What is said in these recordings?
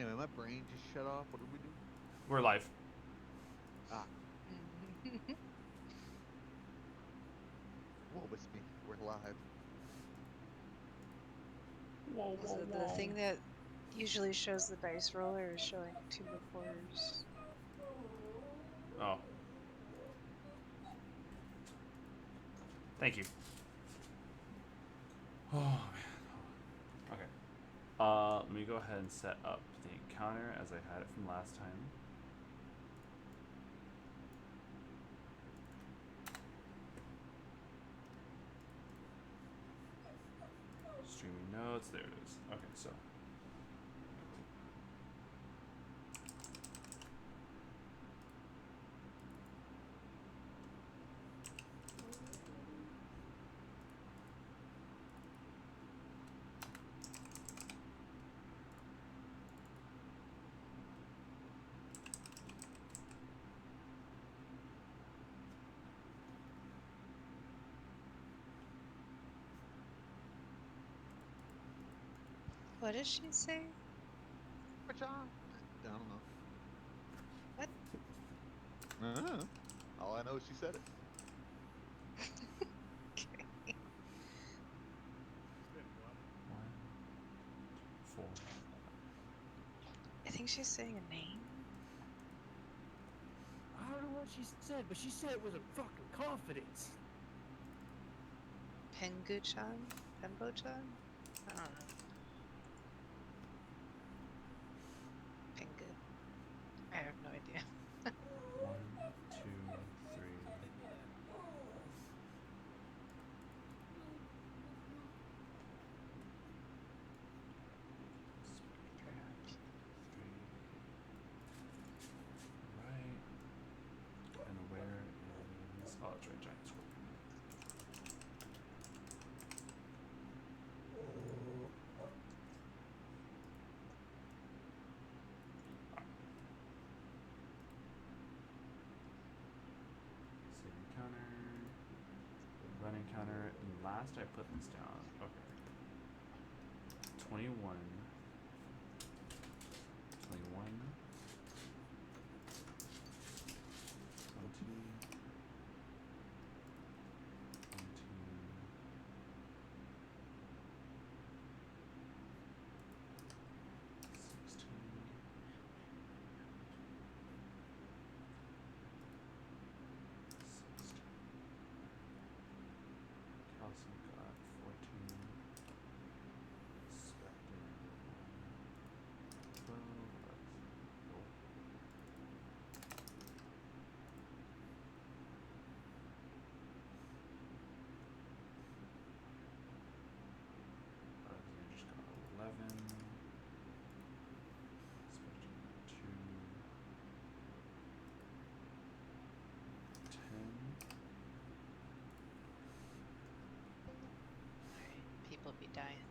Anyway, my brain just shut off. What did we do? We're live. Ah, woe is me. We're live. Whoa, whoa, So the whoa. thing that usually shows the dice roller is showing 2 reporters. Oh. Thank you. Oh, man. Okay. Let me go ahead and set up the encounter as I had it from last time. Streaming notes. There it is. Okay, so. What did she say? Which I don't know. What? All I know is she said it. Okay. 1, 4. I think she's saying a name. I don't know what she said, but she said it with a fucking confidence. Pengu-chan? Pembo-chan? I don't know. Pengu. I have no idea. 1, 2, 3. Right. And where is... Oh, it's right, giant scorpion. Save encounter. Run encounter. And last I put this down. Okay. 21. 21. 20. 16. Calcium got 14. Spectre 12. Nope. Just got 11. Spectre got 2. 10. People be dying.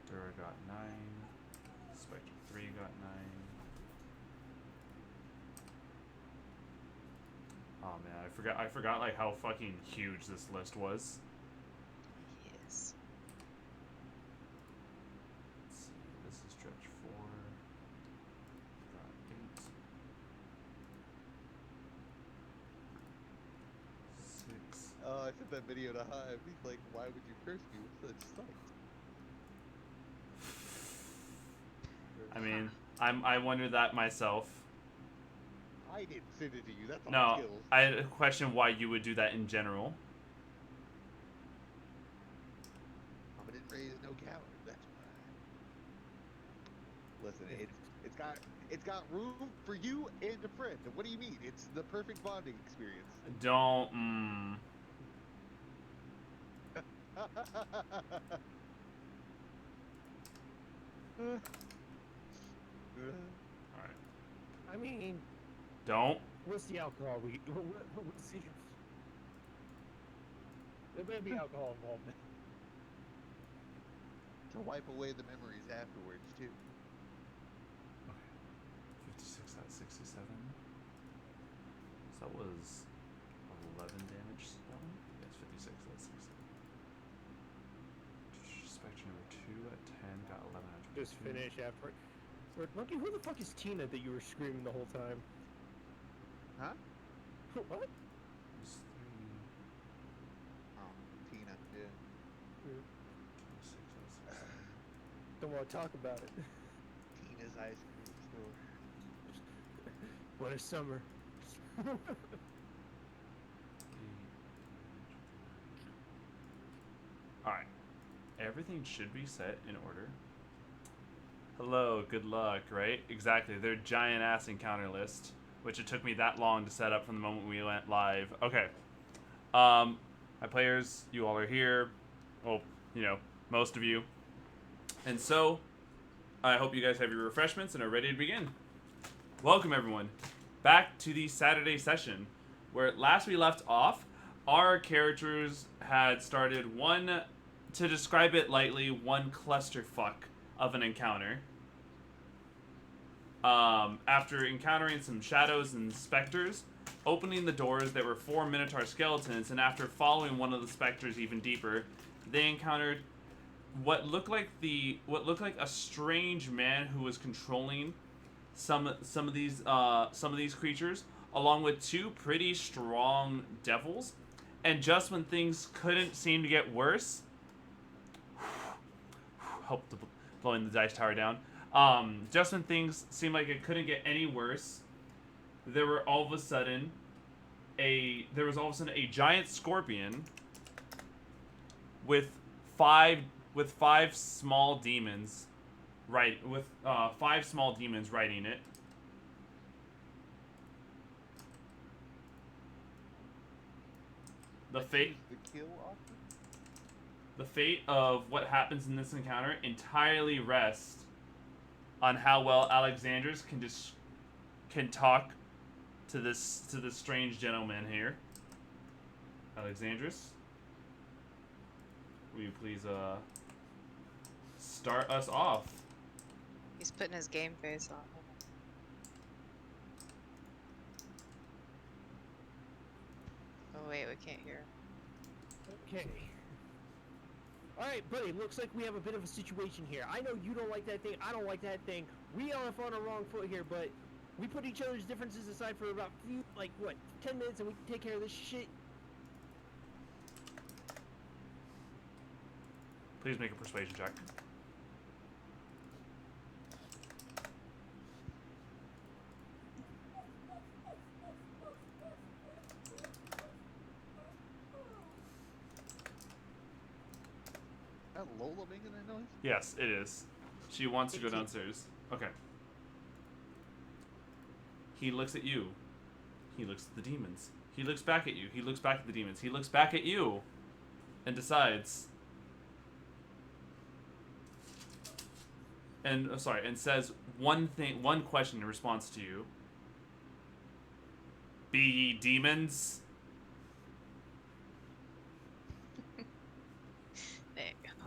Dura got 9. Spectre 3 got 9. Oh man, I forgot like how fucking huge this list was. Yes. Let's see, this is stretch 4. Got 8. 6. I sent that video to Hive. He's like, why would you curse me with such sight? I mean, I wondered that myself. I didn't send it to you. That's on No, Skills. I had a question why you would do that in general. Mama didn't raise no coward. That's why. Listen, it's got room for you and a friend. What do you mean? It's the perfect bonding experience. Don't. Alright. I mean, Don't. what's the alcohol we? What's the? There better be alcohol involved. To wipe away the memories afterwards, too. Okay. 56 out of 67. So that was 11 damage. That one? Yes, 56 out of 67. Spectre number 2 at 10 got 11 out of 22. Just finish after. Monkey, who the fuck is Tina that you were screaming the whole time? Huh? What? It's 3, Oh, Tina. Yeah. 26, that's 6, Don't want to talk about it. Tina's ice cream store. What a summer. 8. Alright. Everything should be set in order. Hello, good luck, right? Exactly. Their giant ass encounter list, which it took me that long to set up from the moment we went live. Okay. My players, you all are here. Well, you know, most of you. And so, I hope you guys have your refreshments and are ready to begin. Welcome, everyone, back to the Saturday session, where last we left off, our characters had started one, to describe it lightly, one clusterfuck of an encounter. After encountering some shadows and specters, opening the doors, there were 4 Minotaur skeletons, and after following one of the specters even deeper, they encountered what looked like a strange man who was controlling some of these creatures, along with 2 pretty strong devils. And just when things couldn't seem to get worse, help to blowing the dice tower down. Just when things seemed like it couldn't get any worse, there was all of a sudden a giant scorpion with 5 small demons, with 5 small demons riding it. The fate of what happens in this encounter entirely rests on how well Alexandros can talk to this strange gentleman here. Alexandros, will you please start us off? He's putting his game face on. Oh wait, we can't hear him. Okay. Alright, buddy, looks like we have a bit of a situation here. I know you don't like that thing, I don't like that thing. We are on a wrong foot here, but we put each other's differences aside for about 10 minutes and we can take care of this shit. Please make a persuasion check. Is that Lola making that noise? Yes, it is. She wants to go downstairs. Okay. He looks at you. He looks at the demons. He looks back at you. He looks back at the demons. He looks back at you and decides and says one question in response to you. Be ye demons?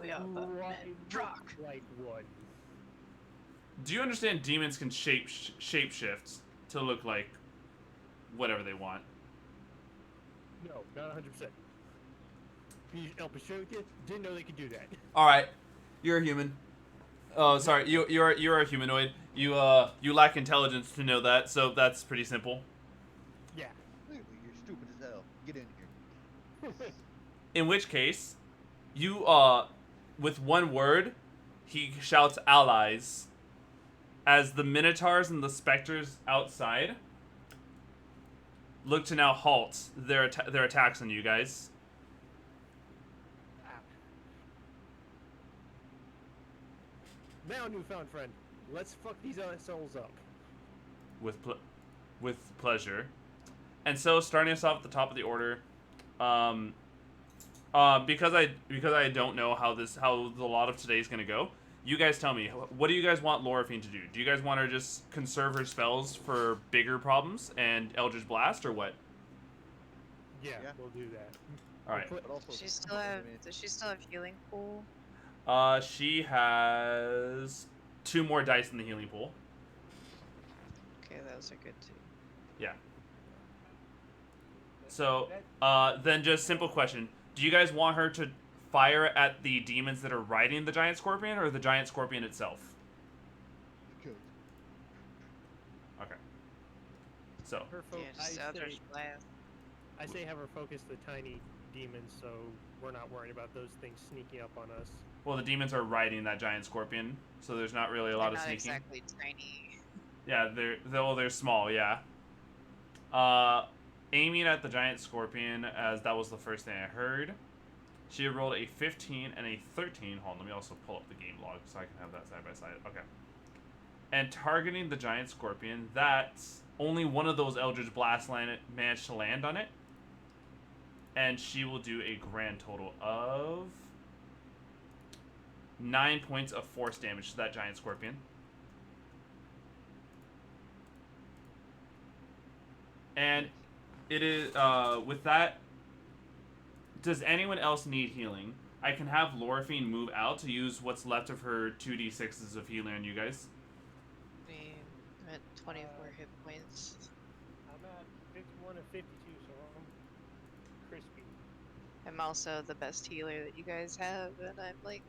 We are but men. Rock. Like what? Do you understand demons can shapeshift to look like whatever they want? No, not 100%. I'll be straight with you, didn't know they could do that. Alright. You're a human. Oh, sorry, you're a humanoid. You lack intelligence to know that, so that's pretty simple. Yeah. Clearly, you're stupid as hell. Get in here. In which case, you with one word, he shouts allies as the Minotaurs and the Spectres outside look to now halt their attacks on you guys. Now, newfound friend, let's fuck these assholes up. With pleasure. And so, starting us off at the top of the order, because I don't know how the lot of today is gonna go. You guys tell me, what do you guys want Lorifine to do? Do you guys want her to just conserve her spells for bigger problems and Eldritch Blast, or what? Yeah, we'll do that. All right. Does she still have healing pool? She has 2 more dice in the healing pool. Okay, those are good too. Yeah. So, then just simple question. Do you guys want her to fire at the demons that are riding the giant scorpion, or the giant scorpion itself? Good. So Her Yeah, just Eldritch Blast. I say have her focus the tiny demons, so we're not worried about those things sneaking up on us. well, the demons are riding that giant scorpion, so there's not really a lot They're of not sneaking. exactly tiny. Yeah, they're small. Yeah. Aiming at the giant scorpion, as that was the first thing I heard. She rolled a 15 and a 13. Hold on, let me also pull up the game log so I can have that side by side. Okay. And targeting the giant scorpion, that's only one of those Eldritch Blast managed to land on it. And she will do a grand total of 9 points of force damage to that giant scorpion. And it is, with that, does anyone else need healing? I can have Lorphine move out to use what's left of her 2d6s of healing on you guys. I'm at 24 hit points. I'm at 51 and 52, so I'm crispy. I'm also the best healer that you guys have, and I'm like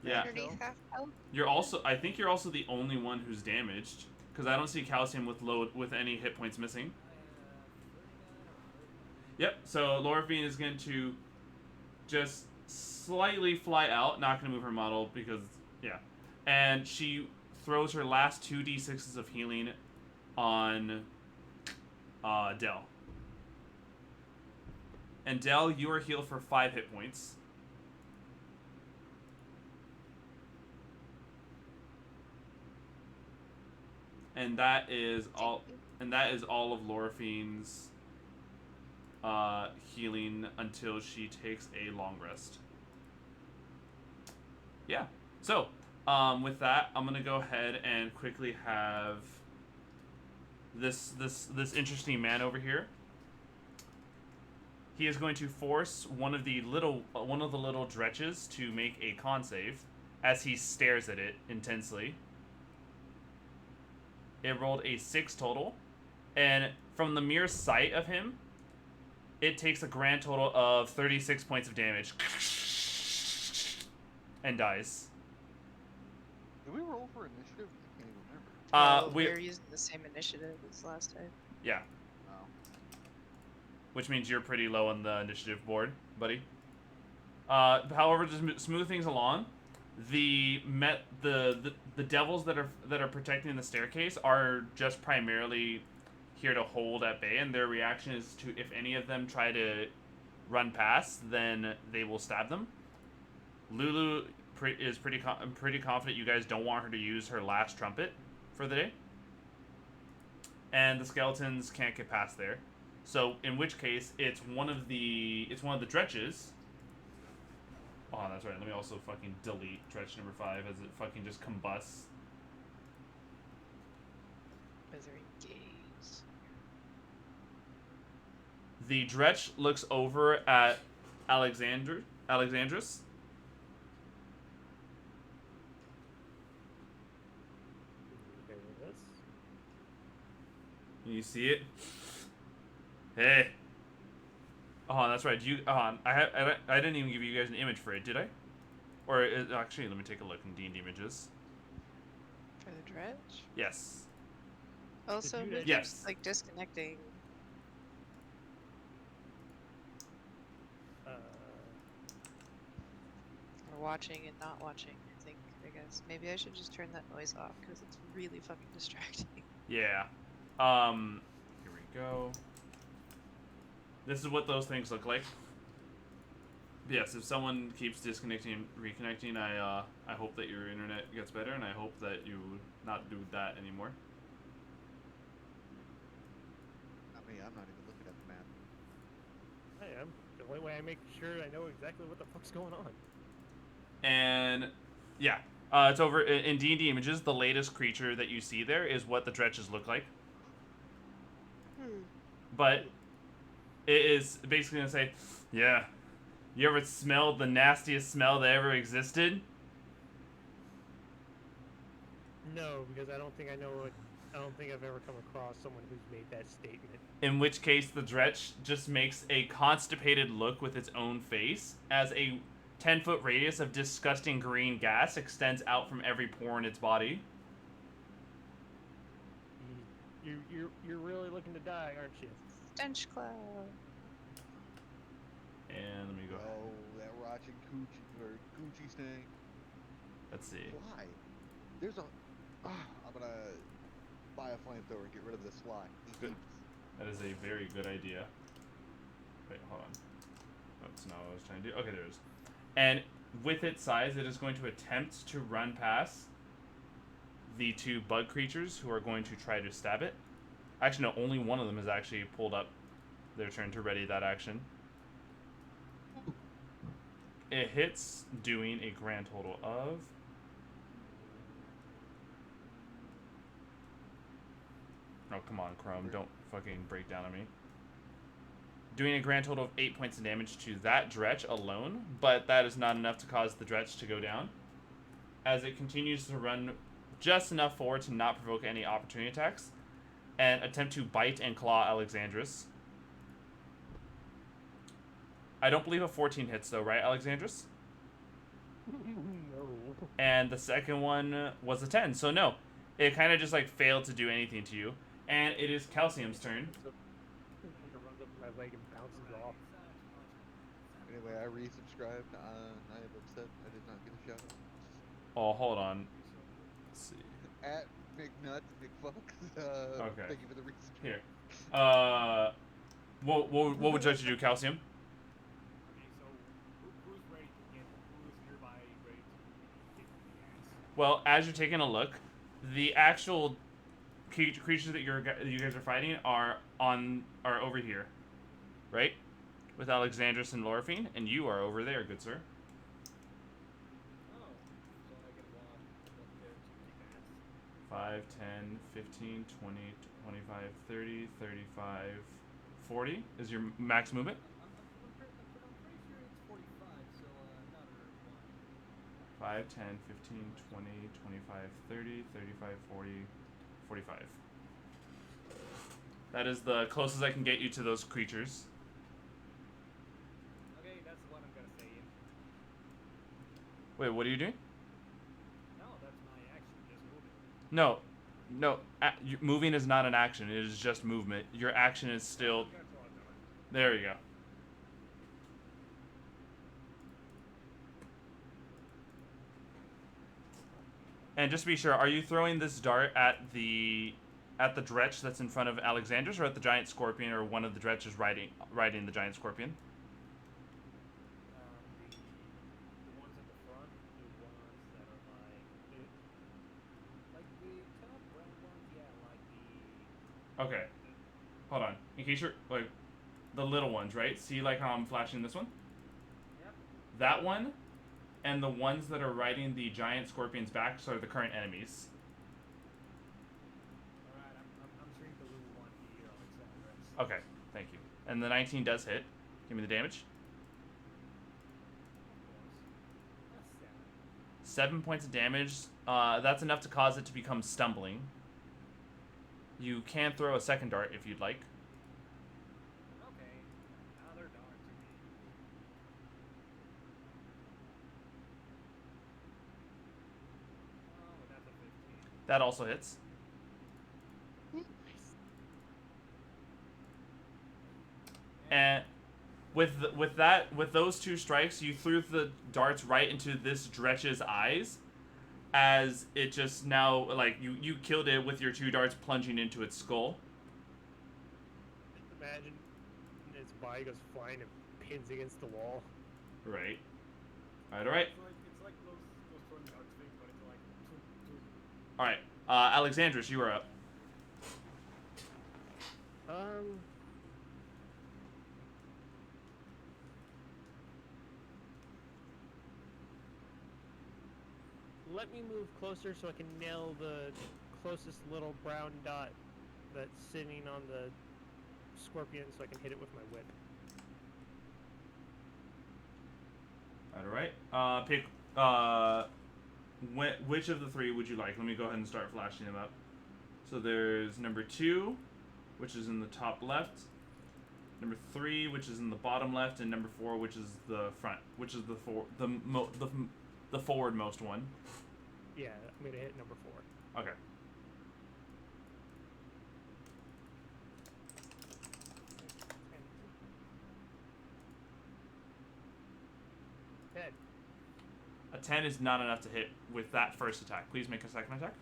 Yeah. underneath half health. You're also, I think you're also the only one who's damaged, because I don't see Calcium with any hit points missing. Yep, so Lorphine is going to just slightly fly out, not going to move her model because, yeah. And she throws her last 2d6s of healing on Del. And Del, you are healed for 5 hit points. And that is all. And that is all of Lorphine's healing until she takes a long rest. Yeah. So, with that, I'm gonna go ahead and quickly have this interesting man over here. He is going to force one of the little dretches to make a con save as he stares at it intensely. It rolled a 6 total, and from the mere sight of him, it takes a grand total of 36 points of damage and dies. Did we roll for initiative? I can't even remember. We're using the same initiative as last time. Yeah. Oh. Which means you're pretty low on the initiative board, buddy. However, to smooth things along, the devils that are protecting the staircase are just primarily here to hold at bay, and their reaction is to, if any of them try to run past, then they will stab them. Lulu is pretty confident you guys don't want her to use her last trumpet for the day, and the skeletons can't get past there. So, in which case, it's one of the dretches. Oh, that's right. Let me also fucking delete dretch number 5 as it fucking just combusts. Withering gaze. The dretch looks over at Alexandrus. You see it? Hey. Oh, that's right. I didn't even give you guys an image for it, did I? Or actually, let me take a look in D&D images. For the dredge? Yes. Also, who Yes. keeps, like, disconnecting? Or watching and not watching, I guess. Maybe I should just turn that noise off, because it's really fucking distracting. Yeah. Here we go. This is what those things look like. Yes, if someone keeps disconnecting and reconnecting, I hope that your internet gets better, and I hope that you not do that anymore. Not me. I'm not even looking at the map. I am. The only way I make sure I know exactly what the fuck's going on. And yeah, it's over in D&D images. The latest creature that you see there is what the dretches look like. But it is basically gonna say, yeah, you ever smelled the nastiest smell that ever existed? No, because I don't think I don't think I've ever come across someone who's made that statement. In which case, the dretch just makes a constipated look with its own face as a 10-foot radius of disgusting green gas extends out from every pore in its body. You're really looking to die, aren't you? Stench cloud. And let me go. Oh, that rotting coochie snake. Let's see. Fly. There's a. I'm gonna buy a flamethrower and get rid of this fly. Good. That is a very good idea. Wait, hold on. That's not what I was trying to do. Okay, there it is. And with its size, it is going to attempt to run past the two bug creatures who are going to try to stab it. Actually, no, only one of them has actually pulled up their turn to ready that action. It hits, doing a grand total of... Oh, come on, Chrome. Don't fucking break down on me. Doing a grand total of 8 points of damage to that Dretch alone, but that is not enough to cause the Dretch to go down, as it continues to run just enough forward to not provoke any opportunity attacks, and attempt to bite and claw Alexandris. I don't believe a 14 hits though, right, Alexandris? No. And the second one was a 10, so no. It kind of just like failed to do anything to you. And it is Calcium's turn. Runs up my leg and bounces off. Anyway, I resubscribed. I am upset I did not get a shout out. Oh, hold on. Let's see. At McNut, McFucks. Okay. Thank you for the resubscribe. Here. What would you like to do, Calcium? Okay, so who's ready to get? Who's nearby ready to kick the ass? Well, as you're taking a look, the actual creatures that you guys are fighting are over here, right? With Alexandris and Lorphine, and you are over there, good sir. Oh, so I get one there to kick ass. 5, 10, 15, 20, 25, 30, 35, 40 is your max movement. I'm pretty sure it's 45, so another one. 5, 10, 15, 20, 25, 30, 35, 40, 45. That is the closest I can get you to those creatures. Okay, that's what I'm gonna say. Wait, what are you doing? No, that's my action, just moving. No. Moving is not an action. It is just movement. Your action is still... That's what I'm doing. There you go. And just to be sure, are you throwing this dart at the Dretch that's in front of Alexander's, or at the giant scorpion, or one of the Dretches riding the giant scorpion? The ones at the front, the ones that are like the top brown ones, yeah, like the. Okay. Hold on. In case you're like the little ones, right? See like how I'm flashing this one? Yep. That one, and the ones that are riding the giant scorpion's back are the current enemies. Alright, I'm seeing the little one here, Alexandra. Okay, thank you. And the 19 does hit. Give me the damage. That's 7 points of damage. That's enough to cause it to become stumbling. You can throw a second dart if you'd like. okay. Another dart to me. Oh, that's a 15. That also hits. And with those two strikes, you threw the darts right into this Dretch's eyes, as it just now, like, you killed it with your two darts plunging into its skull. Imagine its body goes flying and pins against the wall. Right. Alright. It's like those throwing darts things, but it's like two. Alright. Alexandris, you are up. Let me move closer so I can nail the closest little brown dot that's sitting on the scorpion so I can hit it with my whip. Alright. Pick, which of the three would you like? Let me go ahead and start flashing them up. So there's number 2, which is in the top left. Number 3, which is in the bottom left, and number 4, which is the front, which is the forwardmost one. Yeah, I'm gonna hit number 4. Okay. 10. A 10 is not enough to hit with that first attack. Please make a second attack.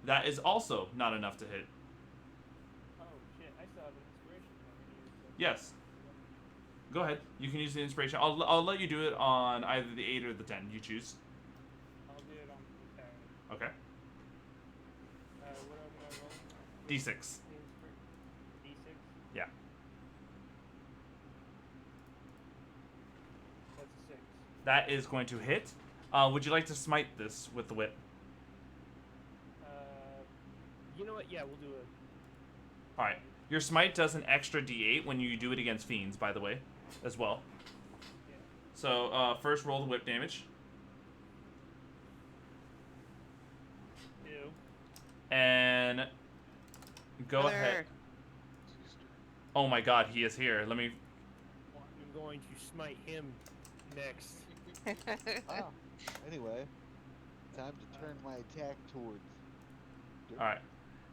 That is also not enough to hit. Oh shit! I still have an inspiration point. Yes. Go ahead. You can use the inspiration. I'll let you do it on either the 8 or the 10. You choose. I'll do it on the 10. Okay. What am I rolling? D6. D6. Yeah. That's a 6. That is going to hit. Would you like to smite this with the whip? You know what? Yeah, we'll do it. Alright. Your smite does an extra d8 when you do it against fiends, by the way, as well. Yeah. So, first roll the whip damage. 2. And go Brother. ahead. Oh my god, he is here. Let me... I'm going to smite him next. Wow. Anyway, time to turn my attack towards. Alright.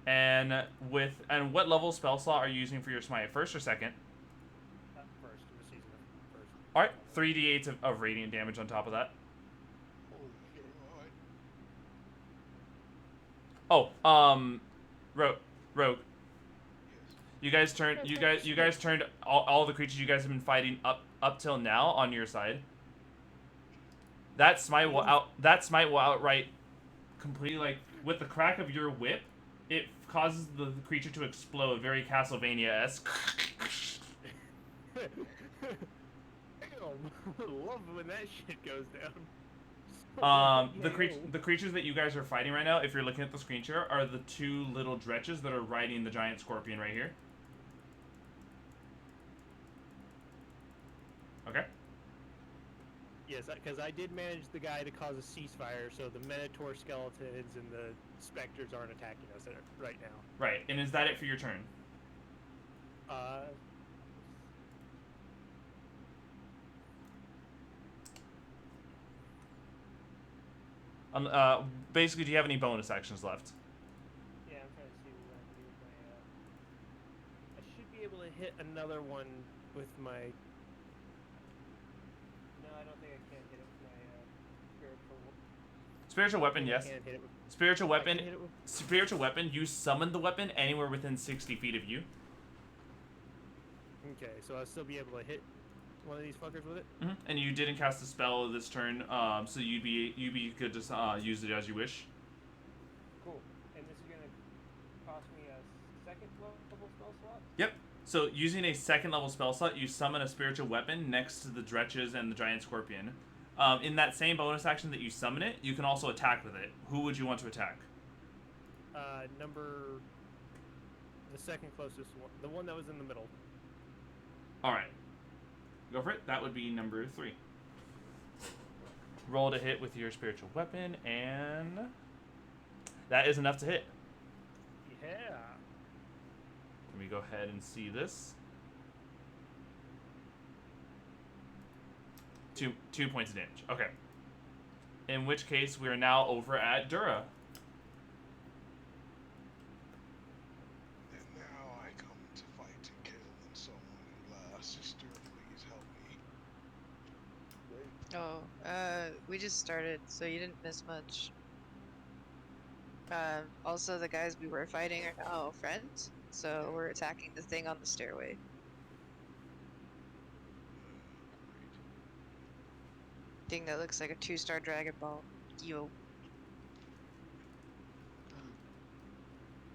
And what level spell slot are you using for your smite? First or second? First. I'm just using it first. Alright, 3d8s of radiant damage on top of that. Holy shit. Rogue. You guys turned all the creatures you guys have been fighting up till now on your side. That smite will outright completely, like, with the crack of your whip, it causes the creature to explode, very Castlevania-esque. Damn, love when that shit goes down. The creatures that you guys are fighting right now, if you're looking at the screen share, are the 2 little dretches that are riding the giant scorpion right here. Okay. Yes, because I did manage the guy to cause a ceasefire, so the Minotaur skeletons and the specters aren't attacking us right now. Right, and is that it for your turn? Basically, do you have any bonus actions left? Yeah, I'm trying to see what I can do with my. I should be able to hit another one with my. No, I don't think I can hit it with my spiritual. Spiritual weapon, yes. I can't hit it with. Spiritual I can weapon. hit it with. Spiritual weapon. You summon the weapon anywhere within 60 feet of you. Okay, so I'll still be able to hit one of these fuckers with it. And you didn't cast a spell this turn, so you'd be good to use it as you wish. Cool. And this is gonna cost me a second level spell slot? Yep. So using a second level spell slot, you summon a spiritual weapon next to the dretches and the giant scorpion. In that same bonus action that you summon it, you can also attack with it. Who would you want to attack? The second closest one, the one that was in the middle. All right. Go for it. That would be number 3. Roll to hit with your spiritual weapon, and that is enough to hit. Yeah. Let me go ahead and see this. 2 points of damage. Okay. In which case, we are now over at Dura. And now I come to fight and kill and someone and sister, please help me. We just started, so you didn't miss much. Also, the guys we were fighting are now friends, so we're attacking the thing on the stairway. Thing that looks like a 2-star Dragon Ball. Yo.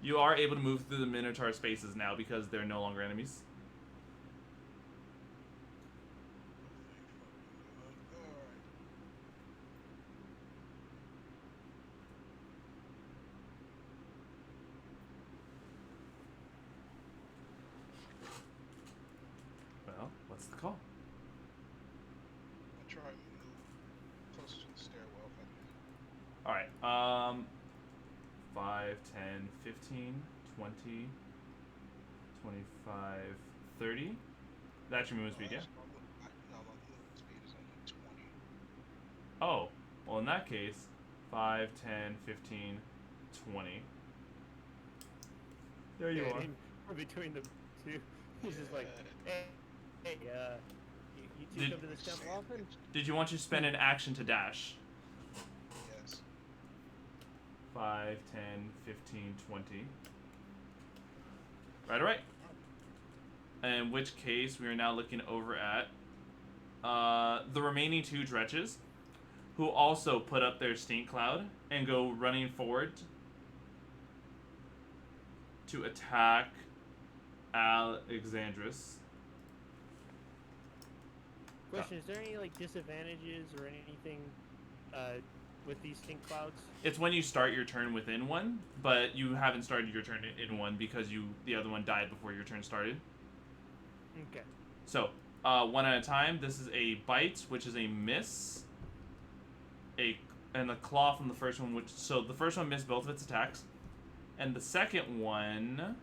You are able to move through the Minotaur spaces now because they're no longer enemies. Well, what's the call? I try and move closer to the stairwell if I can. Alright, 5, 10, 15, 20, 25, 30. That's your movement speed, yeah? No, my movement speed is only 20. Oh, well in that case, 5, 10, 15, 20. There you are. in between the two. He's just like, hey, you two Did- come to this temple often? Did you want to spend an action to dash? Yes. 5, 10, 15, 20. Right. In which case, we are now looking over at the remaining 2 dretches, who also put up their stink cloud and go running forward to attack Alexandrus. Question: is there any like disadvantages or anything with these stink clouds? It's when you start your turn within one, but you haven't started your turn in one because the other one died before your turn started. Okay. So, one at a time. This is a bite, which is a miss. And the claw from the first one, so the first one missed both of its attacks, and the second one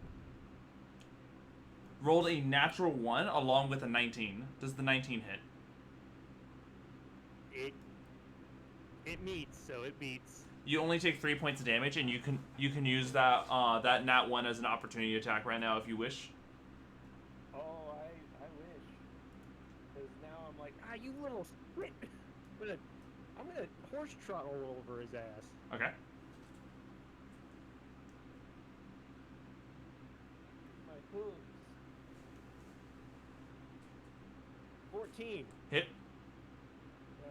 rolled a natural 1 along with a 19. Does the 19 hit? It meets, so it beats. You only take 3 points of damage, and you can use that that nat 1 as an opportunity attack right now if you wish. Oh, I wish. Because now I'm like, you little spit. I'm gonna horse trot all over his ass. Okay. My hooves. 14. Hit. No.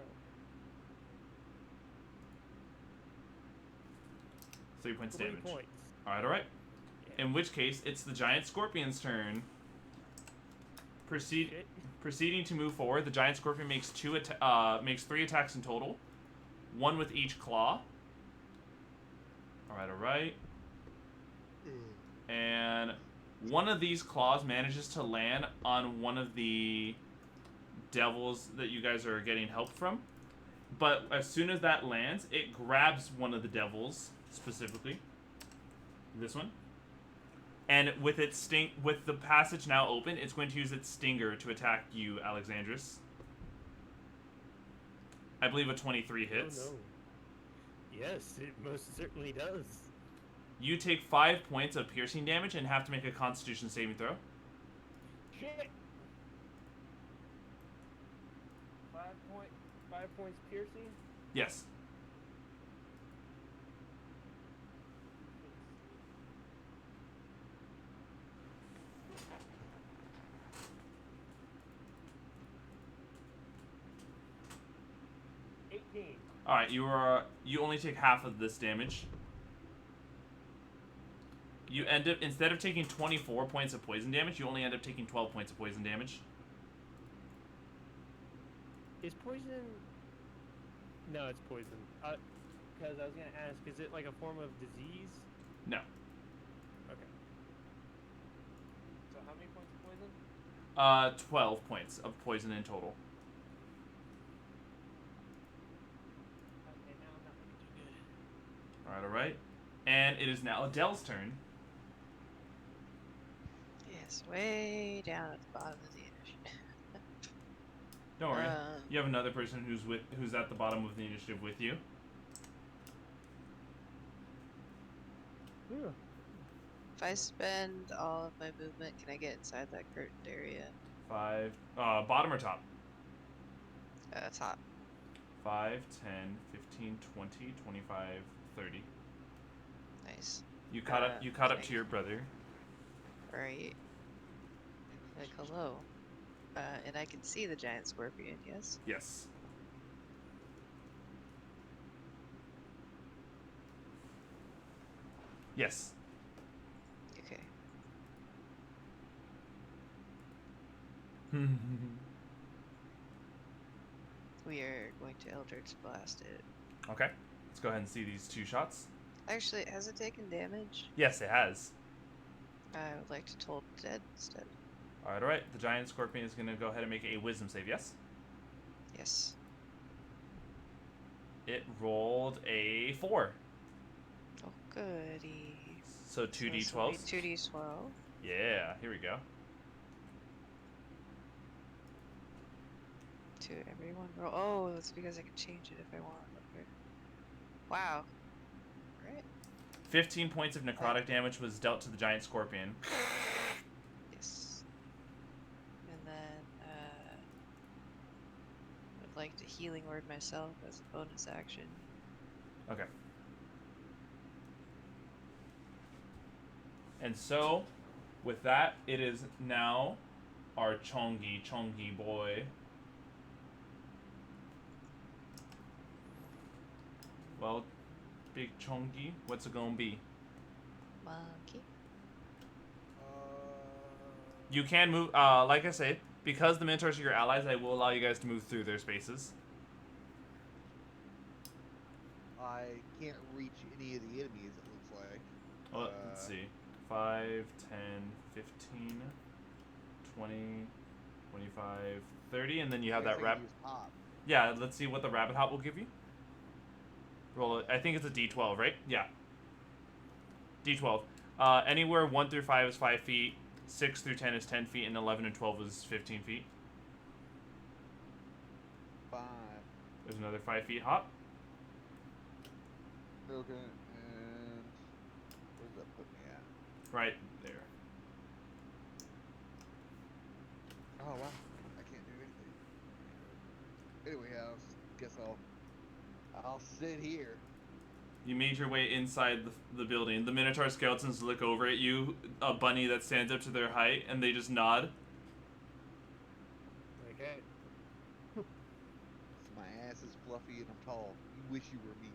3 points 3 damage. points. All right. Yeah. In which case, it's the giant scorpion's turn. Shit. Proceeding to move forward, the giant scorpion makes 3 attacks in total, 1 with each claw. All right. And one of these claws manages to land on one of the devils that you guys are getting help from. But as soon as that lands, it grabs one of the devils, specifically this one. And with with the passage now open, it's going to use its stinger to attack you, Alexandrus. I believe a 23 hits. Oh, no. Yes, it most certainly does. You take 5 points of piercing damage and have to make a Constitution saving throw. Shit. 5 points piercing? Yes. All right, you only take half of this damage. You end up, instead of taking 24 points of poison damage, you only end up taking 12 points of poison damage. Is poison... No, it's poison. Because I was going to ask, is it like a form of disease? No. Okay. So how many points of poison? 12 points of poison in total. Okay, now I'm not looking too good. All right. And it is now Adele's turn. Yes, way down at the bottom of the initiative. Don't worry. You have another person who's at the bottom of the initiative with you. Yeah. If I spend all of my movement, can I get inside that curtained area? 5. Bottom or top? Top. 5, 10, 15, 20, 25, 30. Nice. You caught up. You caught up to your brother. Right. Like, hello. And I can see the giant scorpion, yes? Yes. Yes. Okay. We are going to Eldritch Blast it. Okay. Let's go ahead and see these 2 shots. Actually, has it taken damage? Yes, it has. I would like to toll dead instead. All right. The giant scorpion is going to go ahead and make a wisdom save. Yes. Yes. It rolled a 4. Oh, goody. So 2d12. 2d12. Yeah. Here we go. To everyone. Oh, that's because I can change it if I want. Okay. Wow. Right. 15 points of necrotic damage was dealt to the giant scorpion. Yes. And then I'd like to healing word myself as a bonus action. Okay. And so, with that, it is now our Chongi boy. Well, big Chongi, what's it gonna be? Monkey. You can move, like I said, because the Minotaurs are your allies, I will allow you guys to move through their spaces. I can't reach any of the enemies, it looks like. Well, let's see. 5, 10, 15, 20, 25, 30, and then you have that rabbit. Yeah, let's see what the rabbit hop will give you. Roll it. I think it's a D12, right? Yeah. D12. Anywhere 1 through 5 is 5 feet, 6 through 10 is 10 feet, and 11 and 12 is 15 feet. 5. There's another 5 feet hop. Okay, and where does that put me at? Right there. Oh wow, I can't do anything. Anyway, guess I'll sit here. You made your way inside the building. The Minotaur skeletons look over at you, a bunny that stands up to their height, and they just nod. Okay. My ass is fluffy and I'm tall. You wish you were me.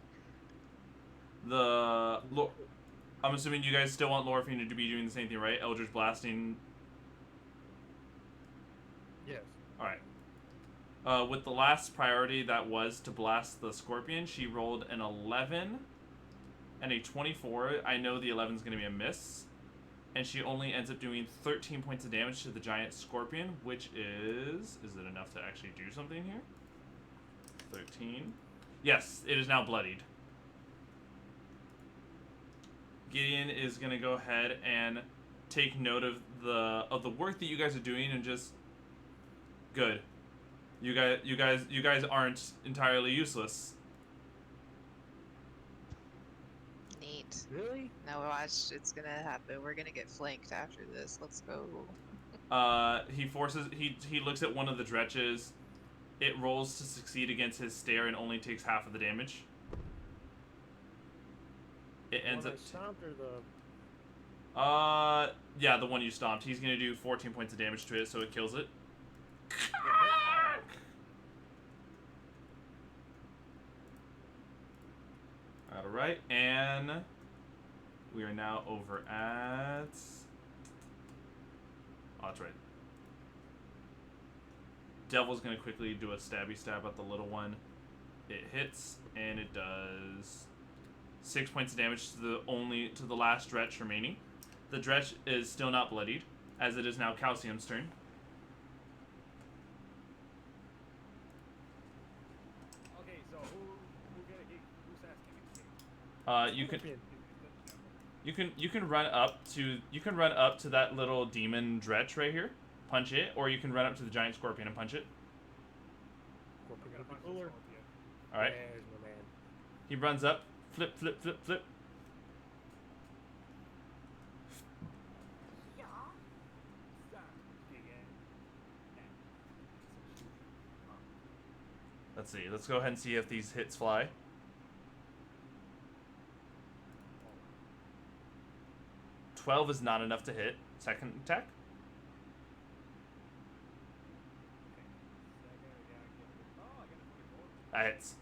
I'm assuming you guys still want Lorfina to be doing the same thing, right? Eldritch blasting. Yes. Alright. With the last priority that was to blast the scorpion, she rolled an 11 and a 24. I know the 11 is going to be a miss. And she only ends up doing 13 points of damage to the giant scorpion, which is it enough to actually do something here? 13. Yes, it is now bloodied. Gideon is going to go ahead and take note of the work that you guys are doing and just good. You guys aren't entirely useless. Neat. Really? Now watch, it's gonna happen. We're gonna get flanked after this. Let's go. He looks at one of the dretches. It rolls to succeed against his stare and only takes half of the damage. It ends up stomped or the yeah, the one you stomped. He's gonna do 14 points of damage to it, so it kills it. Alright, and we are now over at... Oh, that's right. Devil's gonna quickly do a stabby stab at the little one. It hits, and it does 6 points of damage to the last dretch remaining. The dretch is still not bloodied, as it is now Calcium's turn. Okay, so who's asking me? You can run up to that little demon dretch right here, punch it, or you can run up to the giant scorpion and punch it. We're gonna punch the scorpion. All right. There's my man. He runs up, flip, flip, flip, flip. Let's see. Let's go ahead and see if these hits fly. $12 is not enough to hit. Second attack. That hits.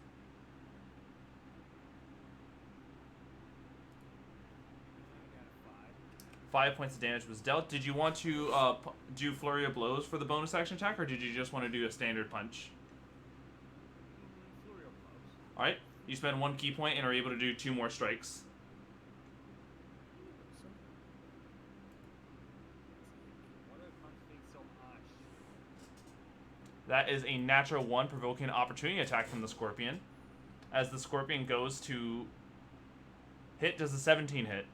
Five points of damage was dealt. Did you want to do Flurry of Blows for the bonus action attack, or did you just want to do a standard punch? Flurry of blows. Alright, you spend 1 key point and are able to do 2 more strikes. Why does punch take so much? That is a natural 1, provoking an opportunity attack from the scorpion. As the scorpion goes to hit, does the 17 hit?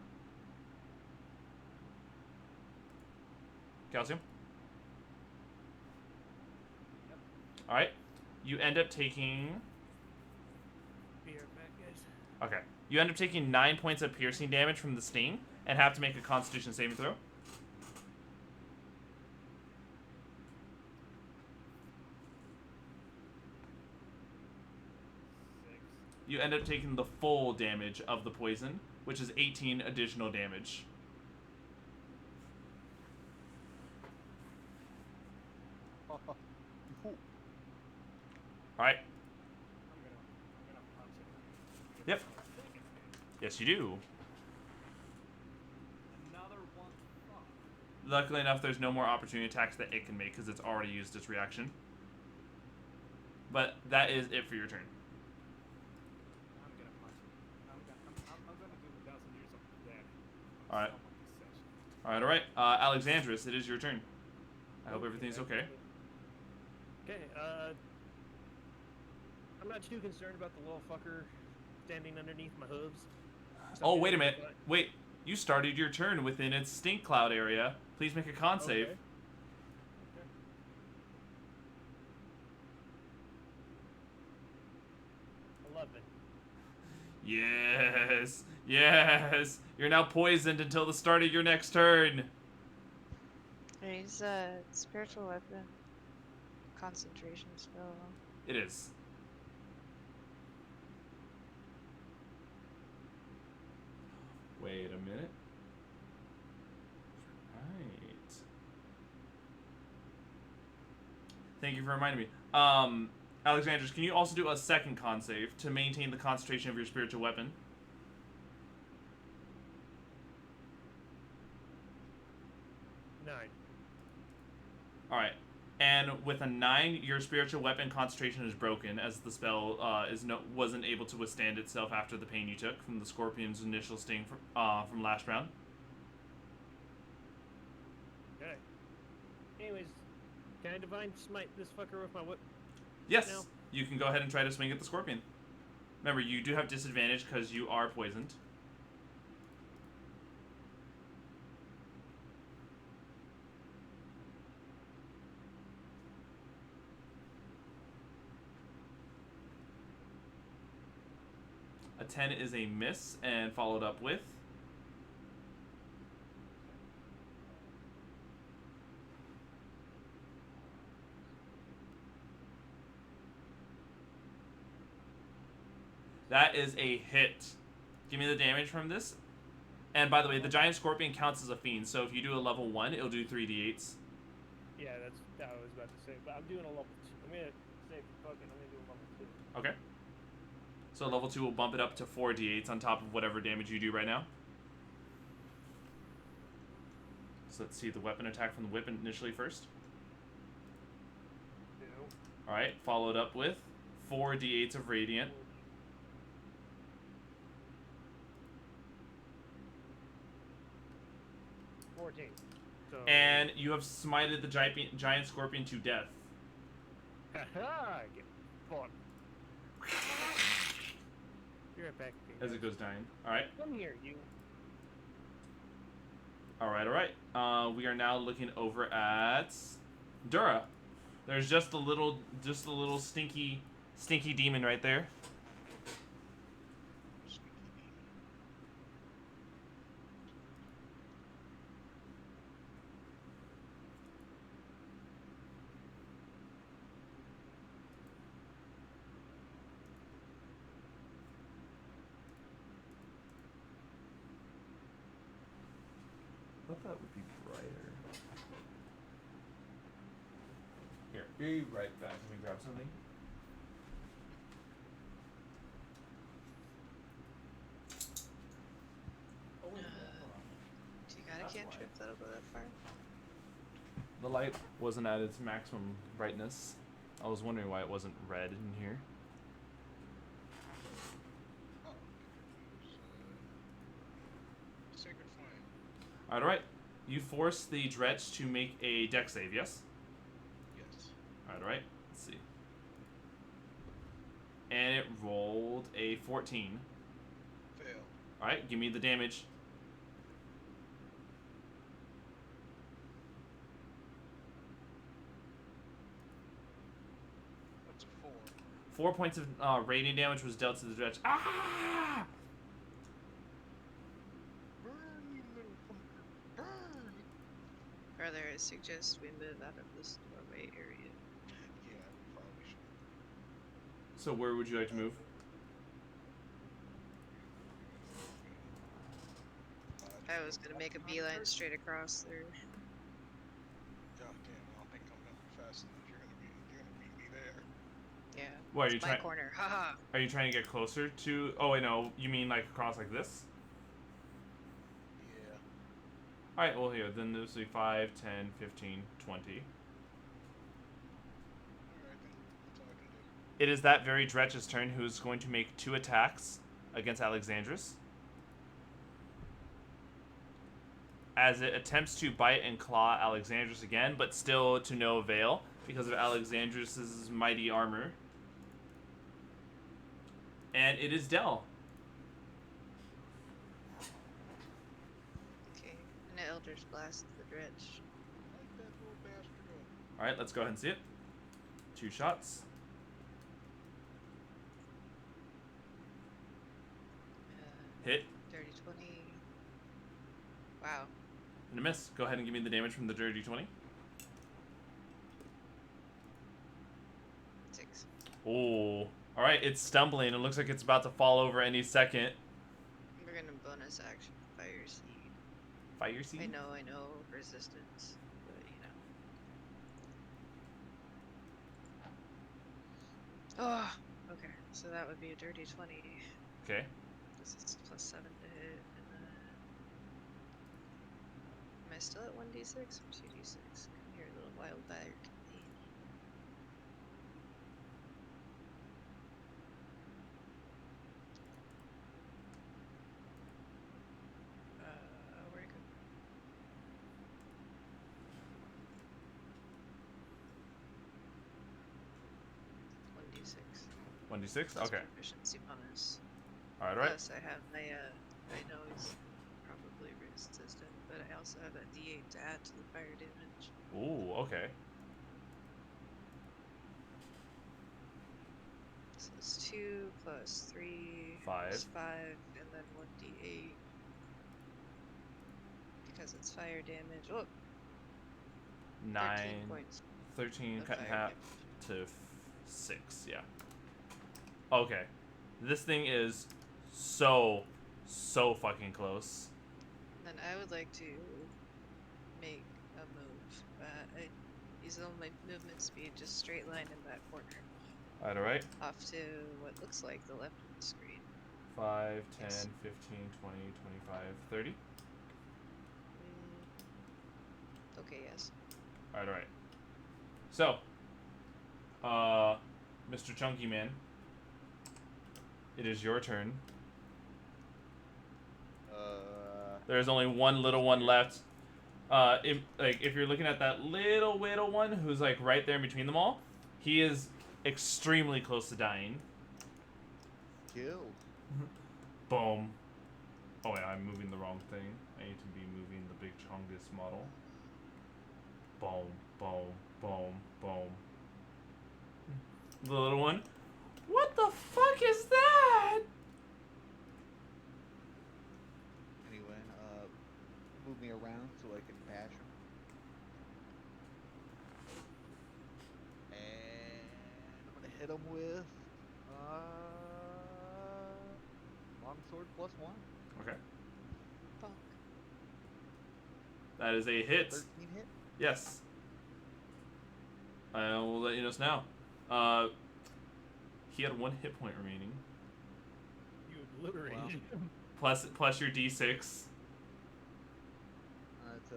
Calcium? Yep. Alright. You end up taking... Be right back, guys. Okay. You end up taking 9 points of piercing damage from the sting and have to make a Constitution saving throw. 6. You end up taking the full damage of the poison, which is 18 additional damage. You fool. Alright. I'm gonna punch it. Yep. Yes, you do. Another one. Fuck. Luckily enough, there's no more opportunity attacks that it can make because it's already used its reaction. But that is it for your turn. I'm gonna punch it. I'm gonna do 1,000 years of death. Alright. Someone Alright. Alexandris, it is your turn. I hope everything's okay. Okay, I'm not too concerned about the little fucker standing underneath my hooves. Oh, wait a minute. Wait, you started your turn within its stink cloud area. Please make a con save. Okay. 11. Yes. Yes. You're now poisoned until the start of your next turn. He's a spiritual weapon. Concentration spell. It is. Wait a minute. Right. Thank you for reminding me. Alexandros, can you also do a second con save to maintain the concentration of your spiritual weapon? Nine. Alright. And with a 9, your spiritual weapon concentration is broken, as the spell wasn't able to withstand itself after the pain you took from the scorpion's initial sting from last round. Okay. Anyways, can I divine smite this fucker with my whip? Yes, No. you can go ahead and try to swing at the scorpion. Remember, you do have disadvantage because you are poisoned. A 10 is a miss, and followed up with... That is a hit. Give me the damage from this. And by the way, the giant scorpion counts as a fiend, so if you do a level 1, it'll do 3d8s. Yeah, that's what I was about to say. But I'm doing a level 2. I'm gonna say fucking. I'm gonna do a level 2. Okay. So level 2 will bump it up to 4d8s on top of whatever damage you do right now. So let's see the weapon attack from the whip initially first. No. Alright, followed up with 4d8s of radiant. 14. So. And you have smited the giant scorpion to death. Haha! Get fucked. Be right back. As it goes dying. Alright. Come here, you. Alright. We are now looking over at Dura. There's just a little stinky demon right there. I thought that would be brighter. Here, be right back. Let me grab something. Do you got a cantrip that'll go that far? The light wasn't at its maximum brightness. I was wondering why it wasn't red in here. Oh, Sacred Flame. Alright. You force the Dretch to make a dex save, yes? Yes. Alright. Let's see. And it rolled a 14. Fail. Alright, give me the damage. That's a 4. 4 points of radiant damage was dealt to the Dretch. Ah! farther, I suggest we move out of this doorway area. Yeah, we probably should. So where would you like to move? I was gonna make a beeline straight across there. God damn, I don't think I'm gonna be fast enough. You're gonna beat me there. Yeah. What are you It's my trying? corner. Haha. Are you trying to get closer to? Oh wait, no. You mean like across like this? Yeah. All right. Well, here then this will be 5, 10, 15, 20. Alright then. That's all I can do. It is that very Dretch's turn, who is going to make 2 attacks against Alexandrus. As it attempts to bite and claw Alexandrus again, but still to no avail because of Alexandrus' mighty armor. And it is Dell. Okay. And Eldritch Blast the Dredge. Light that little bastard up. Alright, let's go ahead and see it. 2 shots. Hit Dirty 20. Wow. and a miss. Go ahead and give me the damage from the dirty 20. 6. Oh. Alright, it's stumbling. It looks like it's about to fall over any second. We're gonna bonus action Fire Seed. Fire seed? I know, resistance, but Oh, okay. So that would be a dirty 20. Okay. This is +7 to hit, and then am I still at 1d6 or 2d6? Come here, little wild bag. Where'd it go? One d6. 1d6? Okay. Proficiency bonus. Alright, right. Plus, I have my I know he's probably resistant, but I also have a d8 to add to the fire damage. Ooh, okay. So it's 2 plus 3 5. plus 5, and then 1d8 because it's fire damage. Oh, 9, 13 points 13, of cut in fire half damage. to 6, yeah. Okay. This thing is so fucking close. Then I would like to make a move. I use all my movement speed, just straight line in that corner, Alright. off to what looks like the left of the screen. 5, 10, Yes. 15, 20, 25, 30. Okay, yes. Alright. So, Mr. Chunky Man, it is your turn. There's only one little one left. If you're looking at that little one who's like right there in between them all, he is extremely close to dying. Killed. Boom. Oh yeah, I'm moving the wrong thing. I need to be moving the big Chongus model. Boom, boom, boom, boom. The little one. What the fuck is that? Anyway, move me around so I can bash him. And I'm gonna hit him with longsword +1. Okay. Bonk. That is a hit. 13 hit. Yes. I will let you know now. He had 1 hit point remaining. You obliterated Wow. him. Plus your D6. That's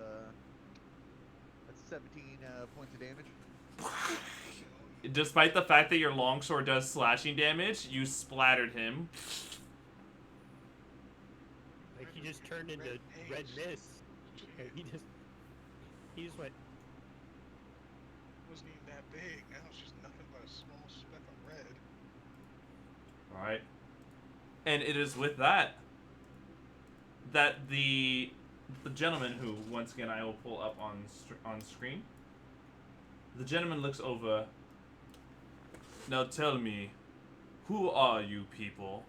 17 points of damage. Despite the fact that your longsword does slashing damage, you splattered him. Like he just turned into red mist. Like, he just went. Wasn't even that big. Now it's just nothing but a small speck of red. Alright. And it is with that the gentleman who, once again, I will pull up on screen. The gentleman looks over. Now tell me, who are you people?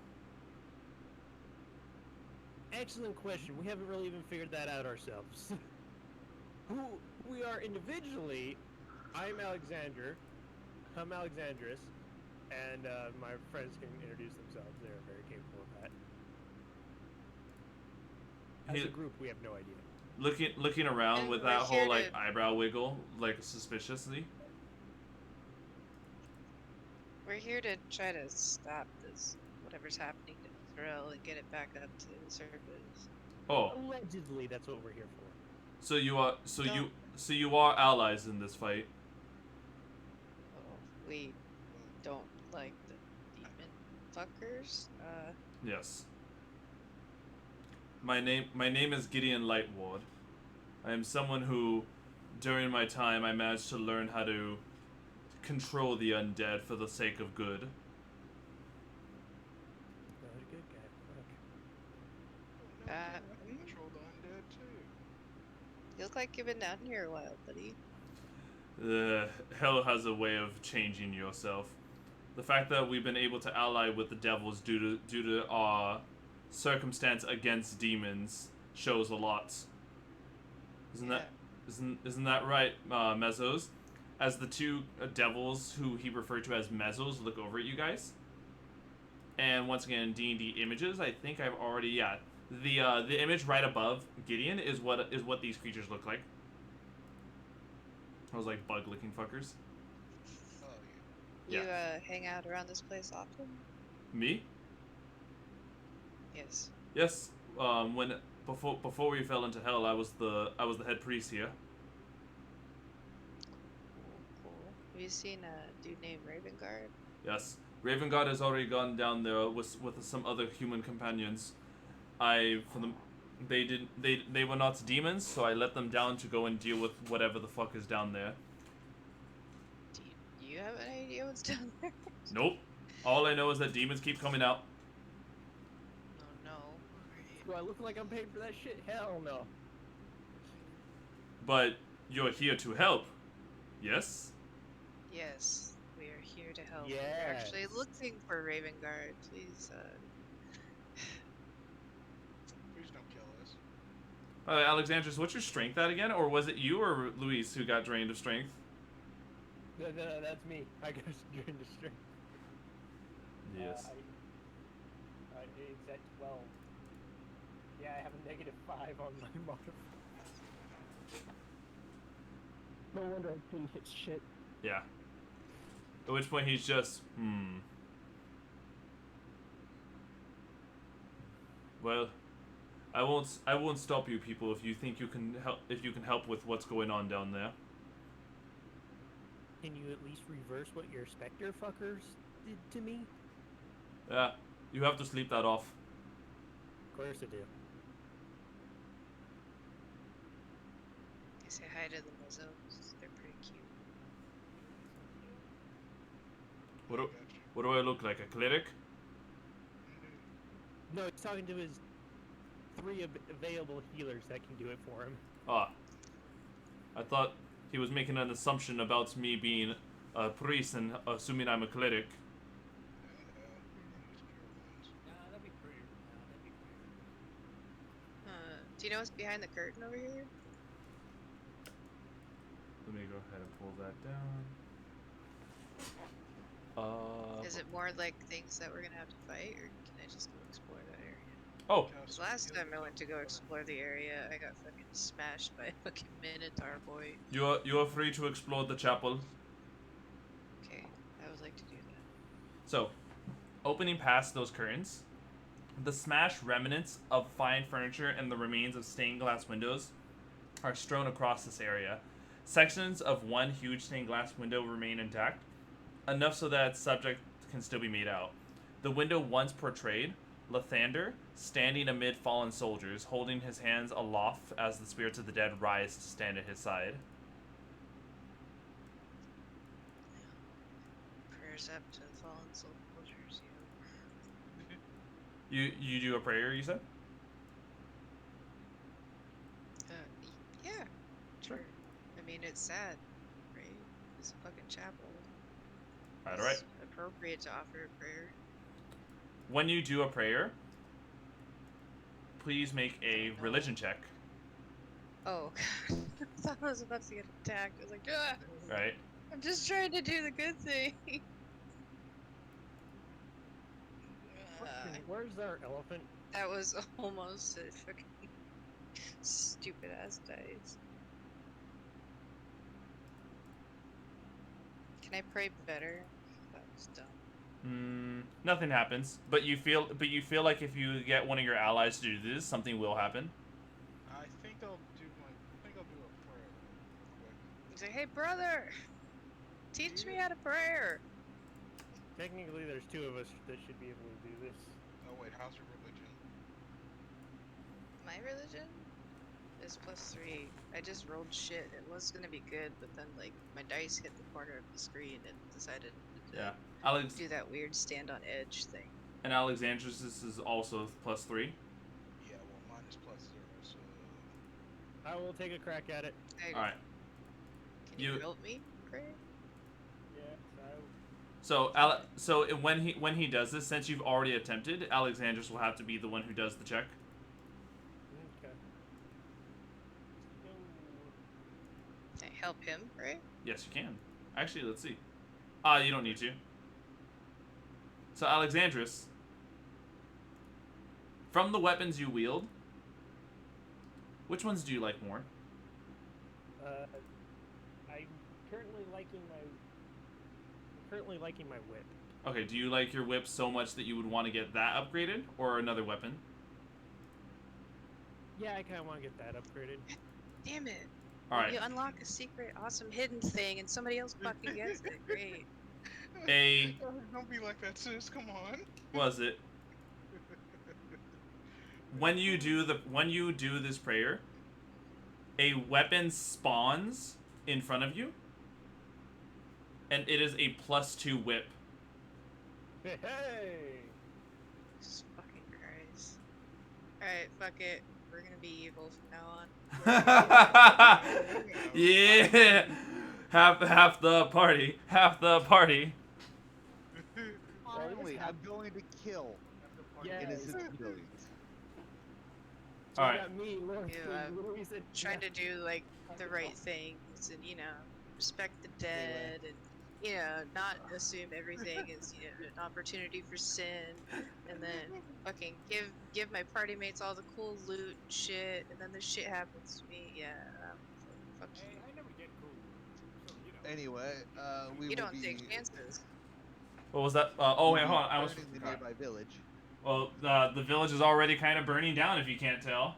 Excellent question. We haven't really even figured that out ourselves. who we are individually. I'm Alexander. I'm Alexandrus, and my friends can introduce themselves. They're very capable of that. As a group, we have no idea. Looking around And with we're that whole here like to- eyebrow wiggle, like suspiciously. We're here to try to stop this, whatever's happening to Thrill, and get it back up to the surface. Oh, Allegedly, that's what we're here for. so you are No. you are allies in this fight. Oh, we don't like the demon fuckers. Yes. My name is Gideon Lightward. I am someone who, during my time, I managed to learn how to control the undead for the sake of good. Not a good guy. Fuck. Oh, no, Uh, I can control the undead too. You look like you've been down here a while, buddy. Hell has a way of changing yourself. The fact that we've been able to ally with the devils due to our circumstance against demons shows a lot. Isn't that right, Mezzos? As the two devils who he referred to as Mezzos look over at you guys. And once again, D&D images. I think I've already the image right above Gideon is what these creatures look like. Those like bug looking fuckers. Oh You Yeah. hang out around this place often? Me? Yes. Yes. When before we fell into hell, I was the head priest here. Cool. Have you seen a dude named Ravengard? Yes. Ravengard has already gone down there with some other human companions. They were not demons, so I let them down to go and deal with whatever the fuck is down there. Do you have an idea what's down there? Nope. All I know is that demons keep coming out. Oh no. Alright. Do I look like I'm paying for that shit? Hell no. But you're here to help. Yes? Yes, we are here to help. We're Yes. actually looking for Ravengard. Please, Please don't kill us. Alexandros, what's your strength at again? Or was it you or Luis who got drained of strength? No, that's me. I got drained to strength. Yes. It's at 12. Yeah, I have a -5 on my modifier. No wonder I couldn't hit shit. Yeah. At which point he's just, Well, I won't stop you people if you think you can help with what's going on down there. Can you at least reverse what your specter fuckers did to me? Yeah. You have to sleep that off. Of course I do. I say hi to the Mezzos. They're pretty cute. What do I look like? A cleric? No, he's talking to his 3 available healers that can do it for him. Ah. I thought he was making an assumption about me being a priest and assuming I'm a cleric. Nah, that'd be pretty. Do you know what's behind the curtain over here? Let me go ahead and pull that down. Is it more like things that we're gonna have to fight, or can I just go explore that area? Oh, Because last time I went to go explore the area, I got fucking smashed by a fucking Minotaur boy. you are free to explore the chapel. Okay, I would like to do that. So, opening past those curtains, the smashed remnants of fine furniture and the remains of stained glass windows are strewn across this area. Sections of one huge stained glass window remain intact, enough so that its subject can still be made out. The window once portrayed Lathander standing amid fallen soldiers, holding his hands aloft as the spirits of the dead rise to stand at his side. Prayers up to the fallen soldiers, you know. You do a prayer, you said? Yeah, sure. I mean, it's sad, right? It's a fucking chapel. Alright. It's appropriate to offer a prayer. When you do a prayer, please make a religion check. Oh, God. I thought I was about to get attacked. I was like, ah, Right. I'm just trying to do the good thing. Question, where's our elephant? That was almost a fucking stupid ass dice. Can I pray better? That was dumb. Nothing happens, but you feel like if you get one of your allies to do this, something will happen. I think I'll do a prayer real quick. He's like, hey brother, teach me how to pray. Technically, there's two of us that should be able to do this. Oh wait, how's your religion? My religion is +3. I just rolled shit. It was gonna be good, but then like my dice hit the corner of the screen and decided to Yeah. Alex do that weird stand on edge thing. and Alexandros is also +3. Yeah, well mine is +0, so I will take a crack at it. Hey, All right. can you You- help me pray? Yeah, So when he does this, since you've already attempted, Alexandros will have to be the one who does the check. Okay. Can I help him pray? Yes, you can. Actually, let's see. You don't need to. So Alexandros, from the weapons you wield, which ones do you like more? I'm currently liking my whip. Okay, do you like your whip so much that you would want to get that upgraded, or another weapon? Yeah, I kind of want to get that upgraded. Damn it. All right. You unlock a secret, awesome hidden thing, and somebody else fucking gets it. Great. Don't be like that, sis. Come on. Was it when you do this prayer, a weapon spawns in front of you, and it is a +2 whip. Hey! Jesus fucking Christ. Alright, fuck it. We're gonna be evil from now on. Yeah, half the party. Finally, I'm going to kill Yeah. innocent civilians. So All you right. got me, Lord, Yeah, Louise, and Trying to do like the right things and respect the dead and not assume everything is an opportunity for sin, and then fucking give my party mates all the cool loot and shit, and then this shit happens to me. Yeah, fuck Hey, you. I never get cool. So, Anyway, we You will don't be take chances. What was that? Oh we'll wait, be hold on. I was. burning the nearby village. Well, the village is already kind of burning down. If you can't tell.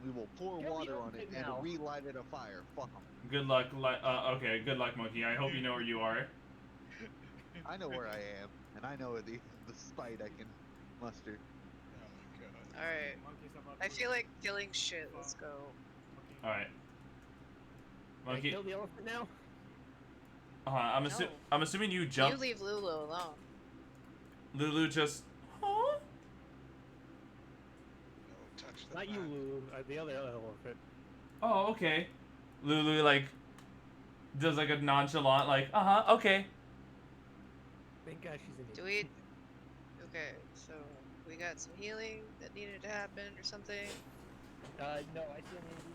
We will pour Kill the water on it elephant and now. relight it a fire. Fuck 'em. Good luck. Okay. Good luck, monkey. I hope you know where you are. I know where I am, and I know the spite I can muster. Oh my god. Alright. monkeys about I to- feel like killing shit. Let's go. All right. Can I Monkey. kill the elephant now? I'm No. assuming you jump. You leave Lulu alone. Lulu just. Huh? No, touch the Not you, back. Lulu. The other elephant. Oh, okay. Lulu does a nonchalant okay. Thank God she's an Do idiot. we? Okay, so we got some healing that needed to happen or something. No, I still need to do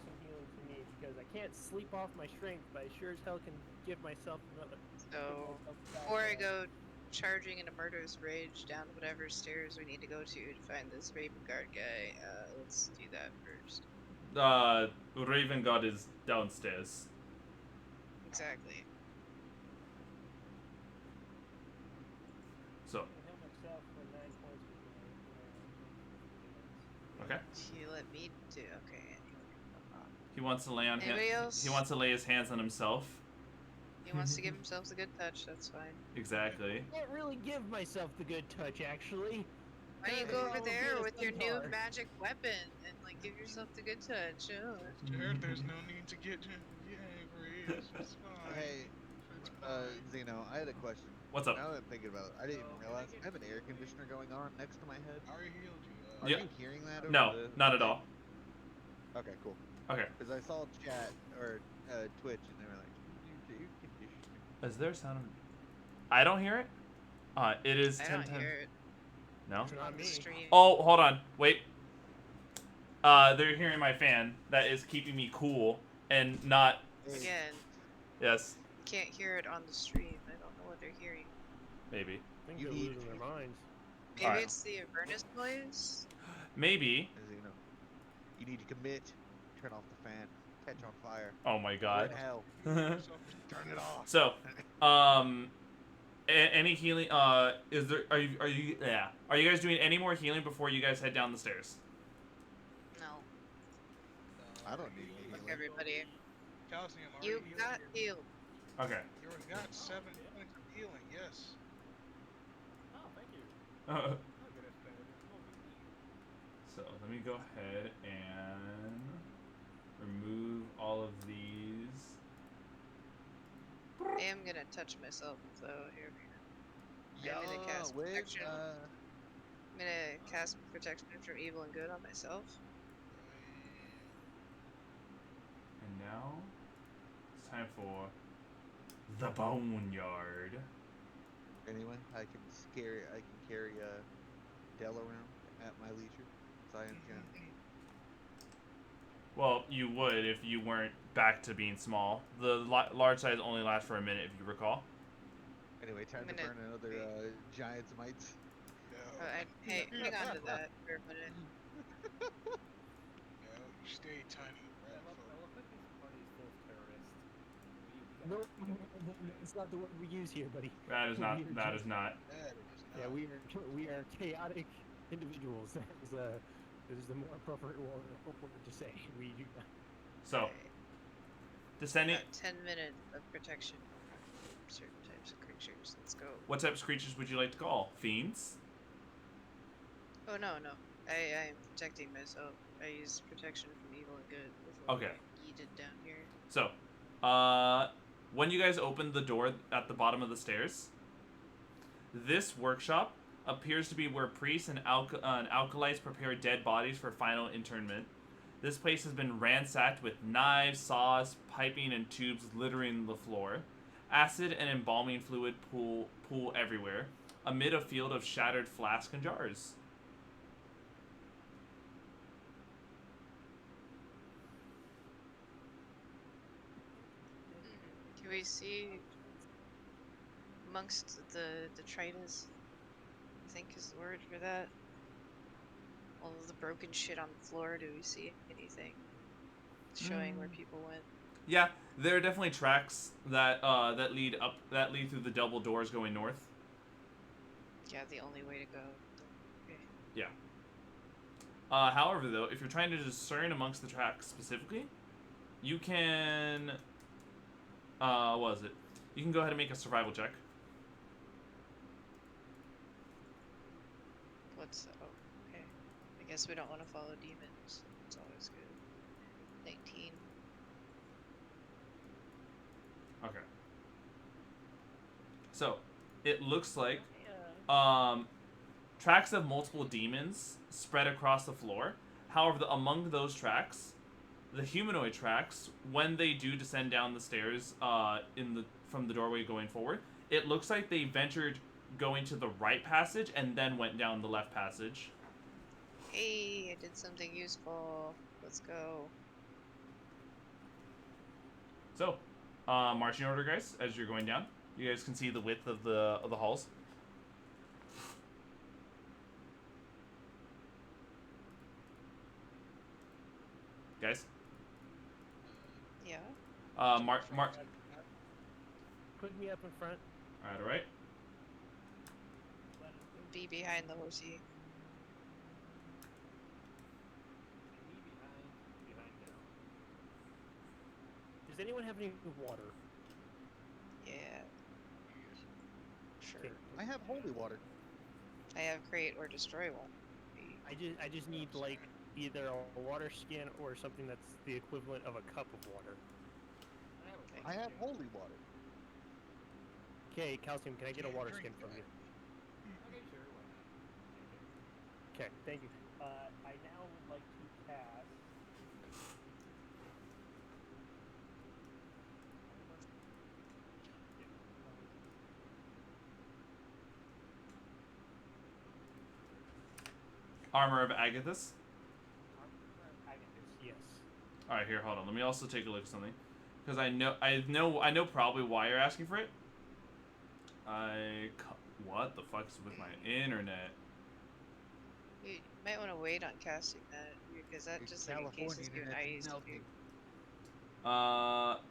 some healing for me because I can't sleep off my strength, but I sure as hell can give myself another. So before I go charging in a murderous rage down whatever stairs we need to go to find this Raven Guard guy, let's do that first. Raven God is downstairs. Exactly. So, I can heal myself for 9 points. okay. You let me do. Okay. He wants to lay on him. Anybody else? He wants to lay his hands on himself. He wants to give himself a good touch. That's fine. Exactly. I can't really give myself the good touch, actually. Why don't you Yeah, go I'll over do there this with your one new hard. magic weapon and give yourself the good touch? Oh. Jared, there's no need to get angry. It's just fine. Hey, It's fine. Zeno, I had a question. What's up? Now that I'm thinking about it, I didn't even Oh, realize I have an air conditioner going on next to my head. I already healed you. Are Yeah. you hearing that? Over No, the not at all. Okay, cool. Okay. Because I saw chat or Twitch, and they were like, "New air conditioner." Is there sound? I don't hear it. It is I 10 don't hear it No. It's not on the me. stream. Oh, hold on. Wait. They're hearing my fan that is keeping me cool and not. Hey, Again, Yes, you can't hear it on the stream. I don't know what they're hearing. maybe. I think You they're need- losing their minds. Maybe Alright. it's the Avernus noise. Maybe. as you know, you need to commit. Turn off the fan. Catch on fire. Oh my We're god. in hell. Turn it off. So, any healing? Is there? Are you? Yeah. Are you guys doing any more healing before you guys head down the stairs? No, I don't need any fuck healing. everybody. Calcium, are You healing? got healed. Okay. You already got 7 points of healing. Yes. Oh, thank you. So I'm gonna spend it. No big deal. let me go ahead and remove all of these. I am gonna touch myself though. Here, I'm gonna cast with, protection. I'm gonna cast protection from evil and good on myself. And now it's time for the boneyard. anyway, I can carry Dell around at my leisure. Science can. Well, you would if you weren't back to being small. The large size only lasts for a minute, if you recall. Anyway, time to Minute. burn another giant's mites. Hey, hang on to that for a minute. Yeah, you stay tiny. I Rat love folk. that this party is full of terrorists. No, it's not the word we use here, buddy. That is not. We are That just- is not. That is Yeah, not- we are chaotic individuals. That is the more appropriate word to say. We do not. So, Okay, descending. got 10 minutes of protection from certain types of creatures. Let's go. What types of creatures would you like to call? Fiends? Oh no. I am protecting myself. I use protection from evil and good before Okay. I yeeted down here. So, when you guys opened the door at the bottom of the stairs, this workshop appears to be where priests and alkalites prepare dead bodies for final internment. This place has been ransacked with knives, saws, piping, and tubes littering the floor. Acid and embalming fluid pool everywhere, amid a field of shattered flasks and jars. Can we see amongst the detritus? I think is the word for that. All of the broken shit on the floor. Do we see anything showing where people went? Yeah, there are definitely tracks that that lead through the double doors going north. Yeah, the only way to go. Okay. Yeah. However, though, if you're trying to discern amongst the tracks specifically, you can. What is it? You can go ahead and make a survival check. What's oh, okay. I guess we don't want to follow demons. It's always good. 19. Okay. So, it looks like tracks of multiple demons spread across the floor. However, among those tracks, the humanoid tracks, when they do descend down the stairs from the doorway going forward, it looks like they ventured going to the right passage and then went down the left passage. Hey, I did something useful. Let's go. So, marching order, guys, as you're going down. You guys can see the width of the halls. Guys, Yeah. march. Put me up in front. All right. Be behind the horsey. Me behind down. Does anyone have any water? Yeah. Sure. Okay. I have holy water. I have create or destroy one. I just need like either a water skin or something that's the equivalent of a cup of water. I have holy water. Okay, Calcium, can I get a water skin from you? Okay, sure. Why not? Okay, thank you. I now would like to cast. Armor of Agathis. All right, here, hold on. Let me also take a look at something, because I know probably why you're asking for it. What the fuck's with my internet? You might want to wait on casting that because that It's just like in case it's given California, I used to do. melting.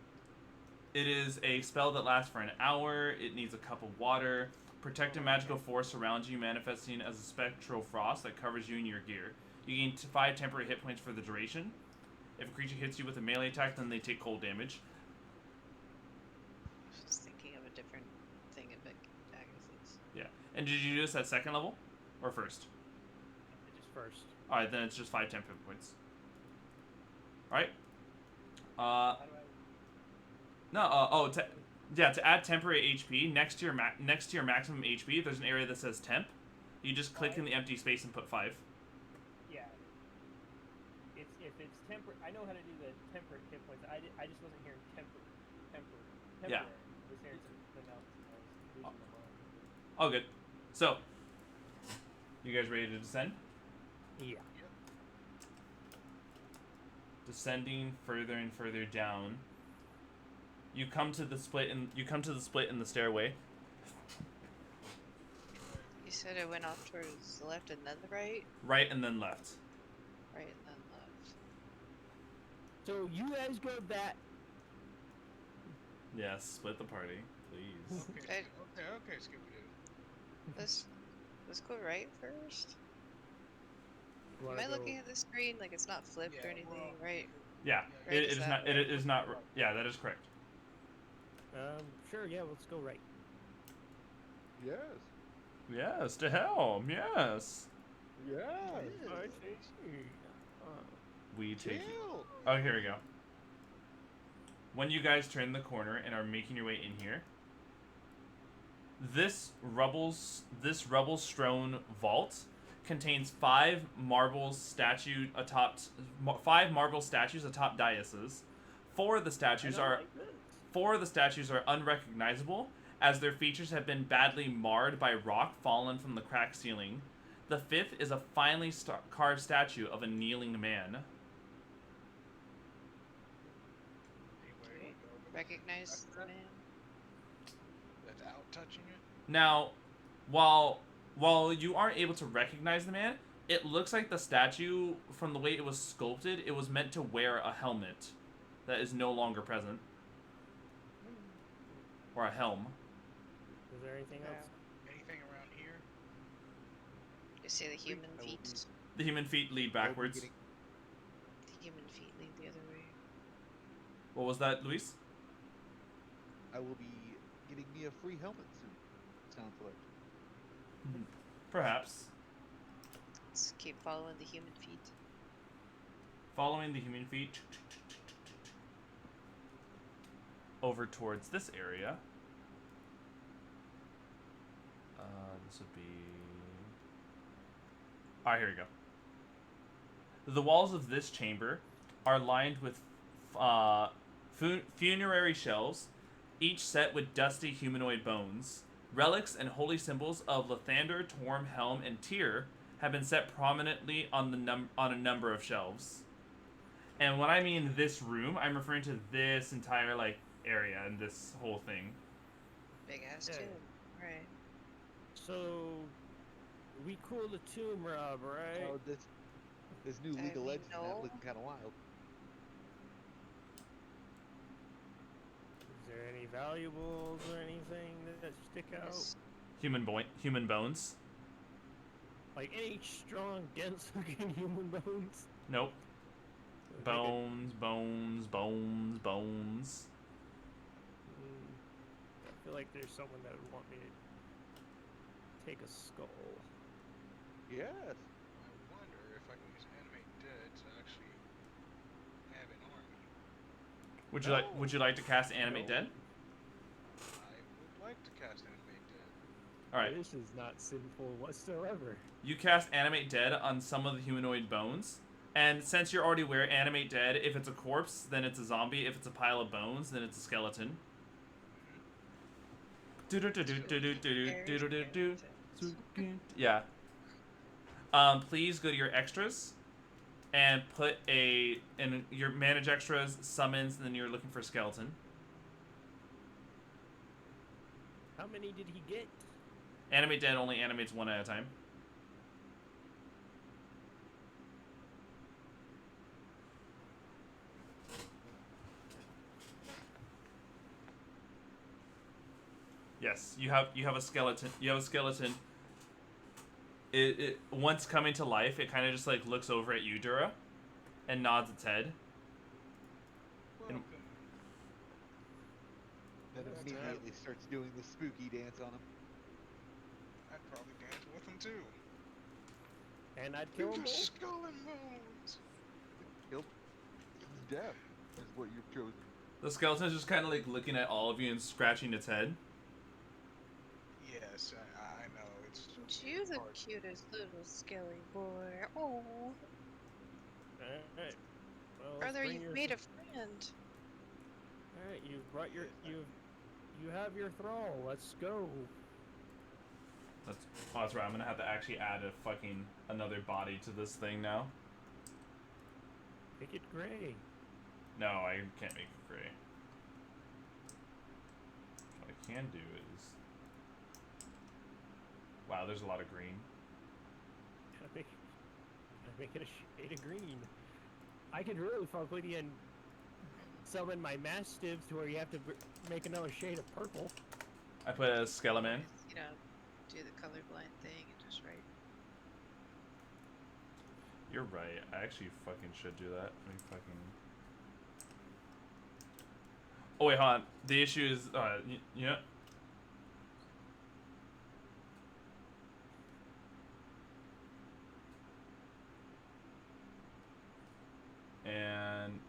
It is a spell that lasts for an hour. It needs a cup of water. Protect a magical force surrounds you, manifesting as a spectral frost that covers you and your gear. You gain 5 temporary hit points for the duration. If a creature hits you with a melee attack, then they take cold damage. I was just thinking of a different thing of Agathis. Yeah. And did you do this at second level? Or first? Just first. Alright, then it's just 5 temp hit points. Alright. How do I... No, to add temporary HP, next to your maximum HP, there's an area that says temp. You just click in the empty space and put 5. Yeah. If it's temporary, I know how to do the temporary hit points. I just wasn't hearing temporary. Yeah. I was hearing something else. I was losing my mind. All good. So, you guys ready to descend? Yeah. Descending further and further down. You come to the split in the stairway. You said it went off towards the left and then the right, Right and then left. right and then left. So you guys go that. Yes, split the party, please. Okay, okay, Scooby-Doo. Let's go right first. Am Wanna I go- looking at the screen like it's not flipped or Yeah, anything? well- Right. Yeah, Right it is is that not. way? It is not. Yeah, that is correct. Sure, yeah, let's go right. Yes. Yes, to helm. Yes. Yes. We take. Chill. Oh, here we go. When you guys turn the corner and are making your way in here, this rubble-strewn vault contains 5 marble statues atop daises. 4 of the statues are unrecognizable, as their features have been badly marred by rock fallen from the cracked ceiling. The 5th is a finely carved statue of a kneeling man. Anyway, Okay. we'll go over Recognize the man. that's out touching it. Now, while you aren't able to recognize the man, it looks like the statue, from the way it was sculpted, it was meant to wear a helmet that is no longer present. Or a helm. Is there anything else? Anything around here? You see the human I will feet. be- The human feet lead I will be backwards. getting- The human feet lead the other way. What was that, Luis? I will be getting me a free helmet soon. Sounds like. Perhaps. Let's keep following the human feet. Following the human feet over towards this area. This would be... Alright, here we go. The walls of this chamber are lined with funerary shelves, each set with dusty humanoid bones. Relics and holy symbols of Lathander, Torm, Helm, and Tyr have been set prominently on a number of shelves. And when I mean this room, I'm referring to this entire area and this whole thing. Big ass Yeah. tomb. Right. So we cool the tomb rob, right? Oh, this new I League of mean, Legends map no. looking kind of wild. Is there any valuables or anything that stick out? Yes. Human bones. Like any strong, dense-looking human bones? Nope. Make it- Bones, bones, bones, bones. I feel like there's someone that would want me to take a skull. Yes. I wonder if I can use animate dead to actually have an army. Would you like to cast Animate No. Dead? I would like to cast animate dead. All right. This is not sinful whatsoever. You cast Animate Dead on some of the humanoid bones, and since you're already aware, Animate Dead, if it's a corpse, then it's a zombie. If it's a pile of bones, then it's a skeleton. Yeah. Please go to your extras and put in your manage extras, summons, and then you're looking for skeleton. How many did he get? Animate dead only animates one at a time. Yes, you have a skeleton. You have a skeleton. It once coming to life, it kind of just like looks over at you, Dura, and nods its head. Welcome. Then immediately starts doing the spooky dance on him. I'd probably dance with him too. And I'd kill Give them him both. skull and bones. He's dead. Is what you've chosen. The skeleton is just kind of like looking at all of you and scratching its head. Yes, I know. It's You the hard. cutest little skelly boy. Oh, Alright. Well, let's brother, bring you've your- made a friend. Alright, you've brought your you have your thrall. Let's go. That's right. I'm gonna have to actually add another body to this thing now. Make it gray. No, I can't make it gray. What I can do is... Wow, there's a lot of green. I make it a shade of green. I could really fuck with you and summon my mastiff to where you have to make another shade of purple. I put a skeleton. You know, do the colorblind thing and just write. You're right. I actually fucking should do that. Let me fucking... Oh wait, hold on. The issue is, you know... And...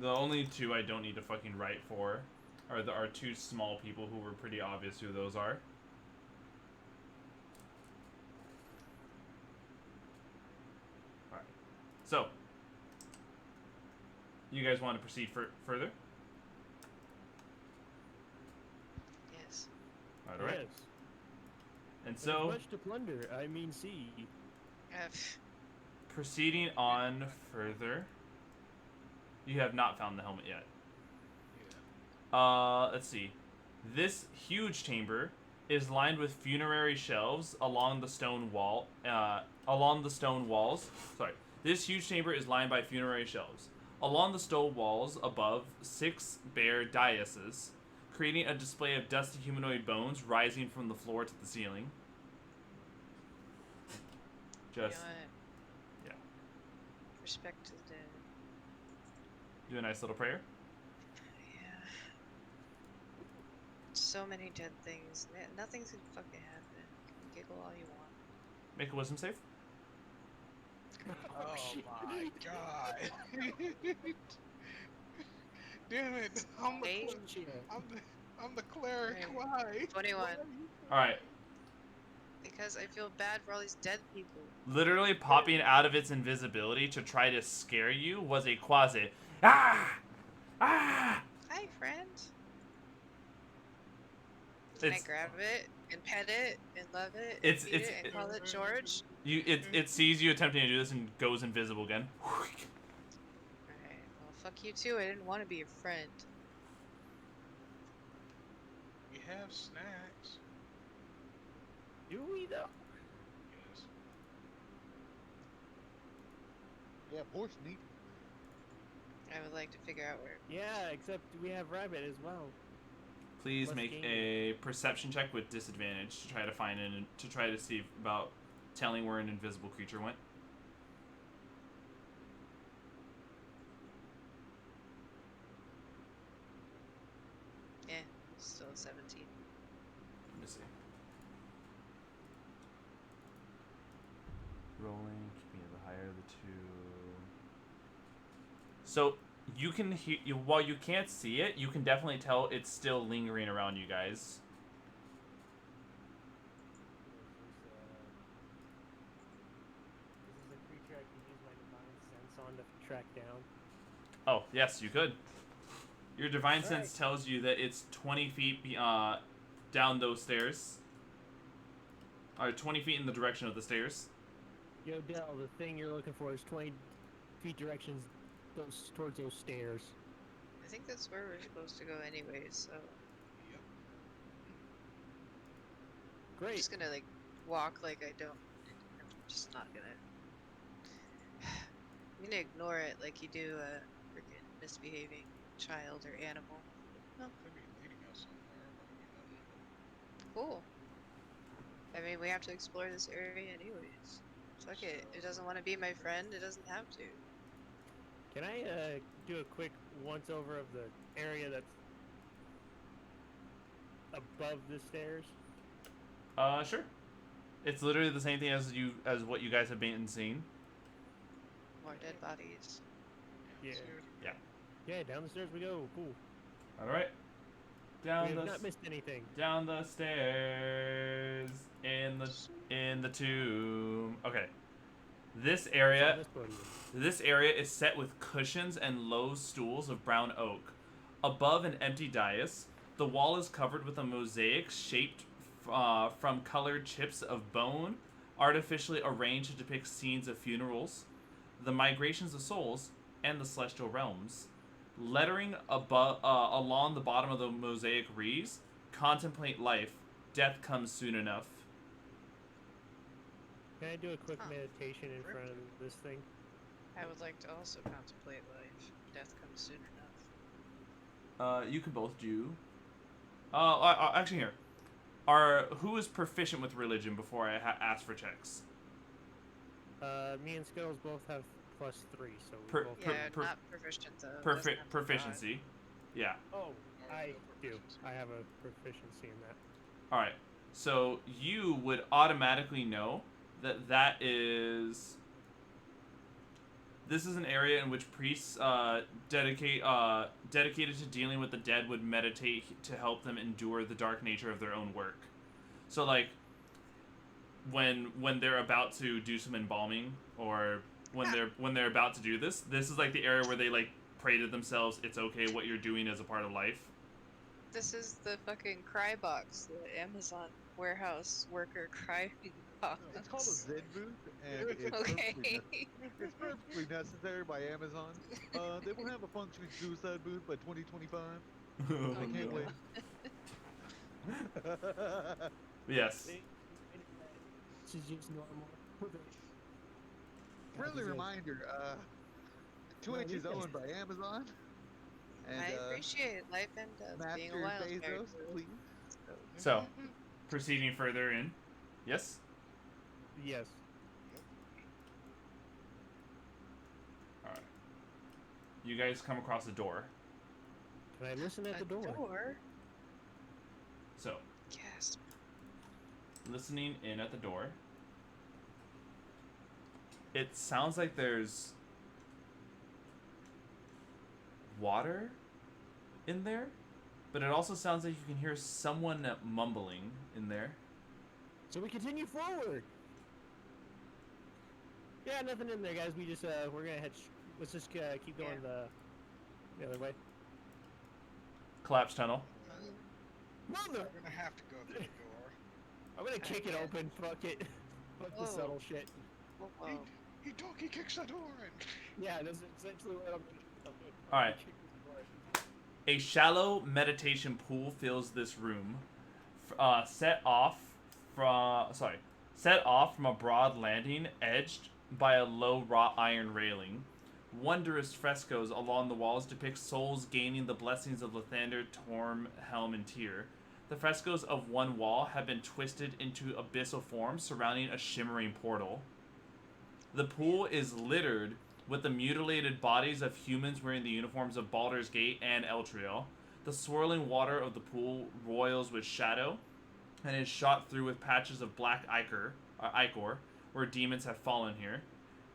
The only two I don't need to fucking write for are two small people who were pretty obvious who those are. Alright. So, you guys want to proceed further? Yes. Alright. Yes. And There's so, much to plunder. I mean, see. proceeding on further, you have not found the helmet yet. Let's see. This huge chamber is lined with funerary shelves along the stone wall. Along the stone walls. Sorry. This huge chamber is lined by funerary shelves. Along the stone walls above, 6 bare daises, creating a display of dusty humanoid bones rising from the floor to the ceiling. You know Just what? yeah. Respect to the dead. Do a nice little prayer. Yeah. So many dead things. Nothing's gonna fucking happen. Giggle all you want. Make a wisdom save. Oh my god. Damn it. Eight? I'm the cleric. Right. Why? 21. Alright. Because I feel bad for all these dead people. Literally popping out of its invisibility to try to scare you was a quasi. Ah! Ah! Hi, friend. Can I It's grab it and pet it and love it and It's- feed it's- it and call it George? it sees you attempting to do this and goes invisible again. Alright, well, fuck you too. I didn't want to be your friend. We have snacks. Do we though? Yes. Yeah, horse meat. I would like to figure out where. Yeah, except we have rabbit as well. Please Less make game. a perception check with disadvantage to try to find to try to see about telling where an invisible creature went. Yeah, still 17. Let me see. Rolling, keeping it the higher of the two. So you can hear while you can't see it, you can definitely tell it's still lingering around you guys. This is a creature I can use my divine sense on to track down. Oh yes, you could. Your divine All sense tells you that it's 20 feet down those stairs. Or 20 feet in the direction of the stairs. Yo, Dell, the thing you're looking for is 20 feet directions towards those stairs. I think that's where we're supposed to go anyway, so Yep. I'm Great. just gonna like walk like I don't. I'm just not gonna. I'm gonna ignore it like you do a freaking misbehaving child or animal. Could be leading us somewhere, but Cool. I mean, we have to explore this area anyways. Fuck it. It doesn't want to be my friend. It doesn't have to. Can I do a quick once over of the area that's above the stairs? Sure. It's literally the same thing as what you guys have been seeing. More dead bodies. Yeah. Yeah. Yeah, down the stairs we go. Cool. All right. We Down have the not missed anything. down the stairs in the tomb. Okay. This area This podium. This area is set with cushions and low stools of brown oak. Above an empty dais, the wall is covered with a mosaic shaped from colored chips of bone, artificially arranged to depict scenes of funerals, the migrations of souls, and the celestial realms. Lettering along the bottom of the mosaic reads, "Contemplate life. Death comes soon enough." Can I do a quick Huh. meditation in front of this thing? I would like to also contemplate life. Death comes soon enough. You can both do. Actually, here. Who is proficient with religion before I ask for checks? Me and Skittles both have +3, so we Per- both. Yeah, per- not proficient though. Doesn't have to be Proficiency. Yeah. Oh, I no do. proficiency. I have a proficiency in that. All right. So you would automatically know that is. This is an area in which priests dedicated to dealing with the dead would meditate to help them endure the dark nature of their own work. So like when they're about to do some embalming or when they're about to do this is like the area where they like pray to themselves. It's okay what you're doing as a part of life. This is the fucking cry box, the Amazon warehouse worker cry box. It's called a Zen booth, and it's Okay. it's perfectly necessary by Amazon. They will have a functioning suicide booth by 2025. I can't no. wait. Yes. This is just normal. Friendly reminder, Twitch is owned by Amazon. And I appreciate life and death being a Master wild Bezos, card. please. So, proceeding further in. Yes. Yes. All right. You guys come across a door. Can I listen at the door? So, Yes. listening in at the door. It sounds like there's water in there, but it also sounds like you can hear someone mumbling in there. So we continue forward. Yeah, nothing in there, guys. We just we're gonna head. Let's just keep going the other way. Collapse tunnel. Mother! We're gonna have to go through the door. I'm gonna kick it open. Fuck it. Fuck the Oh. subtle shit. Oh, He doggy kicks the door in. Yeah, that's essentially what I'm gonna do. All right. A shallow meditation pool fills this room, set off from a broad landing edged by a low wrought iron railing. Wondrous frescoes along the walls depict souls gaining the blessings of Lathander, Torm, Helm, and Tyr. The frescoes of one wall have been twisted into abyssal forms surrounding a shimmering portal. The pool is littered with the mutilated bodies of humans wearing the uniforms of Baldur's Gate and Eltriel. The swirling water of the pool roils with shadow and is shot through with patches of black ichor, where demons have fallen here.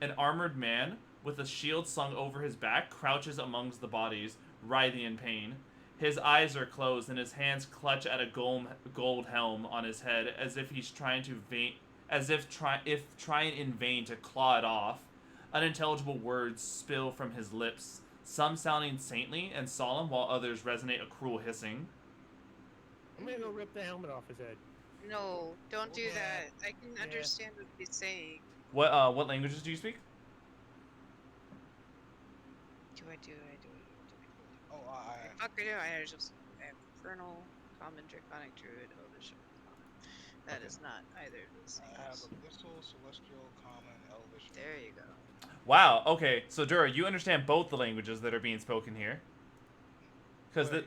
An armored man with a shield slung over his back crouches amongst the bodies, writhing in pain. His eyes are closed and his hands clutch at a gold helm on his head, as if he's trying in vain to claw it off. Unintelligible words spill from his lips, some sounding saintly and solemn, while others resonate a cruel hissing. I'm gonna go rip the helmet off his head. no, don't do Yeah. that. I can Yeah. understand what he's saying. What languages do you speak? Do I do? Oh, Fuck, I do. I just Infernal, Common, Draconic, Druid, Elvish, Common. That Okay. is not either of those I have things. Abyssal, Celestial, Common, Elvish. There you go. Wow. Okay. So Dura, you understand both the languages that are being spoken here. Because the Wait,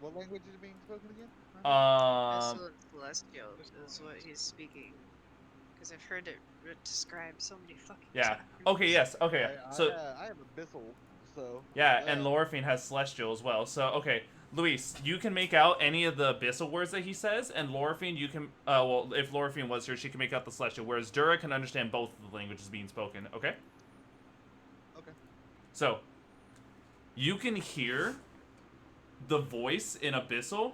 what language is being spoken again? Abyssal and Celestial is what he's speaking. Because I've heard it described so many fucking yeah. times. Okay. Yes. Okay. So I have Abyssal, so yeah, and Lorphine has Celestial as well. So okay, Luis, you can make out any of the Abyssal words that he says, and Lorphine, you can. Well, if Lorphine was here, she can make out the Celestial. Whereas Dura can understand both of the languages being spoken. Okay. Okay. So you can hear the voice in Abyssal.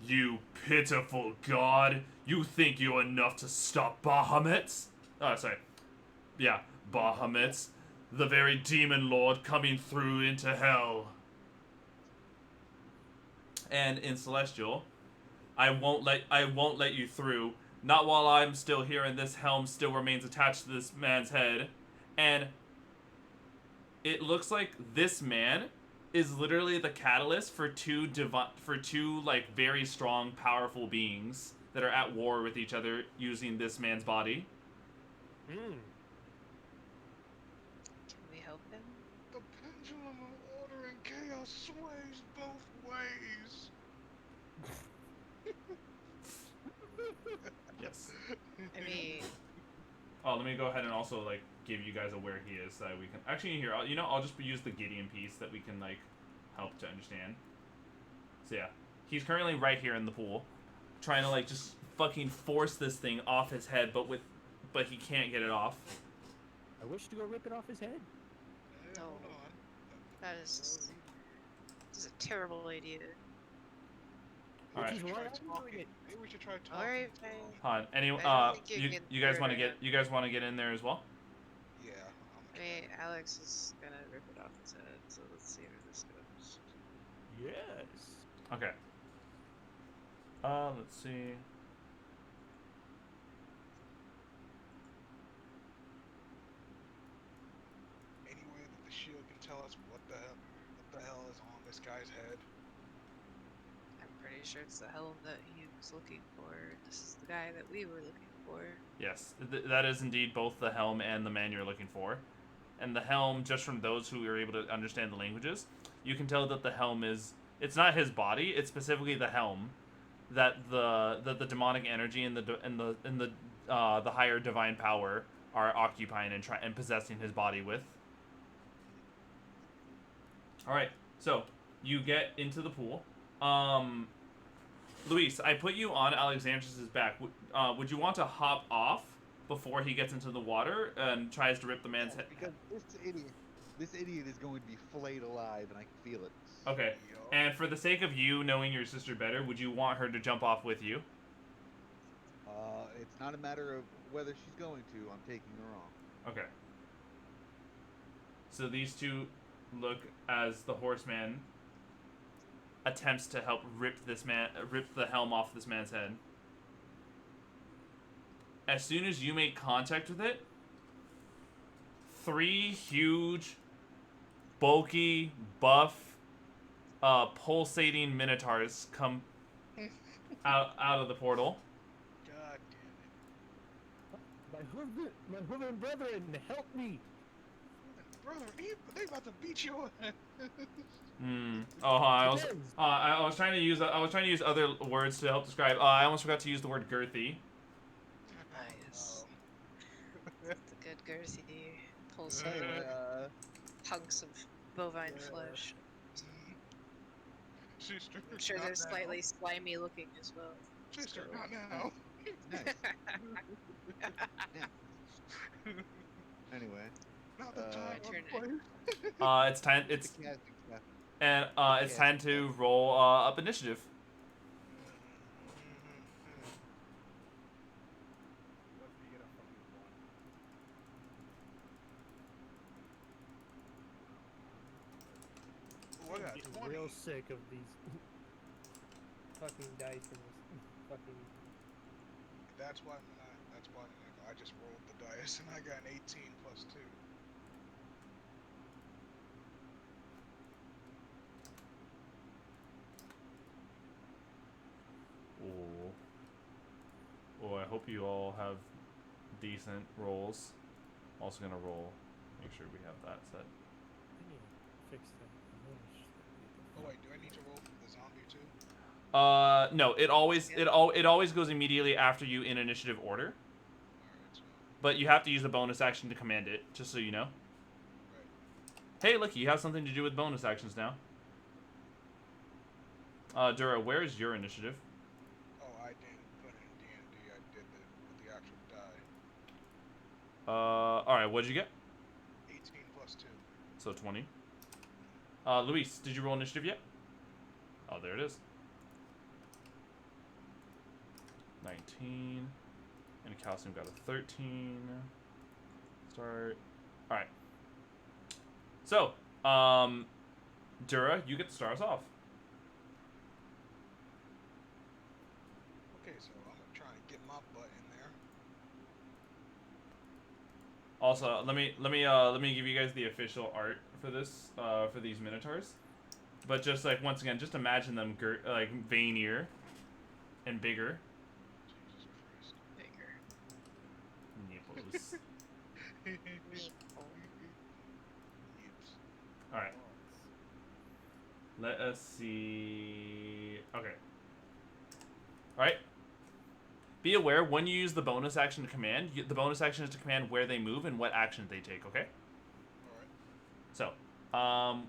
You pitiful god! You think you're enough to stop Bahamut? Oh, sorry. Yeah, Bahamut, the very demon lord coming through into hell. And in Celestial, I won't let you through. Not while I'm still here and this helm still remains attached to this man's head. And it looks like this man is literally the catalyst for two like very strong, powerful beings that are at war with each other using this man's body. Hmm. Can we help him? The pendulum of order and chaos sways both ways. Yes. I mean, Oh, let me go ahead and also like give you guys a where he is so that we can actually here. I'll just use the Gideon piece that we can like help to understand. So yeah, he's currently right here in the pool, trying to like just fucking force this thing off his head, but he can't get it off. I wish to go rip it off his head. Hey, No. hold on. that is a terrible idea. All right. Which is why Try I'm doing talking. it. Maybe we should try talking. Alright, to him. Hold on. Anyway, I don't think you can you guys throw want it to get right you guys want to get in there as well? Yeah. I mean, Alex is gonna rip it off his head, so let's see where this goes. Yes. Okay. Let's see. Any way that the shield can tell us what the hell is on this guy's head? I'm pretty sure it's the helm that he was looking for. This is the guy that we were looking for. Yes, that is indeed both the helm and the man you're looking for. And the helm, just from those who are able to understand the languages, you can tell that the helm it's not his body, it's specifically the helm that the demonic energy and the higher divine power are occupying and possessing his body with. All right. So, you get into the pool. Luis, I put you on Alexandros' back. Would you want to hop off before he gets into the water and tries to rip the man's head? Because this idiot is going to be flayed alive, and I can feel it. Okay. And for the sake of you knowing your sister better, would you want her to jump off with you? It's not a matter of whether she's going to. I'm taking her on. Okay. So these two look as the horseman attempts to help rip the helm off this man's head. As soon as you make contact with it, 3 huge, bulky, buff, pulsating minotaurs come out of the portal. God damn it. My hooven brethren, help me! Brother, they about to beat you up. Oh, I was trying to use other words to help describe. I almost forgot to use the word girthy. Nice. Oh. The good girthy pulse Anyway, hunks of bovine flesh. Sister, I'm sure not they're now. slightly slimy looking as well. Sister, not now. nice. Anyway, Not the time. My turn. player. It's time. It's casting stuff. and it's time to roll up initiative. Let me get a fucking one. Ooh, I got I'm getting 20. real sick of these fucking dice in this fucking. That's why I I just rolled the dice and I got an 18 plus 2. Oh. Oh, I hope you all have decent rolls. Also gonna roll. Make sure we have that set. I need to fix that. Oh wait, do I need to roll for the zombie too? No. It always goes immediately after you in initiative order. Alright, so But you have to use the bonus action to command it, just so you know. right. Hey, look, you have something to do with bonus actions now. Dura, where is your initiative? Oh, I didn't put it in D&D. I did it with the actual die. Alright, what'd you get? 18 plus 2. So 20. Luis, did you roll initiative yet? Oh, there it is. 19. And Calcium got a 13. Start. Alright. So, Dura, you get to start us off. Okay, so I'm gonna try and get my butt in there. Also, let me give you guys the official art for this, for these minotaurs. But just like once again, just imagine them like veinier and bigger. Jesus Christ. Bigger. Nipples. Meeple. Yips. All right. Let us see. Okay. All right. Be aware when you use the bonus action to command. The bonus action is to command where they move and what action they take. Okay. Alright. So,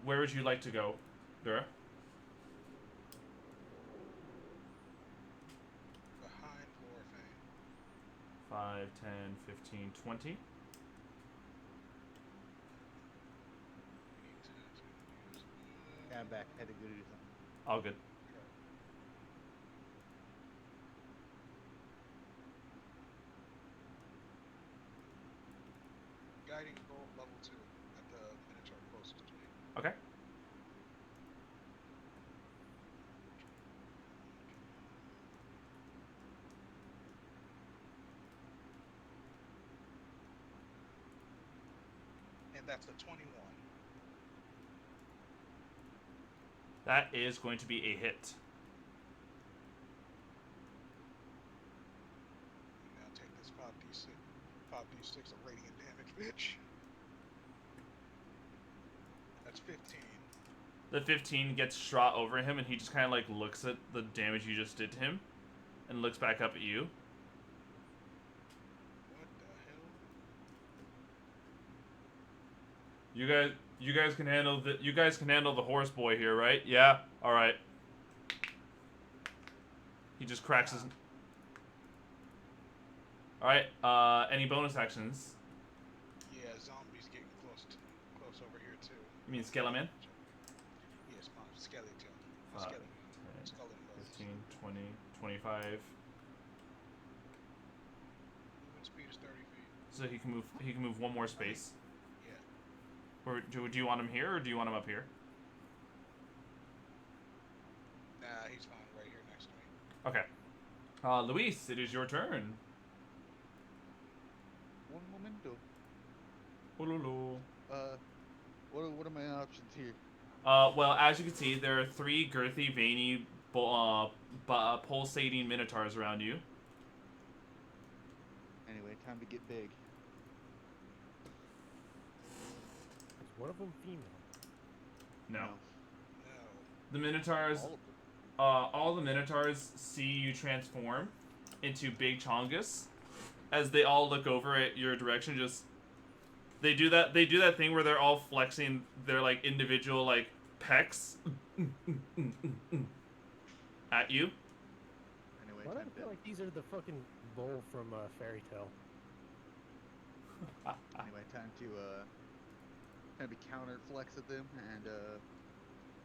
where would you like to go, Dura? Behind Glorifane. 5, 10, 15, 20. We need to use Yeah, I'm back. Had to go do something. All good. guiding bolt level 2 at the miniature closest to me. Okay. And that's a 21. That is going to be a hit. Now take this 5d6 of radiant damage, bitch. That's 15. The 15 gets shot over him, and he just kind of like looks at the damage you just did to him, and looks back up at you. What the hell? You guys can handle the horse boy here, right? Yeah. All right. He just cracks his. All right. Any bonus actions? Yeah, zombies getting close over here too. You mean Skeleman? Yes, my skeleton. My 5, skeleton. 10, Skeleton buzz. 15, 20, 25. Movement speed is 30 feet. So he can move. He can move one more space. Yeah. Or do you want him here, or do you want him up here? Nah, he's fine right here next to me. Okay. Luis, it is your turn. One momento. Ololo. What are my options here? Well, as you can see, there are 3 girthy, veiny, pulsating minotaurs around you. Anyway, time to get big. Is one of them female? No. No. The minotaurs, All of them. all the minotaurs see you transform into big chongus as they all look over at your direction. Just they do that thing where they're all flexing their like individual like pecs at you. Anyway, Why do I time feel to like these are the fucking bull from Fairy Tale? anyway, time to counter flex at them and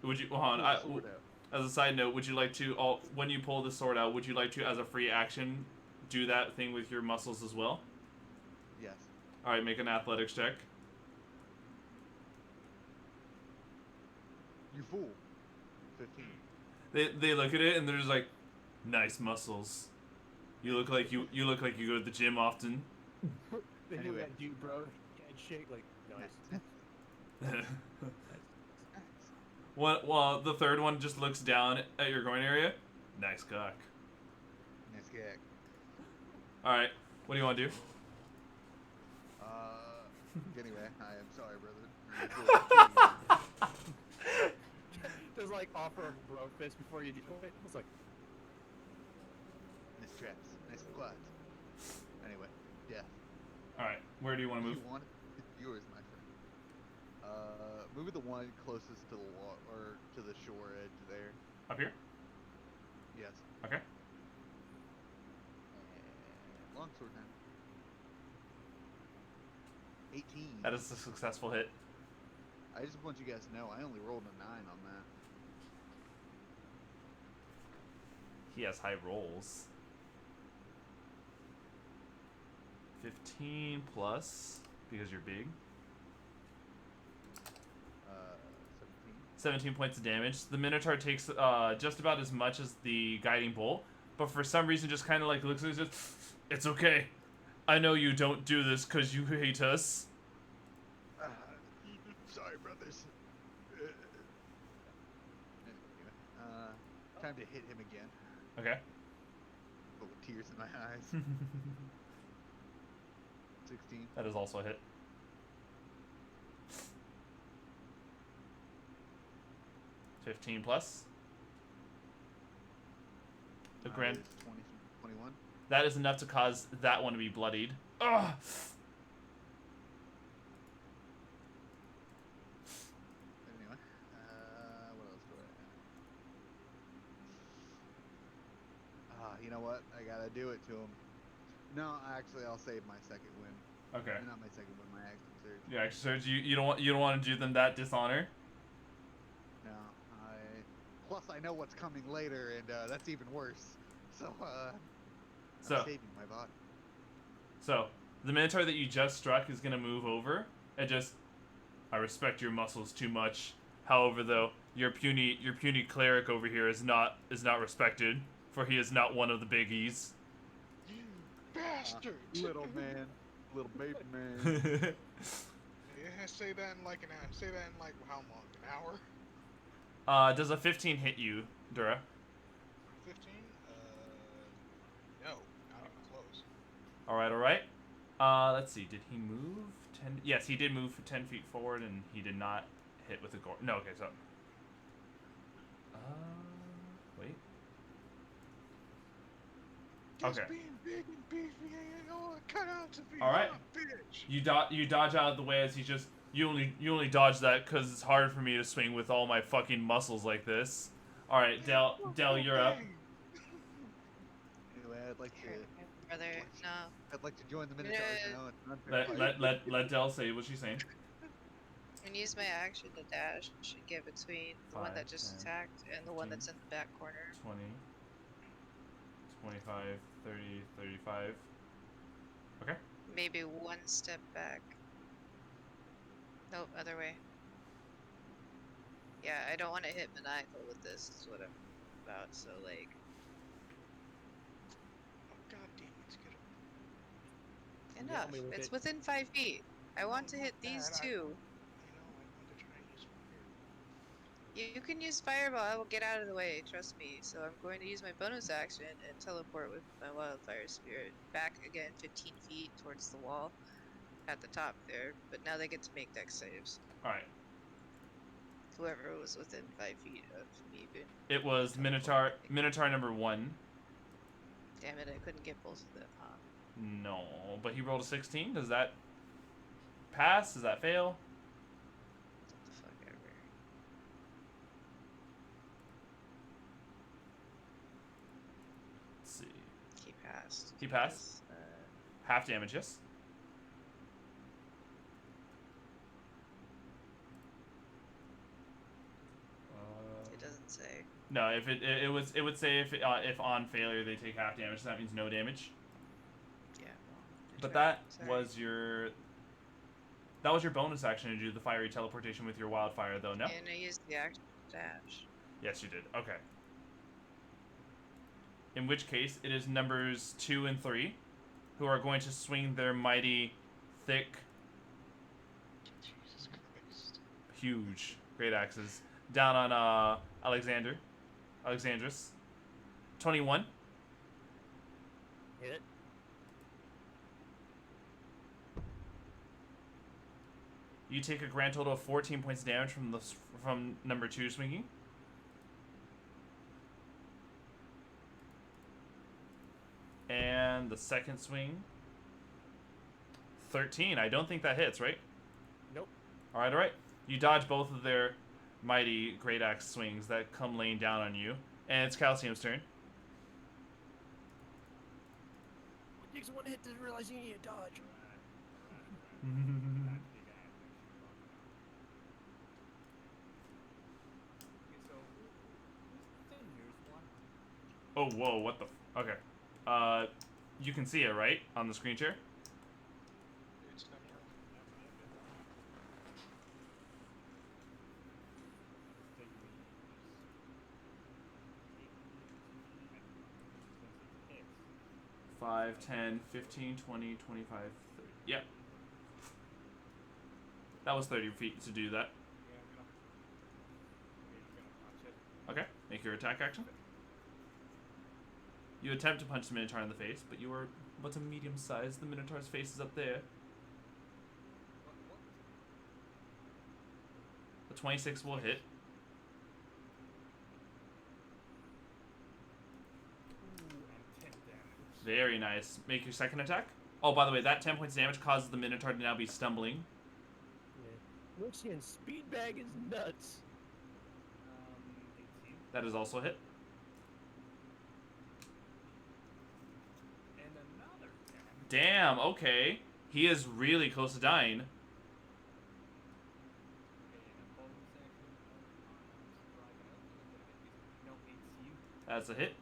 Would you hold on? pull the sword out. As a side note, would you like to when you pull the sword out, would you like to, as a free action, do that thing with your muscles as well? Yes. All right, make an athletics check. You fool. 15. They look at it and they're just like, nice muscles. You look like you go to the gym often. They do Anyway. that dude, bro. And shake like nice. Well, the third one just looks down at your groin area. Nice cock. Nice gag. All right, what do you want to do? Anyway, I am sorry, brother. There's like offer a bro fist before you do it. It's like Nice traps. Nice quads. Anyway, yeah. All right, where do you want to move? You want it? It's yours, my friend. Move the one closest to the wall or to the shore edge there. Up here? Yes. Okay. And longsword time. 18. That is a successful hit. I just want you guys to know I only rolled a 9 on that. He has high rolls. 15 plus because you're big. 17. 17 points of damage. The Minotaur takes just about as much as the guiding bolt, but for some reason just kind of like looks at it, just, it's okay. I know you don't do this because you hate us. Sorry, brothers. Time to hit him again, Okay. but with tears in my eyes. 16. That is also a hit. $15 plus. The grand. Is 20, 21. That is enough to cause that one to be bloodied. Ugh! Anyway, what else do I have? You know what? I gotta do it to him. No, actually, I'll save my second win. Okay. Not my second win, my action surge. Yeah, actually, so you don't want to do them that dishonor. No, plus I know what's coming later, and that's even worse. So, So- I'm saving my body. So the Minotaur that you just struck is gonna move over and just. I respect your muscles too much. However, though, your puny cleric over here is not respected, for he is not one of the biggies. You bastard! Little man, little baby man. Yeah, say that in like an hour. Say that in like how long? An hour? Does a 15 hit you, Dura? 15? No, not even close. All right. Let's see. Did he move 10? Yes, he did move 10 feet forward, and he did not hit with the gore. No, okay, so. Wait. Just Okay. being big and beefy ain't all it cut out to be. All right. I'm a bitch. You dodge out of the way as he just. You only dodge that because it's hard for me to swing with all my fucking muscles like this. All right, Del, you're up. Anyway, I'd like to. Brother, no. I'd like to join the Minotaurs Yeah. now. It's an unfair fight. Let Del say what she's saying. I'm gonna use my action to dash and get between the one 5, that just 10, attacked and the one 15. that's in the back corner. 20, 25, 30, 35. Okay. Maybe one step back. Nope, other way. Yeah, I don't want to hit maniacal with this, is what I'm about, so like... Oh, God damn it, get up. Enough. me with It's it. within 5 feet. I want to hit these Dad, two. I want to try and use fire. You can use fireball, I will get out of the way, trust me. So I'm going to use my bonus action and teleport with my wildfire spirit back again 15 feet towards the wall at the top there. But now they get to make dex saves. All right. Whoever was within 5 feet of me being... It was Minotaur number 1. Damn it, I couldn't get both of them, huh? No, but he rolled a 16. Does that pass? Does that fail? What the fuck ever. Let's see. He passed. He passed? because, Half damage, yes. it doesn't say. No, if it would say if on failure they take half damage, so that means no damage. Yeah. But Sorry. that was your bonus action to do the fiery teleportation with your wildfire, though. No. And I used the action dash. Yes, you did. Okay. In which case, it is numbers 2 and 3. who are going to swing their mighty, thick, Jesus Christ. huge great axes down on Alexandrus. 21. Hit it. You take a grand total of 14 points of damage from number 2 swinging. And the second swing, 13. I don't think that hits, right? Nope. All right. You dodge both of their mighty great axe swings that come laying down on you, and it's Calcium's turn. It takes one hit to realize you need to dodge. Oh, whoa, what the... Okay. You can see it, right? On the screen share? It's not here. 5, 10, 15, 20, 25, 30. Yep. That was 30 feet to do that. Okay, make your attack action. You attempt to punch the Minotaur in the face, but you are but a medium size. The Minotaur's face is up there. The 26 will hit. Very nice. Make your second attack. Oh, by the way, that 10 points of damage causes the Minotaur to now be stumbling. Yeah. Lucian, speed bag is nuts. 18. That is also a hit. And another 10. Damn, okay. He is really close to dying. That's a hit.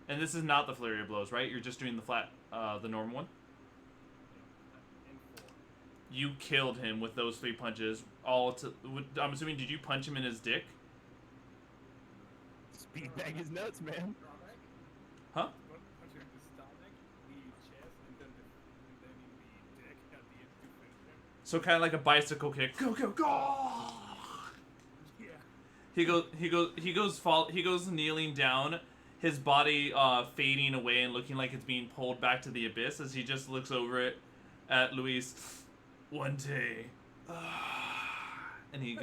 And this is not the flurry of blows, right? You're just doing the flat, the normal one. You killed him with those 3 punches. I'm assuming, did you punch him in his dick? Speed bag is nuts, man. Huh? Punch him in the stomach, the chest, and then in the dick at the end to finish him. So kind of like a bicycle kick. Go, go, go! Yeah. He goes kneeling down, his body fading away and looking like it's being pulled back to the abyss as he just looks over it at Luis. One day, and he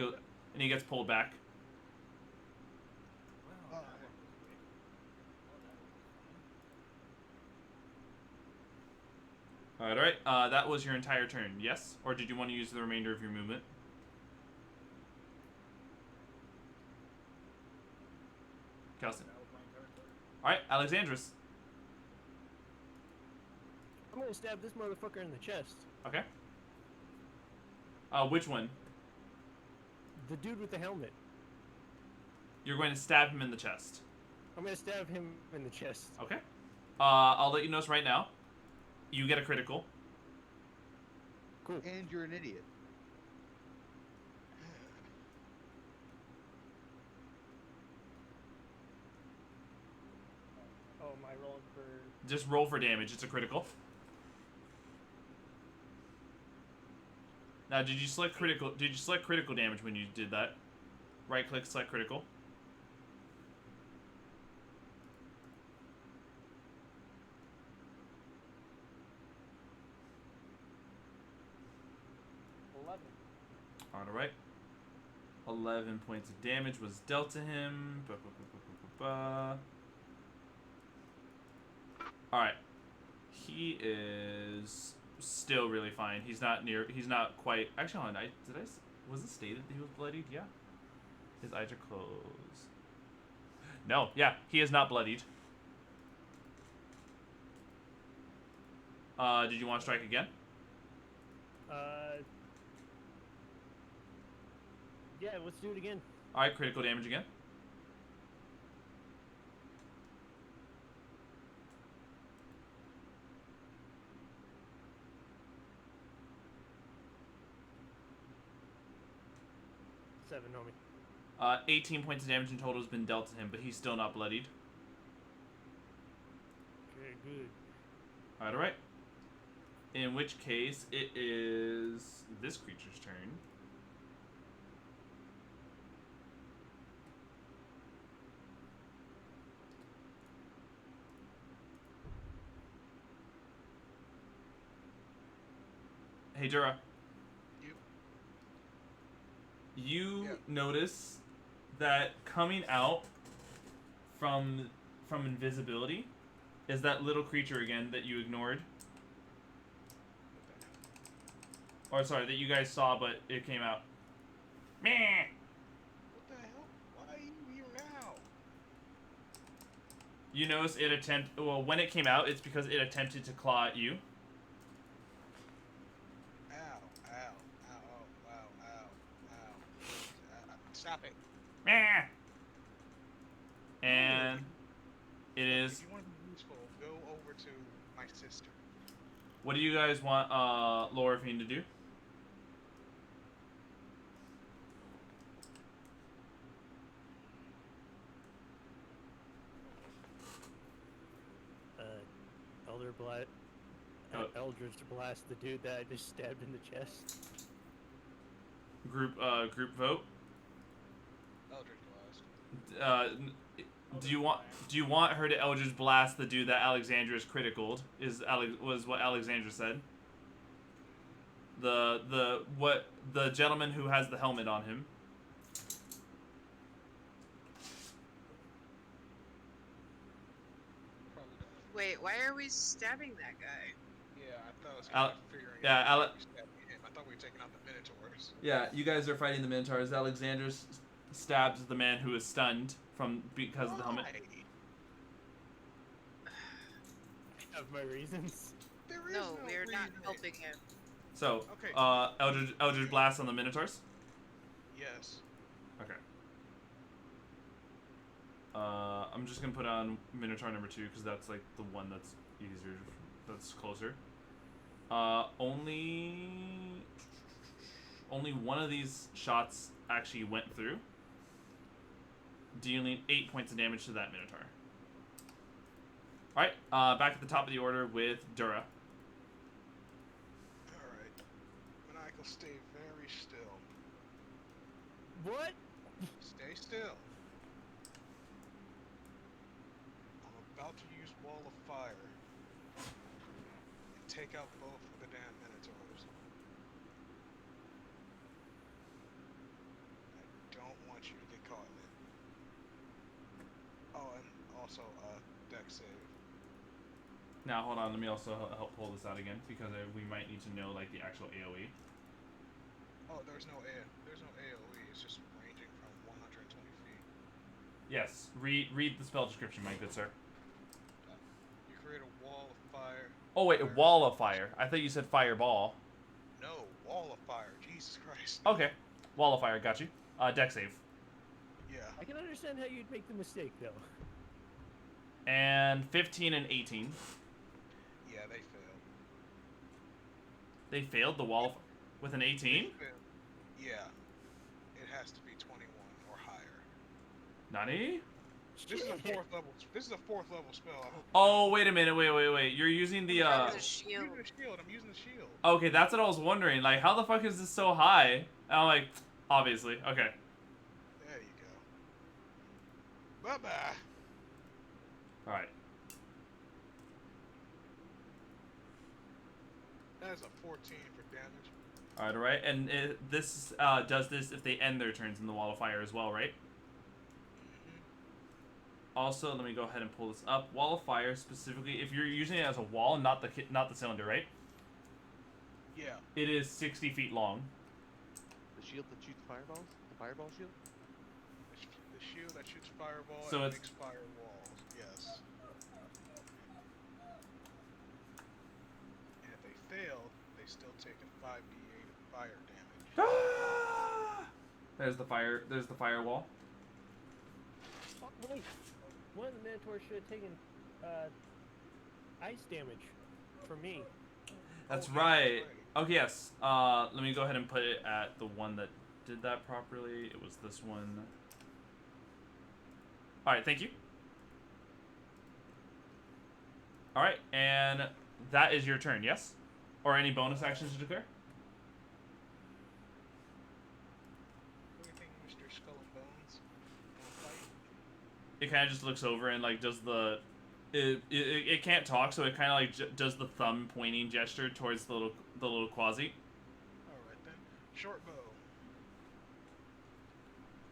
gets pulled back. Well, All right. That was your entire turn. Yes, or did you want to use the remainder of your movement? Kelson. that was my entire turn. All right, Alexandrus. I'm gonna stab this motherfucker in the chest. Okay. Which one? The dude with the helmet. You're going to stab him in the chest. I'm gonna stab him in the chest. Okay. I'll let you know this right now. You get a critical. Cool. And you're an idiot. Oh, my rolling for. Just roll for damage. It's a critical. Now, did you select critical? Did you select critical damage when you did that? Right click, select critical. All right. 11 points of damage was dealt to him. All right. He is still really fine. He's not quite. Actually, hold on. Was it stated that he was bloodied? Yeah. His eyes are closed. No, yeah, he is not bloodied. Did you want to strike again? Yeah, let's do it again. All right, critical damage again. Seven, homie. 18 points of damage in total has been dealt to him, but he's still not bloodied. Okay, good. Alright. In which case, it is this creature's turn. Hey, Dura. You notice that coming out from invisibility is that little creature again that you ignored. Or sorry, that you guys saw, but it came out. Meh. What the hell? Why are you here now? You notice it well, when it came out, it's because it attempted to claw at you. Ow, ow, ow, ow, ow, ow, ow. Stop it. Meh. And it is. If you want to be useful, go over to my sister. What do you guys want Lorifine to do? Eldritch Blast the dude that I just stabbed in the chest. Group vote. Eldritch Blast. Do you want her to Eldritch Blast the dude that Alexandra's criticaled? Was what Alexandra said. The gentleman who has the helmet on him. Wait, why are we stabbing that guy? Yeah, I thought I was kind of figuring yeah, out why we stabbed him. I thought we were taking out the Minotaurs. Yeah, you guys are fighting the Minotaurs. Alexander stabs the man who is stunned because of the helmet. I have my reasons. There is No, we're not reason. helping him. So, Okay. Eldritch Blast on the Minotaurs? Yes. Okay. I'm just gonna put on Minotaur number 2 because that's like the one that's easier, that's closer. Only one of these shots actually went through, dealing 8 points of damage to that Minotaur. Alright, back at the top of the order with Dura. Alright. Maniacal, stay very still. What? Stay still. I'm about to use Wall of Fire and take out both of the damn Minotaurs. I don't want you to get caught in it. Oh, and also, deck save. Now, hold on, let me also help pull this out again, because we might need to know, like, the actual AoE. Oh, there's no AoE, it's just ranging from 120 feet. Yes, read the spell description, my good sir. You create a wall of fire. Oh, wait, a wall of fire. I thought you said fireball. No, wall of fire, Jesus Christ. Okay, wall of fire, got you. Deck save. Yeah. I can understand how you'd make the mistake, though. And 15 and 18. Yeah, they failed. They failed the wall with an 18? They failed. Yeah. It has to be 21 or higher. Nani? This is a fourth level. This is a fourth level spell. I hope. Oh, wait a minute, wait. You're using the, The I'm shield. using the shield. I'm using the shield. Okay, that's what I was wondering. Like, how the fuck is this so high? And I'm like, obviously. Okay. There you go. Bye-bye. Alright. That is a 14 for damage. Alright. And this does this if they end their turns in the wall of fire as well, right? Also, let me go ahead and pull this up. Wall of fire, specifically, if you're using it as a wall, not the cylinder, right? Yeah. It is 60 feet long. The shield that shoots fireballs? The fireball shield? The shield that shoots fireball So and it's- makes firewalls. Yes. And if they failed, they still take a 5d8 of fire damage. There's the firewall. Oh, wait. One of the Minotaurs should have taken ice damage from me. That's Oh, right. Okay, yes. Let me go ahead and put it at the one that did that properly. It was this one. Alright, thank you. Alright, and that is your turn, yes? Or any bonus actions to declare? Anything, Mr. Skull and Bones? Wanna fight? It kind of just looks over and like does the it can't talk, so it kind of like does the thumb pointing gesture towards the little quasi, Alright then. Short bow.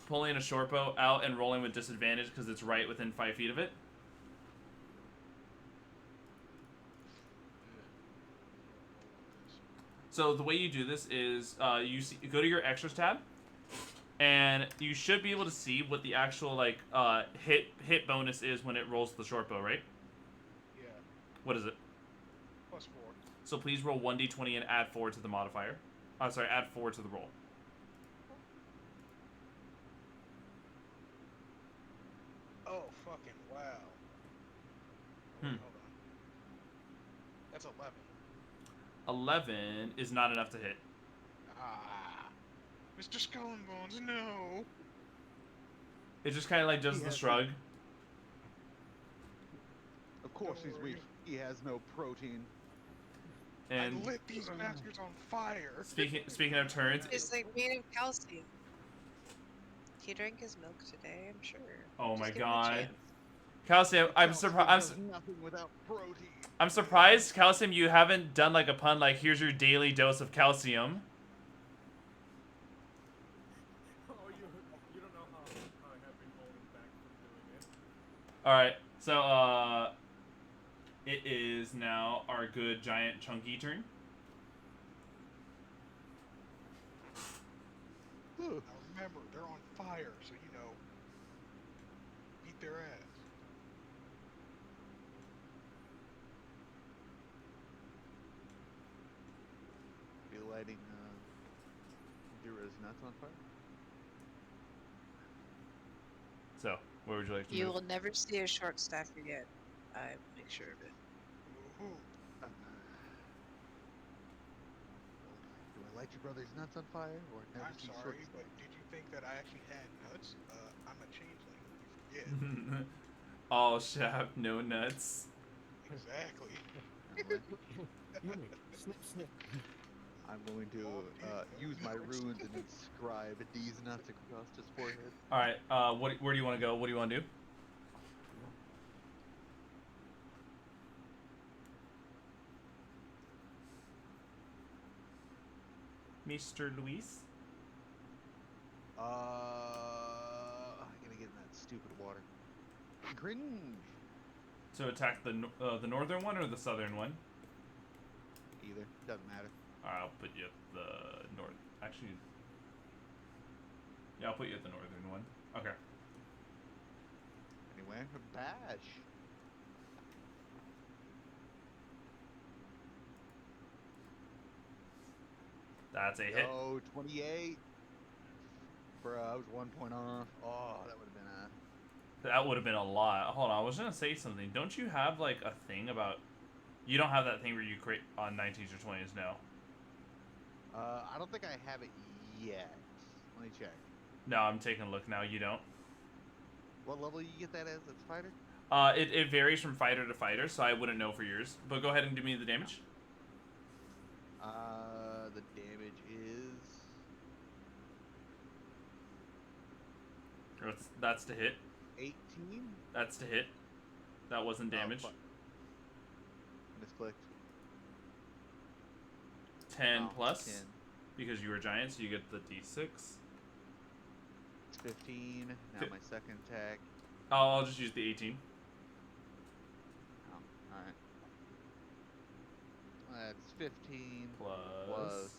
pulling a short bow out and rolling with disadvantage because it's right within 5 feet of it. So the way you do this is you go to your extras tab, and you should be able to see what the actual like hit bonus is when it rolls the short bow, right? Yeah. What is it? +4. So please roll 1d20 and add 4 to the modifier. Sorry, add 4 to the roll. Oh, fucking wow. Hmm. Hold on. That's 11. 11 is not enough to hit. Ah. Mr. Skull and Bones, no. It just kind of like does the shrug. Of course Don't he's worry. weak. He has no protein. And I lit these bastards on fire. speaking of turns, It's like made of calcium. He drank his milk today, I'm sure. oh Just my give him a god, chance. Calcium, I'm Calcium surprised. does nothing without protein. I'm surprised, Calcium, you haven't done like a pun like here's your daily dose of calcium. Oh, you don't know how I have been holding back from doing it. All right, so it is now our good giant chunky turn. Ugh. Now remember, they're on fire, so you know, beat their ass. Be lighting Dura's nuts on fire. So, where would you like to You move? will never see a short staff again. I make sure of it. Woohoo. Do I light your brother's nuts on fire or never I'm see short sorry, but did you think that I actually had nuts? I'm a changeling. You forget. All shaft, no nuts. Exactly. Snip, snip. I'm going to use my runes and inscribe these nuts across his forehead. All right, where do you want to go? What do you want to do? Mr. Luis? I'm gonna get in that stupid water. Cringe. So attack the northern one or the southern one? Either doesn't matter. Alright, I'll put you at the north. Actually, yeah, I'll put you at the northern one. Okay. Anyway, bash. That's a hit. Oh, 28. Bro, I was 1 point off. Oh, that would have been a. That would have been a lot. Hold on, I was gonna say something. Don't you have like a thing about? You don't have that thing where you create on 19s or 20s, no? I don't think I have it yet. Let me check. No, I'm taking a look now. You don't. What level you get that as? It's fighter? It varies from fighter to fighter, so I wouldn't know for yours. But go ahead and give me the damage. The damage is. That's to hit. 18? That's to hit. That wasn't damage. Oh, misclicked. 10 Oh, plus 10. because you were giant, so you get the d6. It's 15. Now Fi- my second attack. I'll just use the 18. Oh, alright. That's 15 Plus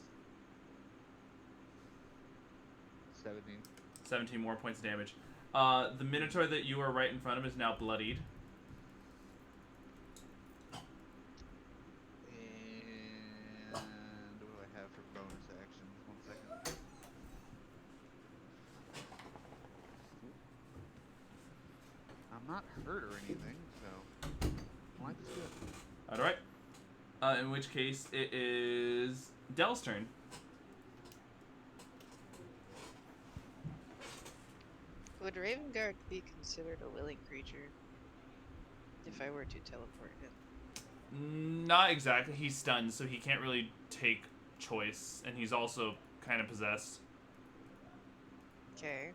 17. 17 more points of damage. The Minotaur that you are right in front of is now bloodied. And what do I have for bonus actions? 1 second. I'm not hurt or anything, so life is good. Alright. In which case, it is Dell's turn. Would Ravengard be considered a willing creature if I were to teleport him? Not exactly. He's stunned, so he can't really take choice, and he's also kind of possessed. Okay.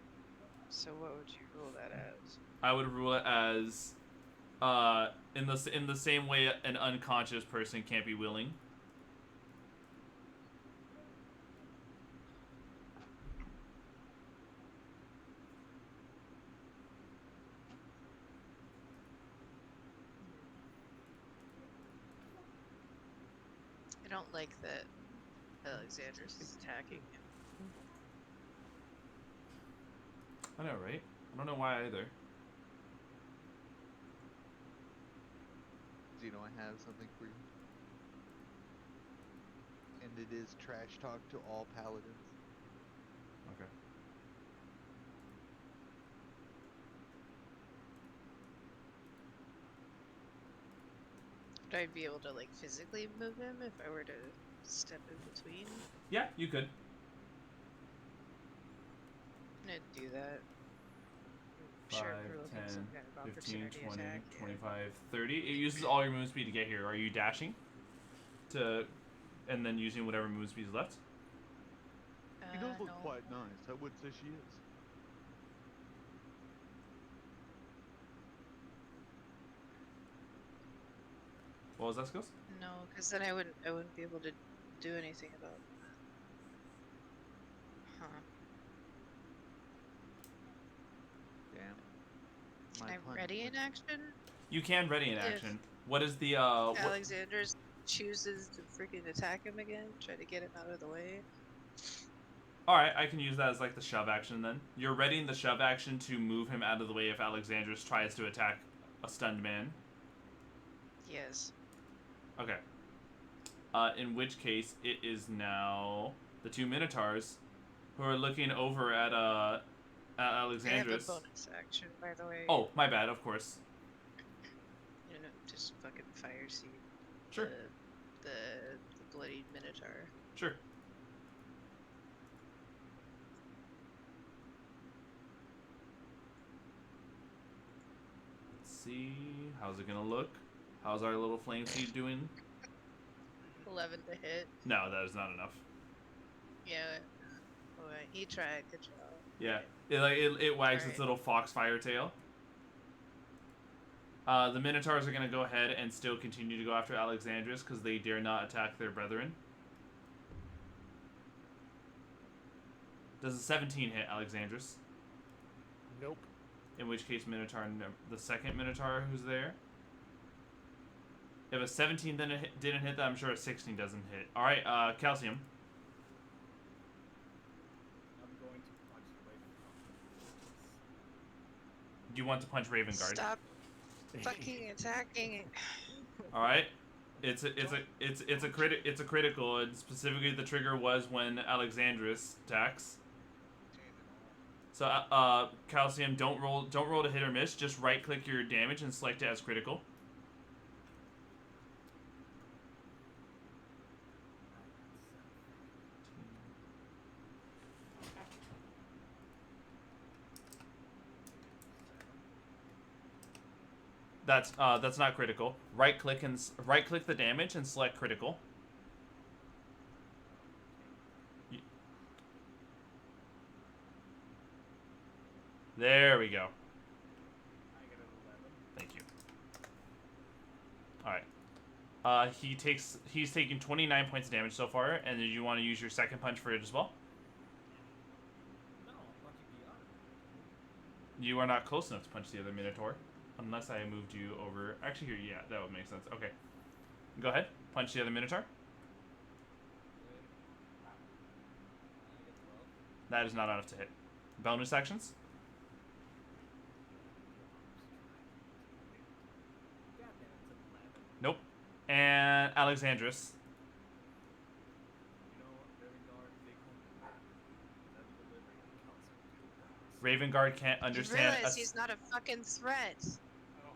So what would you rule that as? I would rule it as, in the same way an unconscious person can't be willing. I don't like that Alexander's is attacking him. I know, right? I don't know why either. Zeno, I have something for you. And it is trash talk to all paladins. Okay. Would I be able to like physically move him if I were to step in between? Yeah, you could. I'm gonna do that. 5, Sure, we're looking at 10, some kind of 15, opportunity 20, attack. 25, 30. It uses all your move speed to get here. Are you dashing? And then using whatever move speed is left? She does look No. quite nice. I would say she is. What was that, Skills? No, because then I wouldn't be able to do anything about. Huh. Damn. Can I ready in action? You can ready in If action. What is the, Alexander chooses to freaking attack him again, try to get him out of the way. Alright, I can use that as like the shove action then. You're readying the shove action to move him out of the way if Alexandros tries to attack a stunned man. Yes. Okay. In which case, it is now the two Minotaurs who are looking over at I have a Alexandros. bonus action, by the way. Oh, my bad, of course. You know, just fucking fire seed. Sure. The bloody minotaur. Sure. Let's see. How's it gonna look? How's our little flame seed doing? 11 to hit. No, that is not enough. Yeah. Alright, he tried. Good job. Yeah. It wags its Alright. little foxfire tail. The Minotaurs are going to go ahead and still continue to go after Alexandros because they dare not attack their brethren. Does a 17 hit Alexandros? Nope. In which case, Minotaur, the second Minotaur who's there. If a 17 didn't hit that, I'm sure a 16 doesn't hit. Alright, Calcium. I'm going to punch the Raven. Do you want to punch Raven Guard? Stop fucking attacking. All right, it's a critical, and specifically the trigger was when Alexandros attacks. So Calcium, don't roll to hit or miss. Just right click your damage and select it as critical. That's not critical. Right click the damage and select critical. There we go. I get an 11. Thank you. All right. He's taking 29 points of damage so far, and then you want to use your second punch for it as well. No, I'm punching the other. You are not close enough to punch the other Minotaur. Unless I moved you over. Actually, here, yeah, that would make sense. Okay. Go ahead. Punch the other Minotaur. I get 12. That is not enough to hit. Bonus actions? God damn, it's an 11. Nope. And Alexandros. You know what? Very guard, they come. That delivery counts. Raven Guard can't You understand. realize he's not a fucking threat. Oh,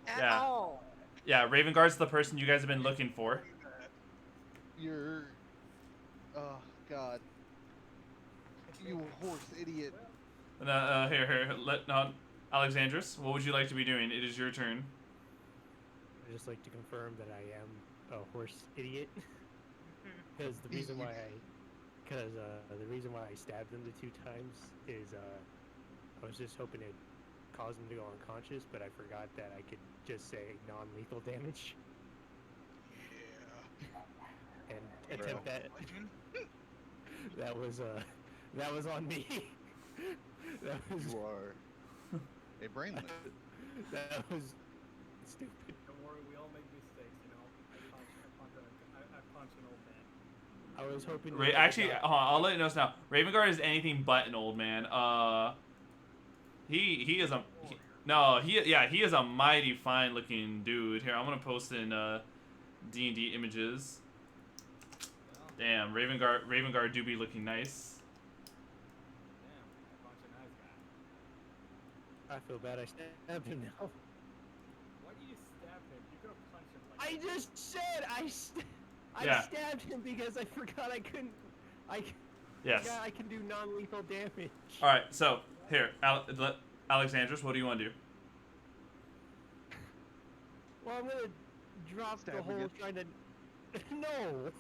At Yeah. all. Yeah, Raven Guard's the person you guys have been looking for. You're... Oh, God. You horse idiot. Here, Alexandros, what would you like to be doing? It is your turn. just like to confirm that I am a horse idiot. Because the reason why I stabbed him the 2 times is I was just hoping to cause him to go unconscious, but I forgot that I could just say non-lethal damage Yeah. and attempt that. Legend? That was on me. That was You are a brainless. that was stupid. Don't worry, we all make mistakes, you know. I punch an old man. I was hoping. Actually, hold on, I'll let you know this now. Ravenguard is anything but an old man. He is a he is a mighty fine looking dude. Here, I'm gonna post in D&D images. Damn, Ravenguard do be looking nice. Damn, I punch a nice guy. I feel bad. I stabbed him now. Why did you stab him? You could have punched him like I just said I Yeah. stabbed him because I forgot I couldn't. Yes. I can do non-lethal damage. All right. So here, Alexandros, what do you want to do? Well, I'm gonna drop Stab the whole again. trying to. No.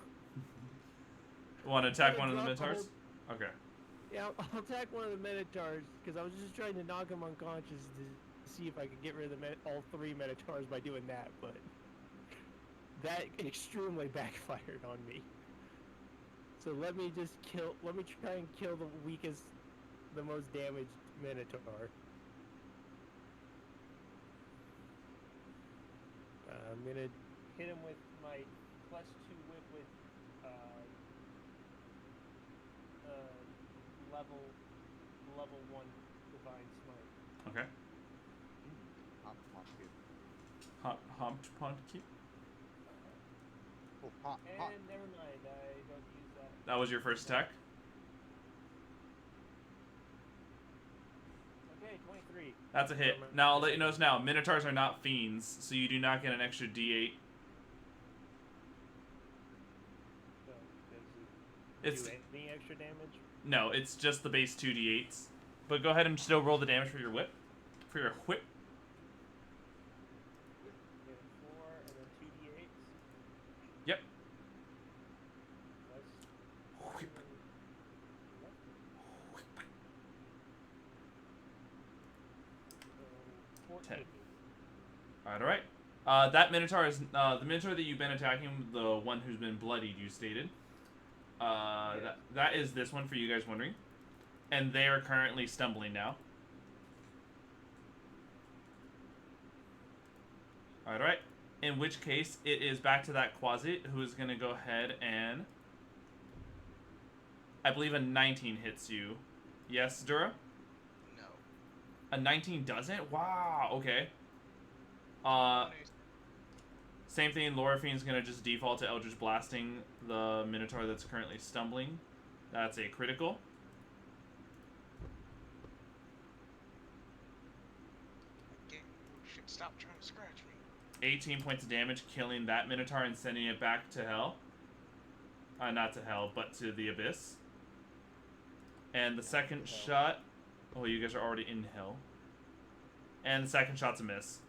Want to attack one of the Drop the Minotaurs? Okay. Yeah, I'll attack one of the Minotaurs because I was just trying to knock him unconscious to see if I could get rid of all 3 Minotaurs by doing that, but that extremely backfired on me. So let me try and kill the weakest, the most damaged Minotaur. I'm gonna hit him with my +2 whip with level 1 divine smite. Okay. Humped Pond Keep. Oh, hot, hot. And never mind, I don't use that. That was your first attack. Okay, 23. That's a hit. Now I'll let you know this now. Minotaurs are not fiends, so you do not get an extra D8. So, does It's it do any extra damage? no, it's just the base 2d8s. But go ahead and still roll the damage for your whip. For your whip. Yeah, 4 and then 2d8s. Yep. Plus Whip. so 14. 10. Alright. That Minotaur is the Minotaur that you've been attacking, the one who's been bloodied, you stated. That is this one for you guys wondering. And they are currently stumbling now. Alright. In which case, it is back to that Quasit, who is going to go ahead and... I believe a 19 hits you. Yes, Dura? No. A 19 doesn't? Wow, okay. Same thing, Loraphine's going to just default to Eldritch Blasting the Minotaur that's currently stumbling. That's a critical. Shit, stop trying to scratch me. 18 points of damage, killing that Minotaur and sending it back to hell. Not to hell, but to the abyss. And the second shot... Oh, you guys are already in hell. And the second shot's a miss.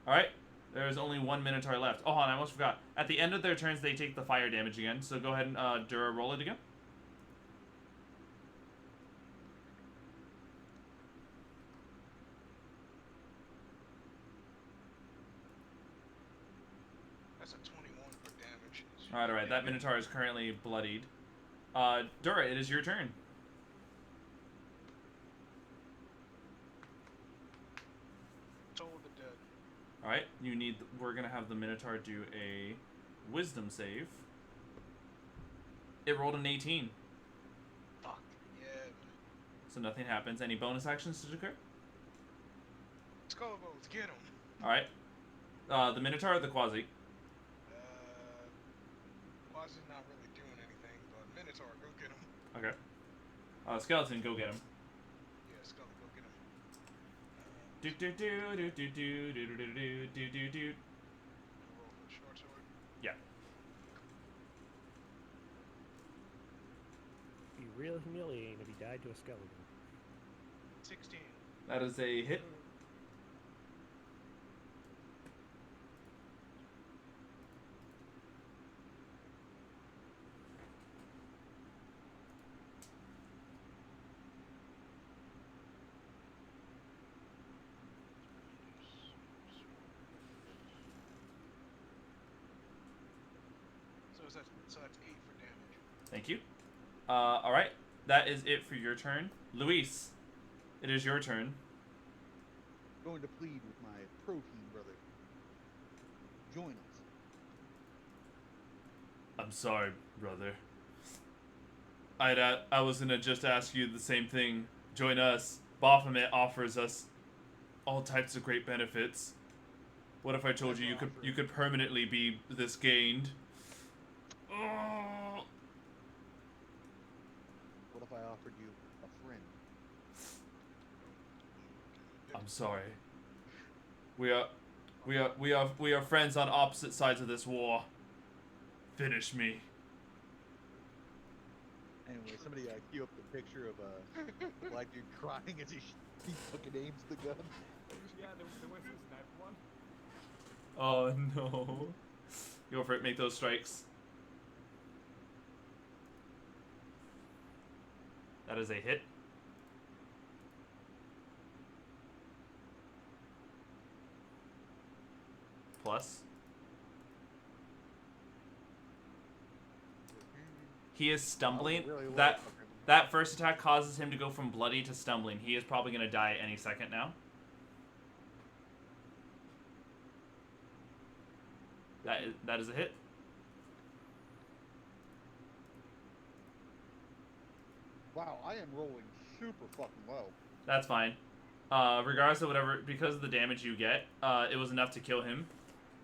Alright. There's only 1 Minotaur left. Oh, and I almost forgot. At the end of their turns, they take the fire damage again. So go ahead and Dura, roll it again. That's a 21 for damage. Alright. That Minotaur is currently bloodied. Dura, it is your turn. Toll of the dead. Alright, we're gonna have the Minotaur do a wisdom save. It rolled an 18, Fuck. Yeah. so nothing happens. Any bonus actions to occur? Let's go, let's get him. Alright. The Minotaur or the Quasi? Quasi's not really doing anything, but Minotaur, go get him. Okay. Skeleton, go get him. Yeah, Scully, go get him. Do do do do do do do do do do do do. Roll for the short sword. Yeah. Be real humiliating if he died to a skeleton. 16. That is a hit. So that's 8 for damage. Thank you. All right. That is it for your turn. Luis, it is your turn. Going to plead with my protein brother. Join us. I'm sorry, brother. I was gonna just ask you the same thing. Join us. Baphomet offers us all types of great benefits. What if I told you you could permanently be this gained? Oh. What if I offered you a friend? I'm sorry. We are friends on opposite sides of this war. Finish me. Anyway, somebody queue up the picture of a black dude crying as he fucking aims the gun. Yeah, there was this sniper one. Oh no. Go for it, make those strikes. That is a hit. Plus. He is stumbling. Really low That fucker. that first attack causes him to go from bloody to stumbling. He is probably going to die any second now. That is a hit. Wow, I am rolling super fucking low. That's fine. Regardless of whatever, because of the damage you get, it was enough to kill him.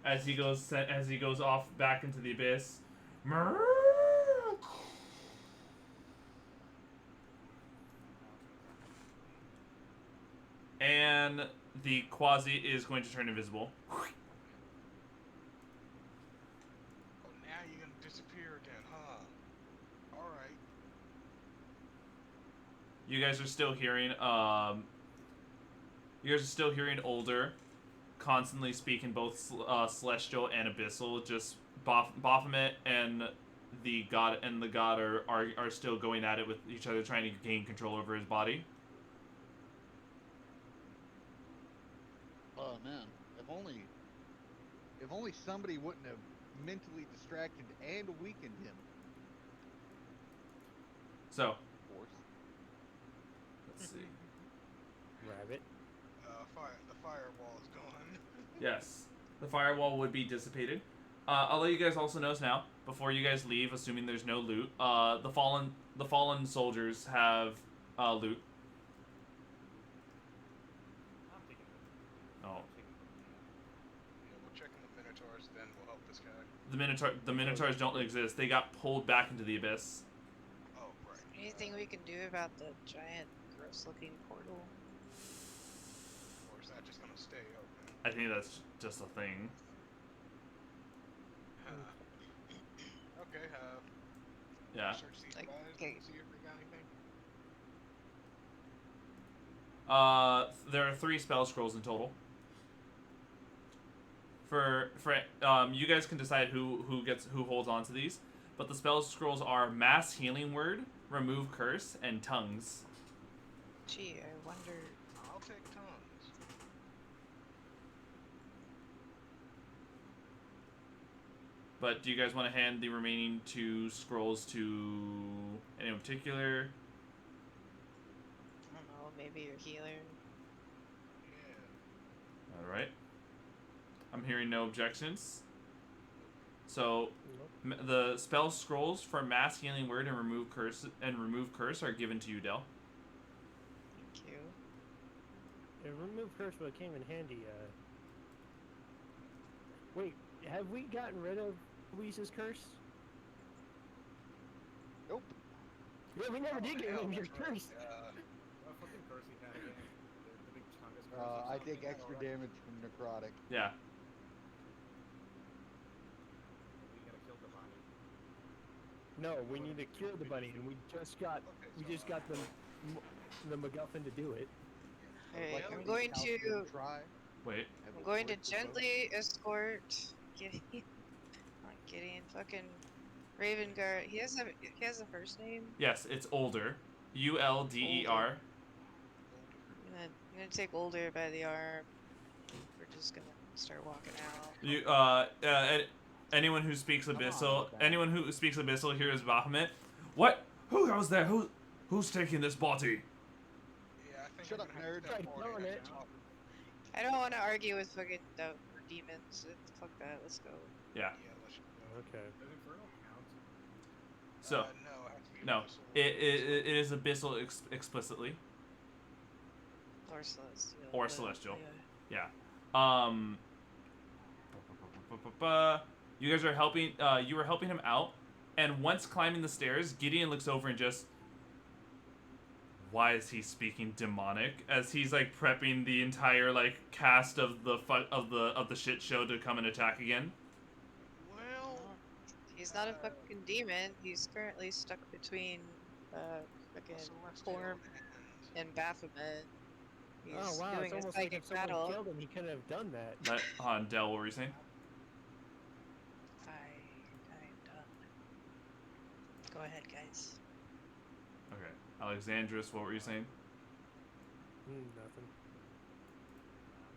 As he goes off back into the abyss. And the Quasi is going to turn invisible. Oh, now you're gonna disappear again, huh? Alright. You guys are still hearing Older constantly speaking both celestial and abyssal. Just Baphomet and the god are still going at it with each other, trying to gain control over his body. Oh man, if only somebody wouldn't have mentally distracted and weakened him. So Of course. let's see. Rabbit. The firewall is gone. Yes, the firewall would be dissipated. I'll let you guys also know now, before you guys leave, assuming there's no loot. The fallen soldiers have loot. I'm taking it. Oh, Yeah, we're checking the Minotaurs, then we'll help this guy. the Minotaurs don't exist. They got pulled back into the abyss. Oh, right. Anything we can do about the giant, gross-looking portal? Or is that just gonna stay open? I think that's just a thing. Okay, Yeah. search these Like, guys okay. and see if we got anything. There are 3 spell scrolls in total. For you guys can decide who holds on to these, but the spell scrolls are Mass Healing Word, Remove Curse, and Tongues. Gee, I wonder. I'll take tongues. But do you guys want to hand the remaining 2 scrolls to anyone in particular? I don't know, maybe your healer. Yeah. All right. I'm hearing no objections. So the spell scrolls for Mass Healing Word and Remove Curse are given to you, Del. Thank you. Yeah, remove curse, but it came in handy. Wait, have we gotten rid of Luis's curse? Nope. Yeah, we never did get rid hell, of your that's right. curse. What fucking curse he had again? The big chungus curse. or I something? take extra damage from necrotic. Yeah. We gotta kill the body. No, we need to cure the bunny, and we just got the MacGuffin to do it. Alright, Like I'm the going house to didn't try. Wait. Have I'm it going to worked for both? gently escort Gideon. Not Gideon, fucking Raven Guard. He has a first name. Yes, it's Older. Ulder. I'm gonna take Older by the arm. We're just gonna start walking out. You anyone who speaks on Abyssal, with that. anyone who speaks Abyssal here is Bahamut. What? Who goes there? Who's taking this body? Yeah, I think Shut we're up, gonna have nerd. to step Right, forward darn and it. talk. I don't want to argue with fucking demons. Fuck that. Let's go. Yeah. Yeah, let's go. Okay. Does Infernal count? So No, it has to be no, Abyssal. it is Abyssal explicitly. Or celestial. Or but, celestial. yeah. Yeah. You guys are helping. You were helping him out, and once climbing the stairs, Gideon looks over and just. Why is he speaking demonic? As he's like prepping the entire like cast of the of the shit show to come and attack again. Well, He's not a fucking demon. He's currently stuck between fucking Celestial Form and and Baphomet. He's Oh wow, doing it's a almost like psychic if someone battle. killed him, he couldn't have done that. Hold on, Del, what were you saying? I'm done. Go ahead, guys. Okay, Alexandrus, what were you saying? Nothing.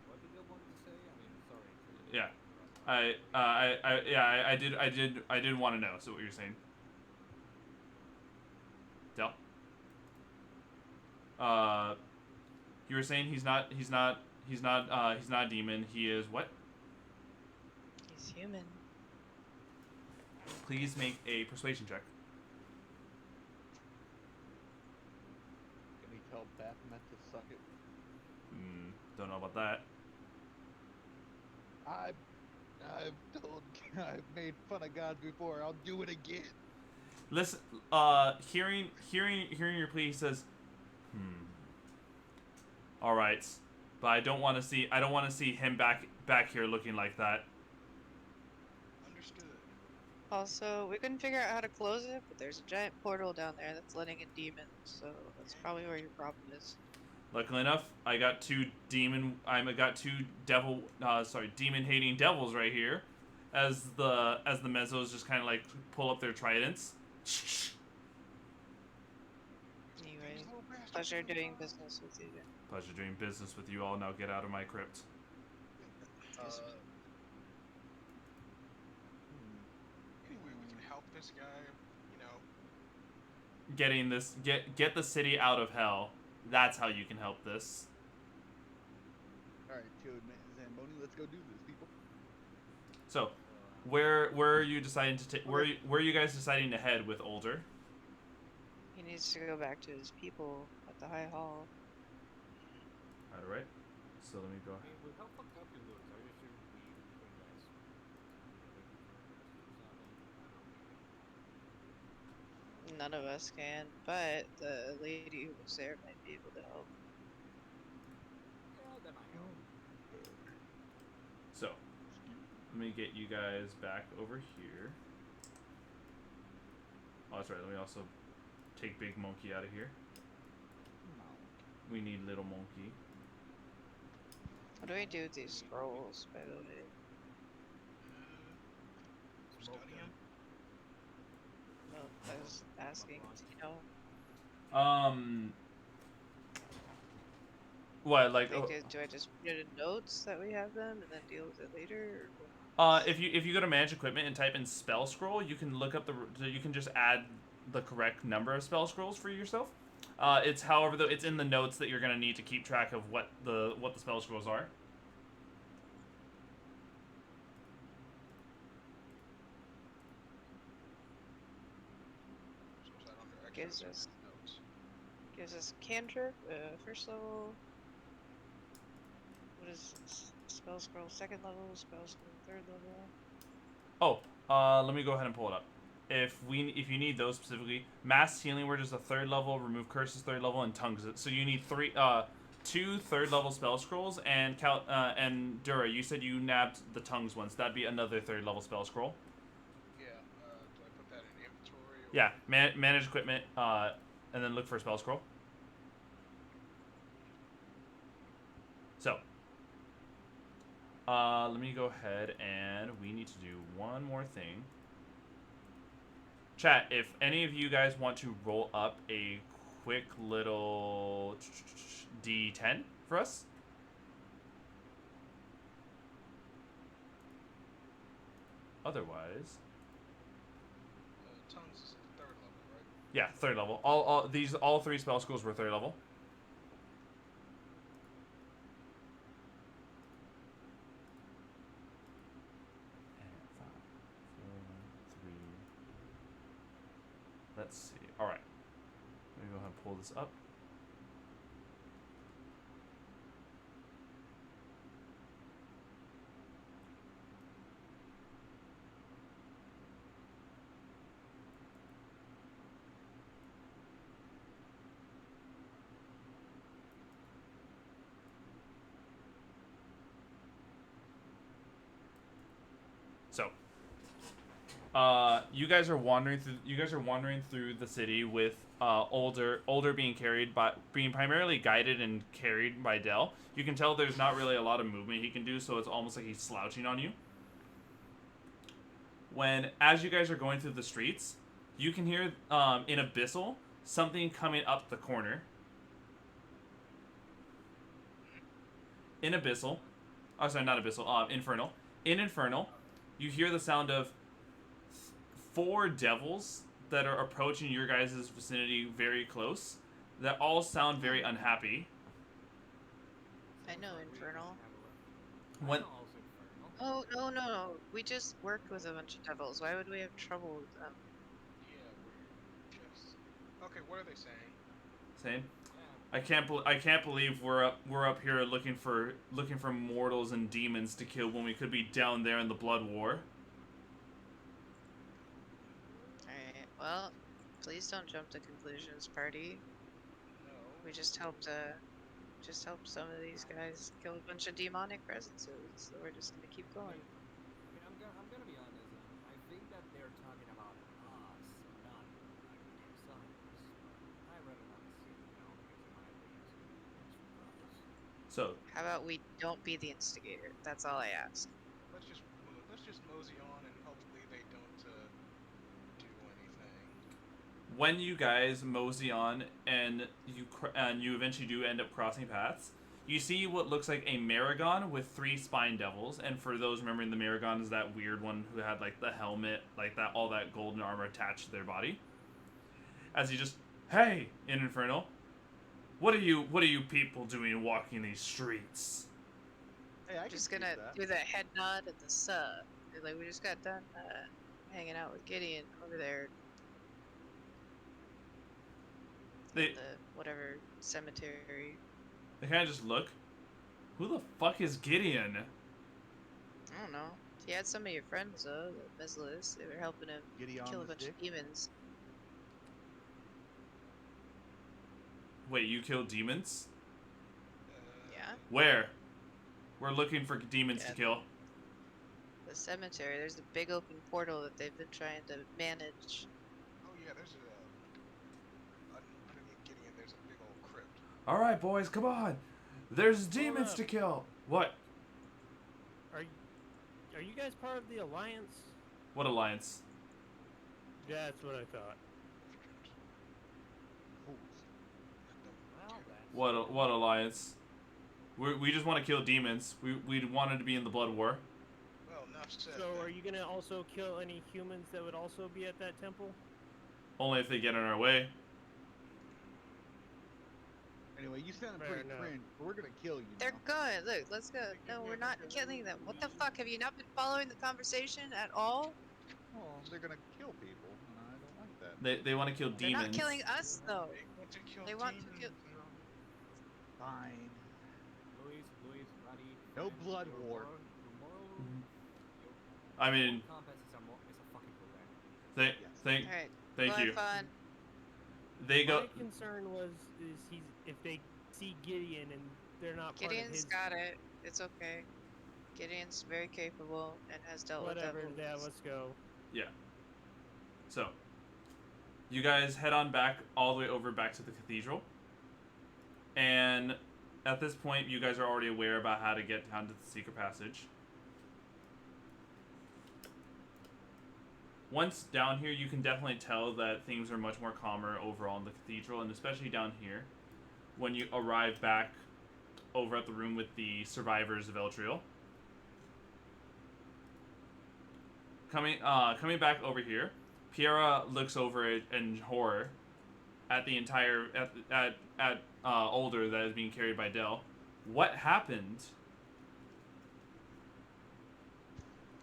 What did you want to say? I mean, sorry. Yeah. I did want to know. So what you're saying? Del? You were saying he's not a demon. He is what? He's human. Please make a persuasion check. Can we tell Baphomet to suck it? Don't know about that. I've made fun of God before. I'll do it again. Listen, hearing your plea, he says, all right, but I don't want to see him back here looking like that. understood. Also, we couldn't figure out how to close it, but there's a giant portal down there that's letting in demons, so that's probably where your problem is. Luckily enough, I got two demon hating devils right here, as the mezzos just kind of like pull up their tridents. Anyway, These little bastards pleasure are the doing boss. business with you. Pleasure doing business with you all. Now get out of my crypt. Yes. Anyway, we can help this guy. You know, Getting this get the city out of hell. That's how you can help this. All right, Zamboni, let's go do this, people. So, where are you deciding to take? Where are you guys deciding to head with Older? He needs to go back to his people at the High Hall. All right. So let me go. I mean, with how fucked up he looks, are you sure we between guys? None of us can, but the lady who was there might be able to help. Yeah, that might help. So, let me get you guys back over here. Oh, that's right. Let me also take Big Monkey out of here. We need Little Monkey. What do we do with these scrolls, by the way? study him. No, I was asking, you know, What like? do I just put it in notes that we have them and then deal with it later? If you go to manage equipment and type in spell scroll, you can look up you can just add the correct number of spell scrolls for yourself. It's however though it's in the notes that you're gonna need to keep track of what the spell scrolls are. So is that under extra Gives us- notes? Gives us cantrip, first level. What is this? Spell scroll second level, spell scroll third level. Oh, let me go ahead and pull it up. If you need those specifically, mass healing word is a third level, remove curses third level, and tongues. So you need two third level spell scrolls, and Dura, you said you nabbed the tongues ones. That'd be another third level spell scroll. Yeah. Do I put that in inventory? Or Yeah, manage equipment, and then look for a spell scroll. So, let me go ahead and we need to do one more thing. Chat, if any of you guys want to roll up a quick little D10 for us. otherwise, Tongues is 3rd level, right? yeah, 3rd level. All 3 spell schools were 3rd level. And 5, 4, 3. Let's see. All right. Let me go ahead and pull this up. So, you guys are wandering through. You guys are wandering through the city with older being being primarily guided and carried by Dell. You can tell there's not really a lot of movement he can do, so it's almost like he's slouching on you. As you guys are going through the streets, you can hear in Abyssal something coming up the corner. In Abyssal, oh sorry, not Abyssal, Infernal. In Infernal, you hear the sound of 4 devils that are approaching your guys' vicinity very close, that all sound very unhappy. I know Infernal. When Oh, no. We just worked with a bunch of devils. Why would we have trouble with them? Yeah, we're just... Okay, what are they saying? saying, I can't believe we're up here looking for mortals and demons to kill when we could be down there in the blood war. Alright, well, please don't jump to conclusions, party. No. We just helped some of these guys kill a bunch of demonic presences, so we're just gonna keep going. I'm gonna be honest. I think that they're talking about us, not like themselves. I rather not see it now because it might be surprise. So, How about we don't be the instigator? That's all I ask. Let's just mosey on and hopefully they don't do anything. when you guys mosey on and you eventually do end up crossing paths, you see what looks like a Maragon with 3 spine devils. And for those remembering, the Maragon is that weird one who had like the helmet, like that, all that golden armor attached to their body. As you just, hey, in Infernal, what are you people doing walking these streets? Hey, I can Just speak gonna that. do the head nod and the sub. Like, we just got done hanging out with Gideon over there They in the whatever cemetery. they kind of just look. Who the fuck is Gideon? I don't know. He had some of your friends though, the Meslis. They were helping him Giddy on kill a the bunch stick. of demons. Wait, you killed demons? Yeah? Where? We're looking for demons to Yeah. kill. The cemetery. There's a big open portal that they've been trying to manage. Oh yeah, there's underneath Gideon. There's a big old crypt. All right, boys, come on. There's demons to kill. What? Are you guys part of the Alliance? What alliance? That's what I thought. Fools. Well, that's What alliance? We just want to kill demons. We wanted to be in the blood war. Well, enough said. So are you gonna also kill any humans that would also be at that temple? Only if they get in our way. Anyway, you sound Fair pretty enough. cringe. We're gonna kill you. They're now. good. Look, let's go. No, we're not killing them. What the fuck? Have you not been following the conversation at all? Well, they're gonna kill people, and I don't like that. They want to kill They're demons. not killing us though. They want to kill They want to demons, kill- you know? Fine. Luis, buddy. No friend, blood your war. moral- Mhm. your I mean, compass is a fucking program. thank Alright. thank Go you. have fun. They go. My concern is if they see Gideon and they're not part of Gideon's his got it. It's okay. Gideon's very capable and has dealt whatever. with that. Yeah, let's go. Yeah. So, you guys head on back all the way over back to the cathedral. And at this point, you guys are already aware about how to get down to the secret passage. Once down here, you can definitely tell that things are much more calmer overall in the cathedral, and especially down here, when you arrive back over at the room with the survivors of Eltriel. coming back over here, Piera looks over it in horror at the entire at Older that is being carried by Dell. What happened?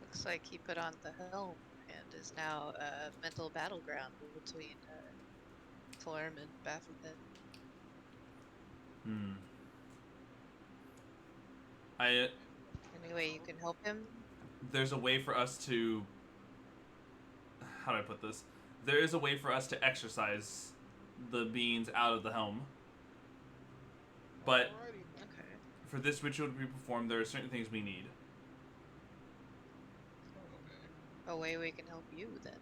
Looks like he put on the helm and is now a mental battleground between Torm and Baphomet. Any way you can help him? There's a way for us to. How do I put this? There is a way for us to exercise the beings out of the helm. But Alrighty. Okay. for this ritual to be performed, there are certain things we need. A way we can help you then.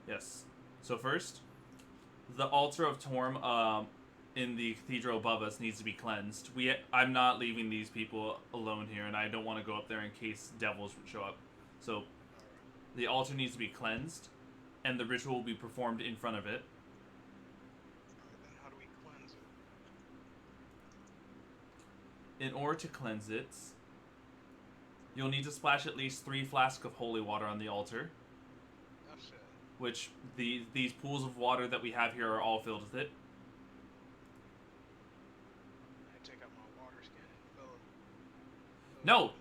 Yes. So first, the altar of Torm in the cathedral above us needs to be cleansed. I'm not leaving these people alone here, and I don't want to go up there in case devils show up. So the altar needs to be cleansed, and the ritual will be performed in front of it. Alright, then how do we cleanse it? In order to cleanse it, you'll need to splash at least 3 flasks of holy water on the altar, Enough said. which these pools of water that we have here are all filled with it. I take out my water skin and fill it. No,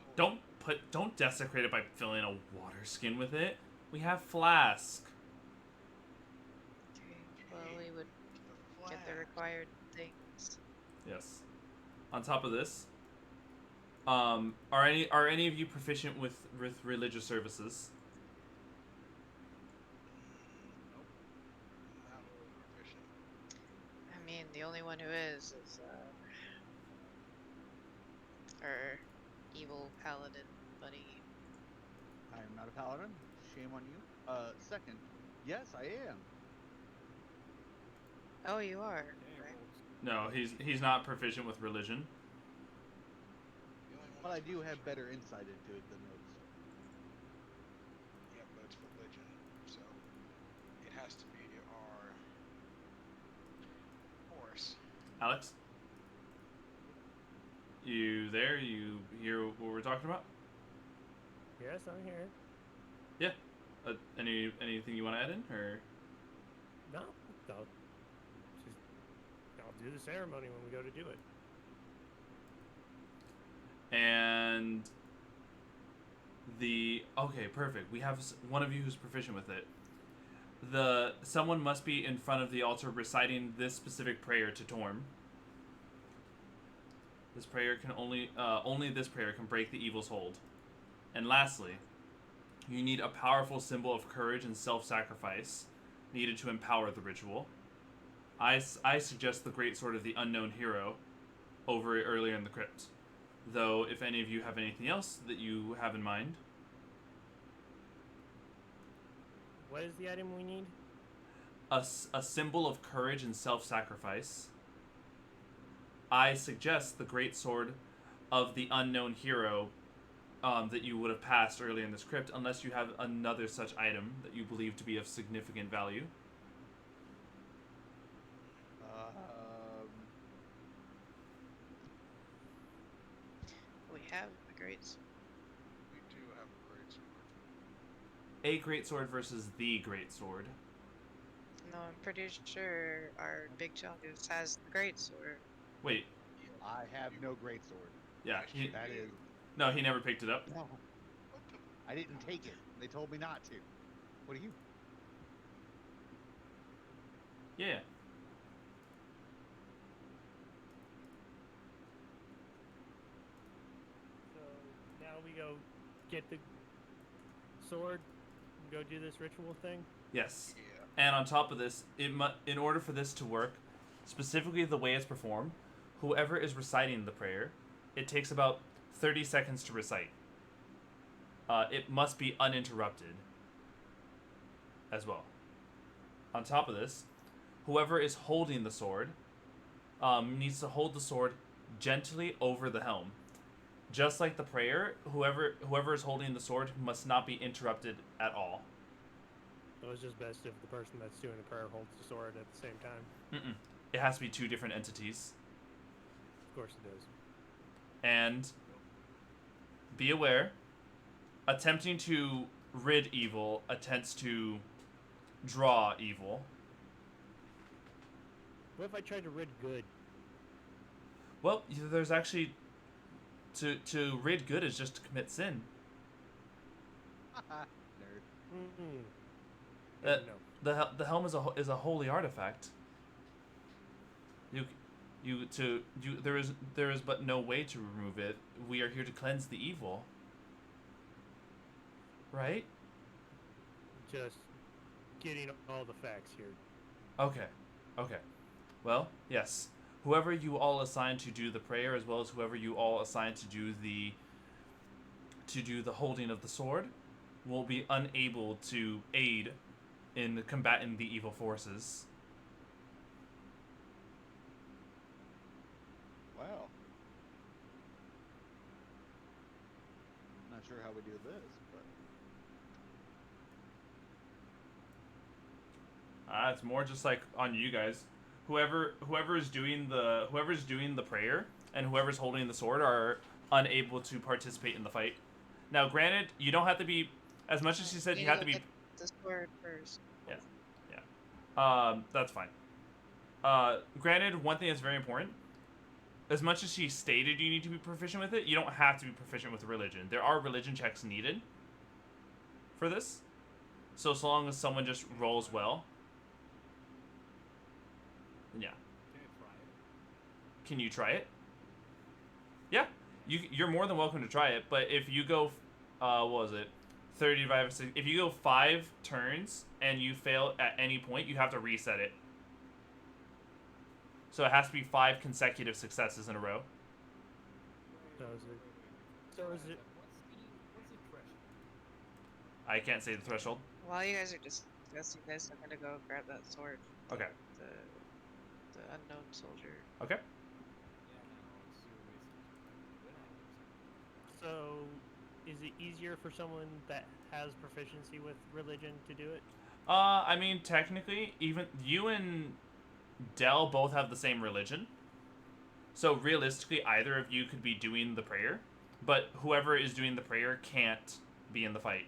don't desecrate it by filling a water skin with it. We have flask. Okay. Well, we would get the required things. Yes. On top of this, are any of you proficient with religious services? Nope. Not really proficient. I mean, the only one who is our evil paladin buddy. I am not a paladin. Shame on you. Second, yes, I am. Oh, you are. Dang, Right. well, No, he's not proficient with religion. The only one But I that's do have proficient- better insight into it than most. Yeah, but it's religion, so it has to be our horse. Alex, you there? You hear what we're talking about? Yes, I'm here. Yeah. Anything you want to add in, or? No, I'll do the ceremony when we go to do it. And okay, perfect. We have one of you who's proficient with it. Someone must be in front of the altar reciting this specific prayer to Torm. This prayer can only this prayer can break the evil's hold. And lastly, you need a powerful symbol of courage and self-sacrifice needed to empower the ritual. I suggest the great sword of the unknown hero over earlier in the crypt. Though, if any of you have anything else that you have in mind, What is the item we need? a symbol of courage and self-sacrifice, I suggest the great sword of the unknown hero that you would have passed earlier in this crypt, unless you have another such item that you believe to be of significant value. We have the great. We do have a great sword. A great sword versus the great sword. No, I'm pretty sure our big chungus has the great sword. Wait, I have no great sword. yeah, That is no, he never picked it up. no. I didn't take it. They told me not to. What are you? Yeah. So now we go get the sword and go do this ritual thing. Yes. Yeah. And on top of this, in order for this to work, specifically the way it's performed, whoever is reciting the prayer, it takes about 30 seconds to recite. It must be uninterrupted as well. On top of this, whoever is holding the sword needs to hold the sword gently over the helm. Just like the prayer, whoever is holding the sword must not be interrupted at all. So it's just best if the person that's doing the prayer holds the sword at the same time. Mm-mm. It has to be 2 different entities. Of course it does. And be aware, attempting to rid evil attempts to draw evil. What if I tried to rid good? Well, there's actually to rid good is just to commit sin. Nerd. Mm-mm. Uh, No. The helm is a holy artifact. There is but no way to remove it. We are here to cleanse the evil. Right? Just getting all the facts here. Okay. Okay. Well, yes. Whoever you all assign to do the prayer, as well as whoever you all assign to do the holding of the sword, will be unable to aid in combating the evil forces. Wow. Not sure how we do this, but It's more just like on you guys. Whoever's doing the prayer and whoever's holding the sword are unable to participate in the fight. Now, granted, you don't have to be as much as she said. You have to be. Get the sword first. That's fine. Granted, one thing that's very important. As much as she stated you need to be proficient with it, you don't have to be proficient with religion. There are religion checks needed for this. So long as someone just rolls well. Yeah. Can you try it? Yeah. You're more than welcome to try it, but if you go, what was it? 35 or 6. If you go 5 turns and you fail at any point, you have to reset it. So it has to be 5 consecutive successes in a row. So is it? What's the threshold? I can't say the threshold. While you guys are discussing this, I'm gonna go grab that sword. Okay. The unknown soldier. Okay. So, is it easier for someone that has proficiency with religion to do it? I mean, technically, even you and Dell both have the same religion. So realistically, either of you could be doing the prayer, but whoever is doing the prayer can't be in the fight.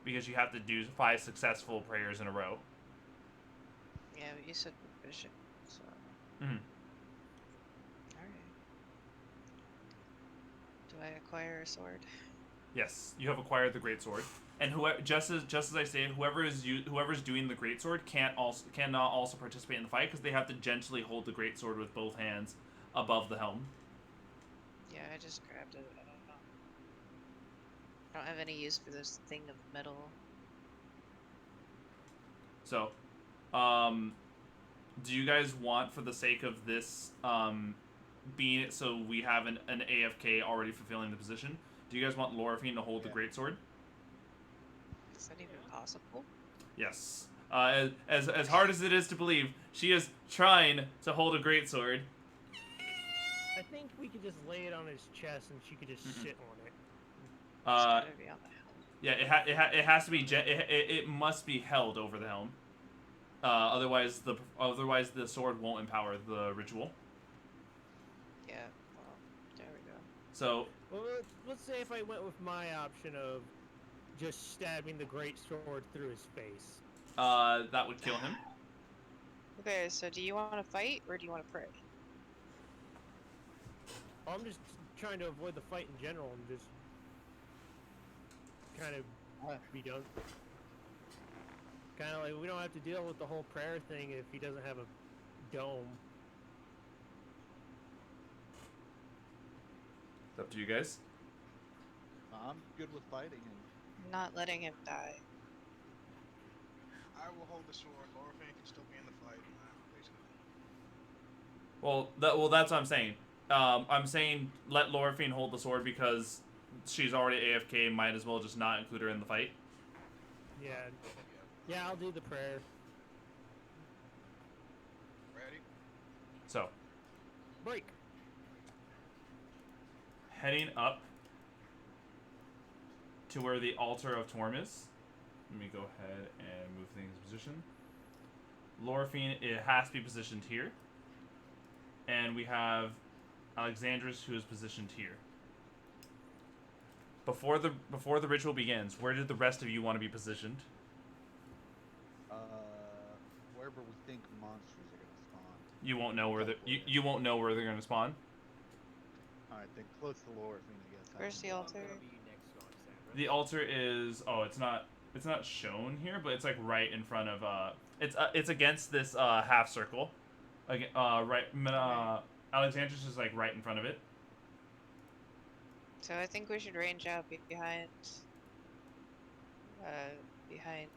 Because you have to do 5 successful prayers in a row. Yeah, but you said proficient, so. Mm-hmm. Alright. Do I acquire a sword? Yes, you have acquired the great sword, and whoever, just as I say, whoever's doing the great sword cannot also participate in the fight because they have to gently hold the great sword with both hands above the helm. Yeah, I just grabbed it. I don't know. I don't have any use for this thing of metal. So, do you guys want, for the sake of this, being so we have an AFK already fulfilling the position? Do you guys want Lorifine to hold the greatsword? Is that even possible? Yes. As hard as it is to believe, she is trying to hold a greatsword. I think we could just lay it on his chest and she could just sit on it. It's gotta be on the helm. Yeah, it has to be. It must be held over the helm. Otherwise the sword won't empower the ritual. Yeah, well, there we go. So. Well, let's say if I went with my option of just stabbing the great sword through his face. That would kill him. Okay, so do you want to fight or do you want to pray? I'm just trying to avoid the fight in general and just kind of be done. Kind of like we don't have to deal with the whole prayer thing if he doesn't have a dome. It's up to you guys. I'm good with fighting. I'm not letting him die. I will hold the sword. Lorifan can still be in the fight. Basically. Well, that's what I'm saying. I'm saying let Lorifine hold the sword because she's already AFK. Might as well just not include her in the fight. Yeah, I'll do the prayer. Ready? So, Break. heading up to where the altar of Torm is. Let me go ahead and move things in position. Lorifine, it has to be positioned here. And we have Alexandris, who is positioned here. Before the ritual begins, where did the rest of you want to be positioned? Wherever we think monsters are gonna spawn. You won't know where Teleport. you won't know where they're gonna spawn. All right, then close to Laura thing, I guess. Where's the I'm altar? gonna be next to Alexandra. The altar is it's not shown here, but it's like right in front of it's against this half circle. Alexandra's just like right in front of it. So I think we should range out behind behind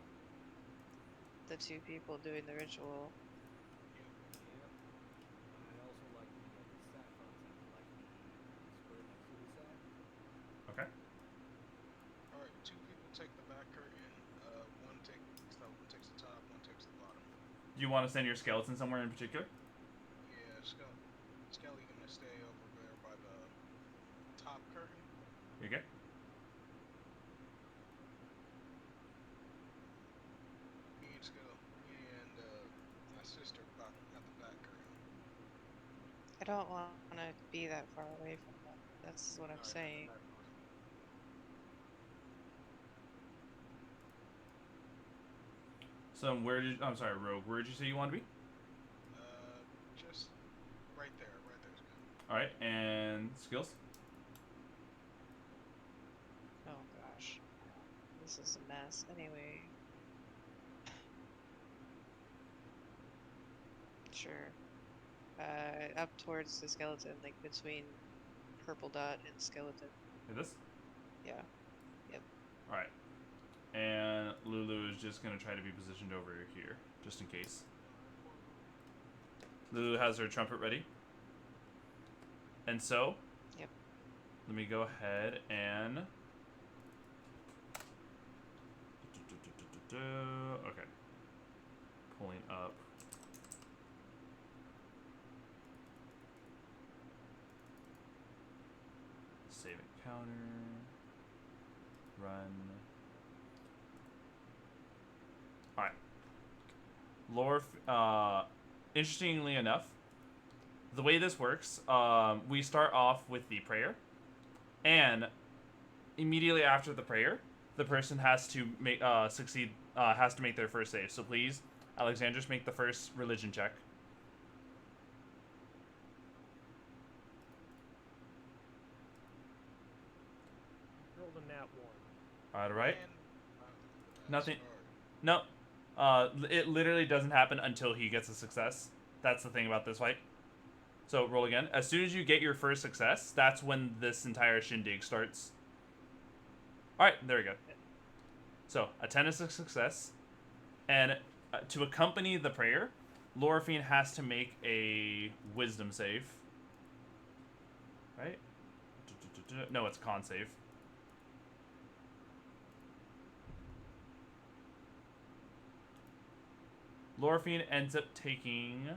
the two people doing the ritual. Yep. I also like the saffron sound, like the square next to the side. Okay. All right, two people take the back curtain. One takes the top, one takes the bottom. You want to send your skeleton somewhere in particular? Yeah, Skelly gonna stay over there by the top curtain. You okay? Me and my sister at the back curtain. I don't want to be that far away from them. That's what I'm Alright, saying. back So I'm sorry, Rogue. Where did you say you want to be? Just right there. Right there's good. All right, and skills. Oh gosh. This is a mess. Anyway. Sure. Up towards the skeleton, like between purple dot and skeleton. Like this. Yeah. All right. And Lulu is just gonna try to be positioned over here, just in case. Lulu has her trumpet ready. And so. Yep. Let me go ahead and. Okay. Pulling up. Save encounter. Run. Alright. Lore, interestingly enough, the way this works, we start off with the prayer, and immediately after the prayer, the person has to make has to make their first save. So please, Alexandra, make the first religion check. Rolled a nat 1. All right. And, Nothing. sorry. No. It literally doesn't happen until he gets a success. That's the thing about this fight. So roll again. As soon as you get your first success, that's when this entire shindig starts. All right, there we go. So a 10 is a success, and to accompany the prayer, Lorphine has to make a wisdom save. Right? No, it's a con save. Lorphine ends up taking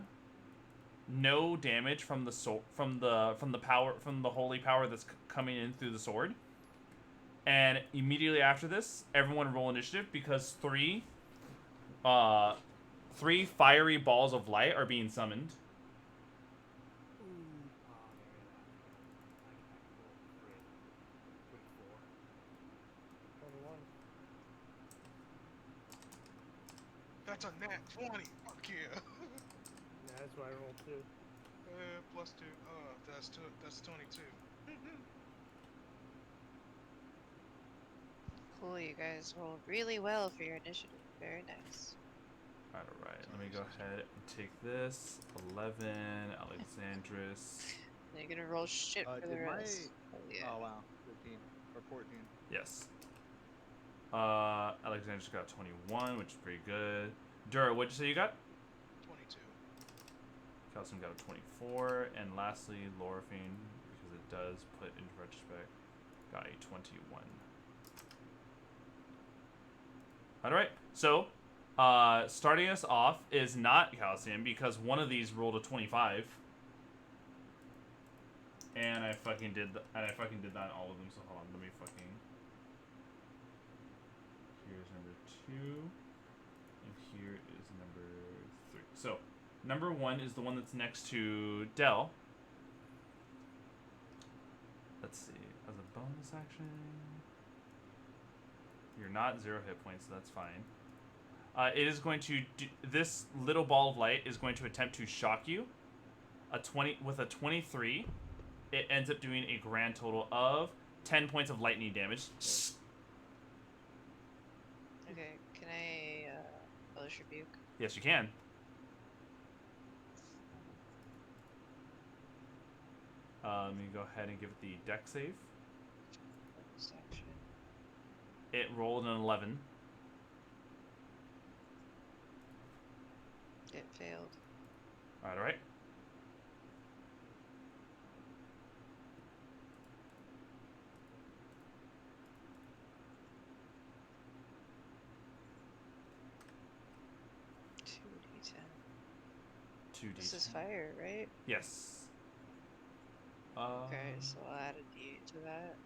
no damage from the from the holy power that's coming in through the sword. And immediately after this, everyone roll initiative because three fiery balls of light are being summoned. Ooh. I can roll 21. That's a nat 20. Fuck yeah. Yeah, that's why I rolled 2. Plus 2. That's 22. Cool, you guys rolled really well for your initiative. Very nice. Alright. Let me go ahead and take this. 11, Alexandris. Then you're gonna roll shit for the Did my... rest. Oh, yeah. Oh wow, 15 or 14. Yes. Alexander's got 21, which is pretty good. Dura, what'd you say you got? 22. Calcium got a 24. And lastly, Lorphine, because it does put into retrospect, got a 21. Alright, so, starting us off is not Calcium, because one of these rolled a 25. And I fucking did that on all of them, so hold on, let me fucking... Here's number 2, and here is number 3. So, number 1 is the one that's next to Dell. Let's see, as a bonus action. You're not 0 hit points, so that's fine. It is going to do, this little ball of light is going to attempt to shock you. With a 23, it ends up doing a grand total of 10 points of lightning damage. Okay, can I Hellish Rebuke? Yes, you can. You go ahead and give it the deck save. Bonus action. It rolled an 11. It failed. Alright. Two D10. 2d10. This is fire, right? Yes. Okay, so I'll add a D8 to that.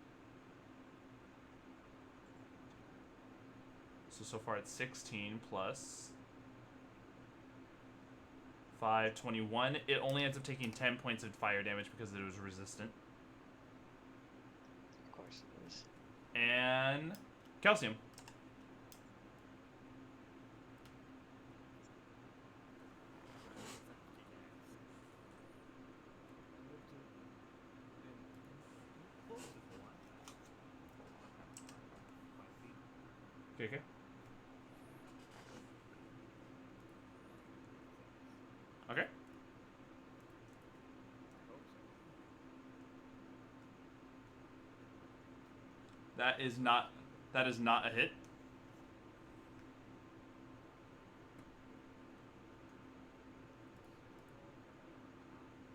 So far it's 16 plus 5, 21. It only ends up taking 10 points of fire damage because it was resistant. Of course it is. And calcium. Okay, okay. Okay. That is not a hit.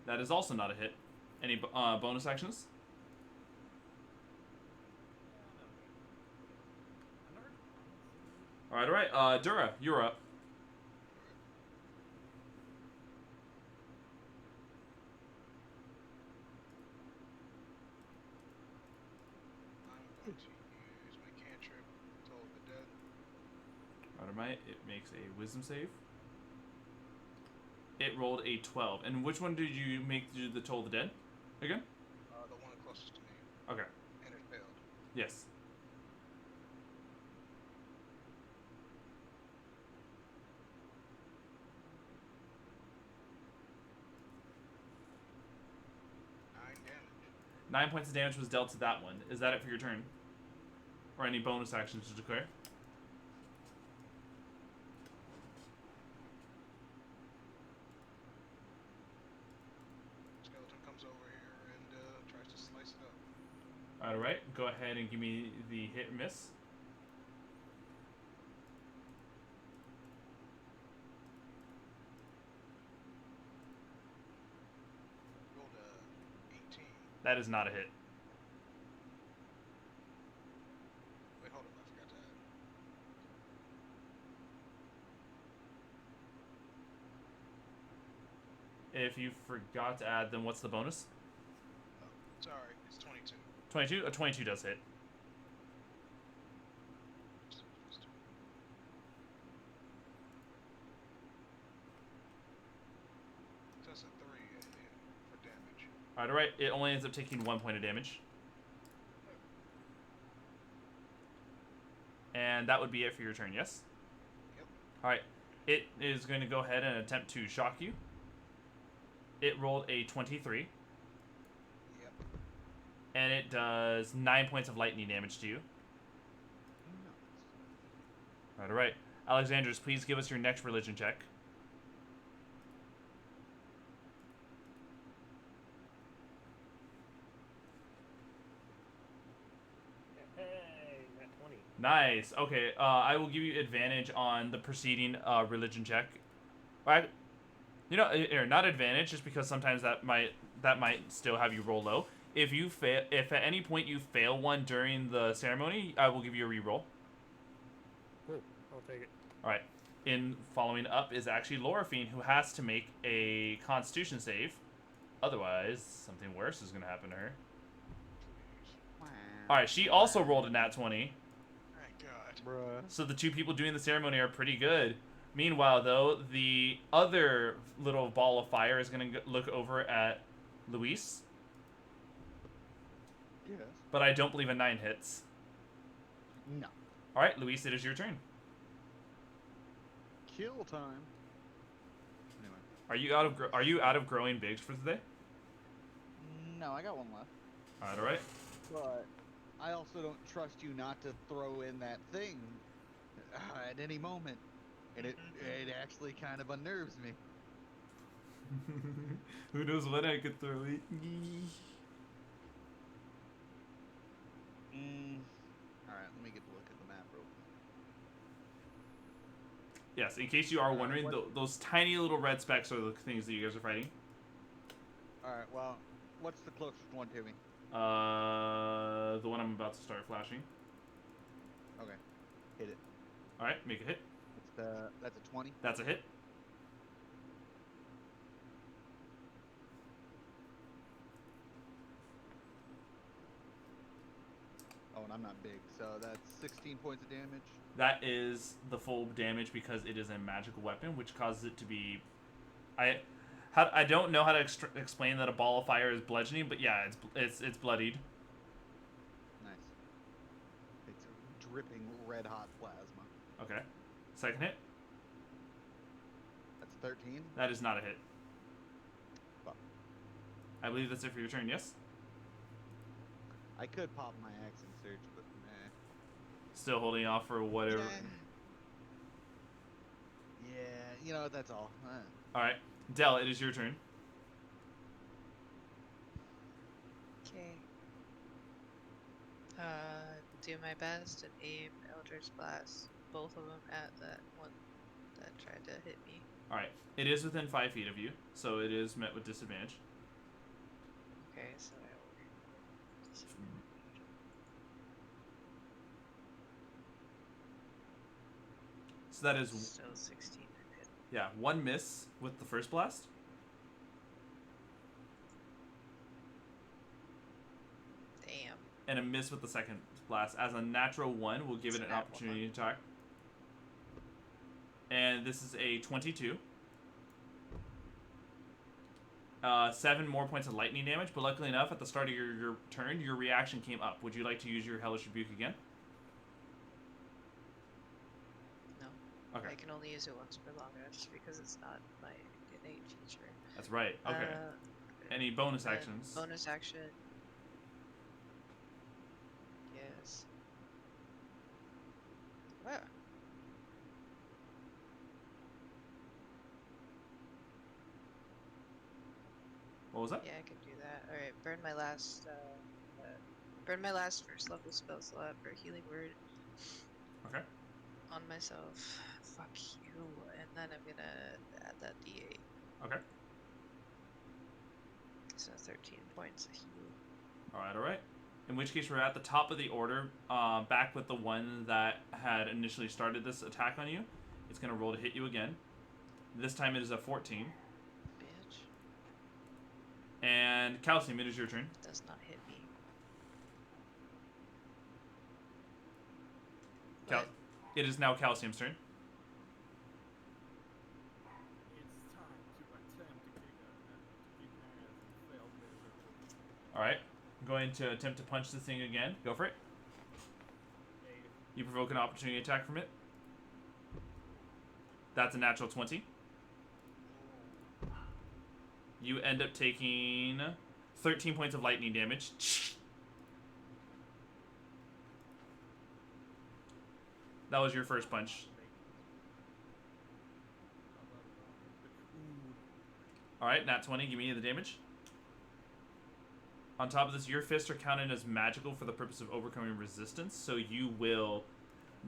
That is also not a hit. Any bonus actions? All right. Dura, you're up. I'm going to use my cantrip, Toll the Dead. Alright, it makes a wisdom save. It rolled a 12. And which one did you make the Toll the Dead? Again? The one closest to me. Okay. And it failed. Yes. Damage. 9 points of damage was dealt to that one. Is that it for your turn? Or any bonus actions to declare? Skeleton comes over here and tries to slice it up. Alright, go ahead and give me the hit and miss. Rolled a 18. That is not a hit. Wait, hold up, I forgot to add. If you forgot to add, then what's the bonus? Oh, sorry, it's 22. 22? A 22 does hit. So that's a 3 for damage. Alright, it only ends up taking 1 point of damage. And that would be it for your turn, yes? Yep. Alright, it is going to go ahead and attempt to shock you. It rolled a 23. Yep. And it does 9 points of lightning damage to you. Alright. Alexandros, please give us your next religion check. Hey, nat 20. Nice. Okay, I will give you advantage on the preceding religion check. Right? You know, not advantage, just because sometimes that might still have you roll low. If at any point you fail one during the ceremony, I will give you a reroll. Cool. I'll take it. All right. In following up is actually Lorafine, who has to make a Constitution save. Otherwise, something worse is going to happen to her. All right. She also rolled a nat 20. Thank God. Bruh. So the two people doing the ceremony are pretty good. Meanwhile, though, the other little ball of fire is going to look over at Luis. Yes. But I don't believe a 9 hits. No. All right, Luis, it is your turn. Kill time. Anyway. Are you out of growing bigs for today? No, I got one left. All right. But I also don't trust you not to throw in that thing at any moment, and it actually kind of unnerves me. Who knows when I could throw it? All right, let me get to look at the map real quick. Yes, in case you are wondering, what- those tiny little red specks are the things that you guys are fighting. All right, well, what's the closest one to me? The one I'm about to start flashing. Okay, hit it. All right, make a hit. That's a 20. That's a hit. Oh, and I'm not big, so that's 16 points of damage. That is the full damage because it is a magical weapon, which causes it to be. I don't know how to explain that a ball of fire is bludgeoning, but yeah, it's bloodied. Nice. It's dripping red hot plasma. Okay. Second hit. That's 13. That is not a hit. Fuck. I believe that's it for your turn. Yes. I could pop my axe and search, but nah. Still holding off for whatever. Yeah, you know what, that's all. All right, Del, it is your turn. Okay. Do my best and aim Eldritch Blast, both of them at that one that tried to hit me. All right, it is within 5 feet of you, so it is met with disadvantage. Okay, so I will. So that is Still 16 to hit. yeah, 1 miss with the first blast. Damn. And a miss with the second blast. As a natural 1, we'll give it an Snap opportunity attack. And this is a 22. 7 more points of lightning damage, but luckily enough, at the start of your turn, your reaction came up. Would you like to use your Hellish Rebuke again? No. Okay. I can only use it once per long rest because it's not my innate feature. That's right. Okay. Any bonus Then actions? Bonus action. Yes. Ah. What was that? Yeah, I can do that. All right, burn my last first level spell slot for healing word. Okay. On myself. Fuck you, and then I'm gonna add that D8. Okay. So 13 points of heal. All right. In which case, we're at the top of the order, back with the one that had initially started this attack on you. It's going to roll to hit you again. This time it is a 14. Bitch. And Calcium, it is your turn. Does not hit me. Cal- it is now Calcium's turn. It's time to attempt to kick ass and fail miserably. All right. I'm going to attempt to punch this thing again. Go for it. You provoke an opportunity attack from it. That's a natural 20. You end up taking 13 points of lightning damage. That was your first punch. Alright, nat 20. Give me the damage. On top of this, your fists are counted as magical for the purpose of overcoming resistance, so you will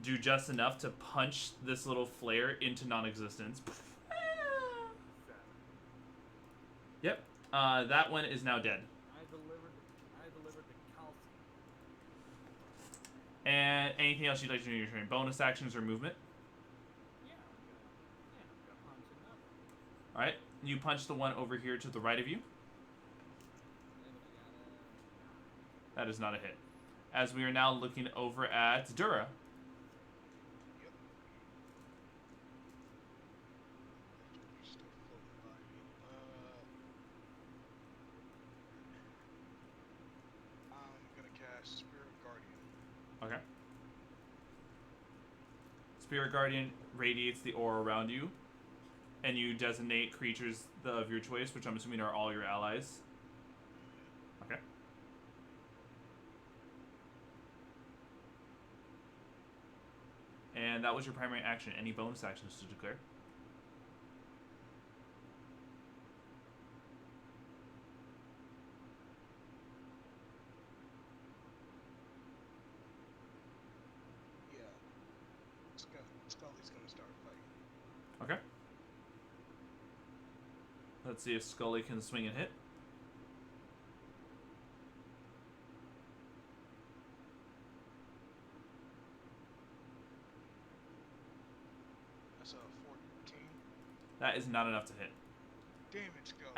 do just enough to punch this little flare into non-existence. Yep. That one is now dead. I delivered the calcium. And anything else you'd like to do in your turn? Bonus actions or movement? Yeah, I'm gonna punch another. Alright. You punch the one over here to the right of you. That is not a hit. As we are now looking over at Dura. Yep. Still floating by me. I'm gonna Spirit Guardian radiates the aura around you, and you designate creatures of your choice, which I'm assuming are all your allies. Okay. And that was your primary action. Any bonus actions to declare? Yeah. Scully's gonna start fighting. Okay. Let's see if Scully can swing and hit. That's a 14. That is not enough to hit. Damn it, Scully.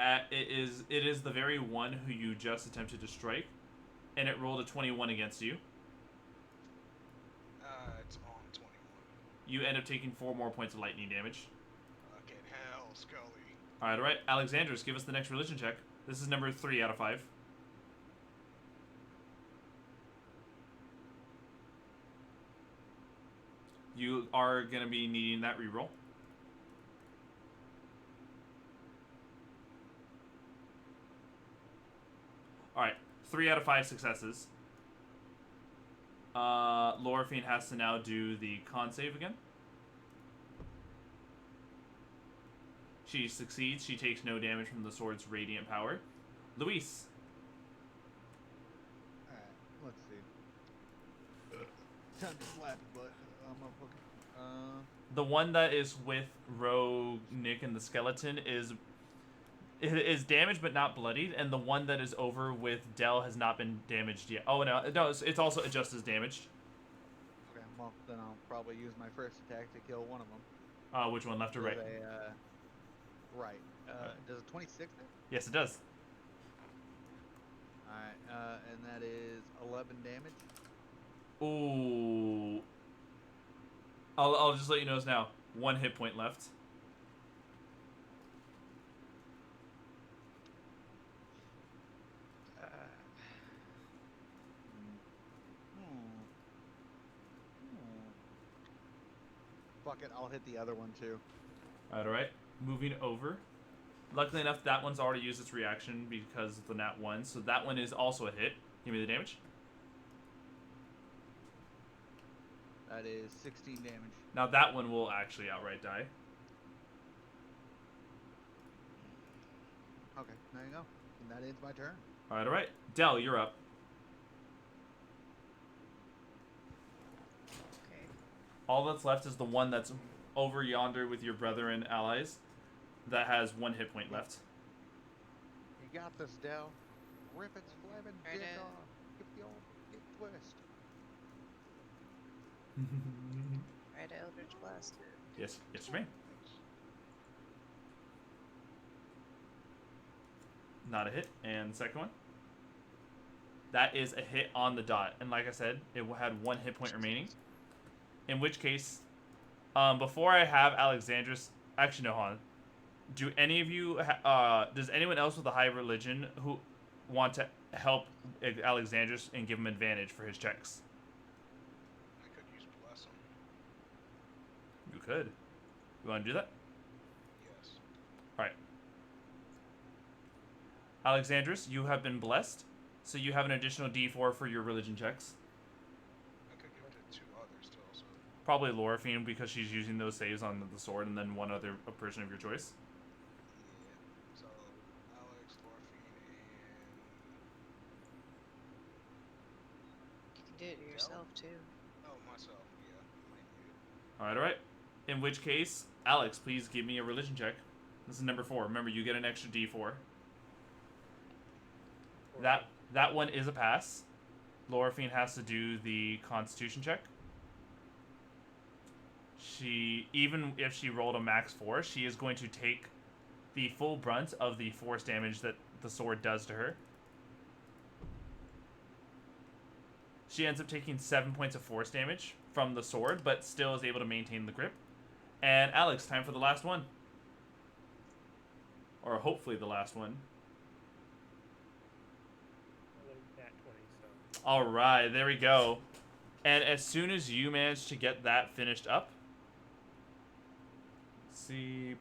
It is the very one who you just attempted to strike, and it rolled a 21 against you. It's on 21. You end up taking 4 more points of lightning damage. Fucking hell, Scully. Alright. Alexandros, give us the next religion check. This is number 3 out of 5. You are going to be needing that reroll. Alright, 3 out of 5 successes. Lorphine has to now do the con save again. She succeeds. She takes no damage from the sword's radiant power. Luis. Alright, let's see. Time to slap, but The one that is with Rogue, Nick, and the skeleton is damaged but not bloodied, and the one that is over with Dell has not been damaged yet. Oh no, it's also just as damaged. Okay, well then I'll probably use my first attack to kill one of them. Which one, left or right? Right. Does a 26 hit? Yes, it does. Alright, and that is 11 damage. Ooh. I'll just let you know now. 1 hit point left. Fuck it, I'll hit the other one too. Alright. Moving over. Luckily enough, that one's already used its reaction because of the nat 1, so that one is also a hit. Give me the damage. That is 16 damage. Now that one will actually outright die. Okay, there you go. And that ends my turn. Alright. Dell, you're up. Okay. All that's left is the one that's over yonder with your brother and allies that has 1 hit point left. You got this, Dell. Rip its flamin' Right dick in. off. Give the old dick twist. Right, Eldritch Blast. Yes, ma'am. Not a hit. And the second one? That is a hit on the dot. And like I said, it had 1 hit point remaining. In which case, before I have Alexandros... Actually, no, hold on. Do any of you... does anyone else with a high religion who want to help Alexandros and give him advantage for his checks? I could use Bless him. You could. You want to do that? Yes. Alright. Alexandros, you have been blessed, so you have an additional d4 for your religion checks. I could give it to 2 others too, also. Probably Lorphine because she's using those saves on the sword, and then one other person of your choice. Yeah. So, Alex, Lorphine, You can do it yourself too. and... Oh, myself, yeah. Might need it. Alright. In which case, Alex, please give me a religion check. This is number 4. Remember, you get an extra d4. That one is a pass. Lorphine has to do the Constitution check. Even if she rolled a max 4, she is going to take the full brunt of the force damage that the sword does to her. She ends up taking 7 points of force damage from the sword, but still is able to maintain the grip. And Alex, time for the last one. Or hopefully the last one. Nat 20, so. Alright, there we go. And as soon as you manage to get that finished up, see.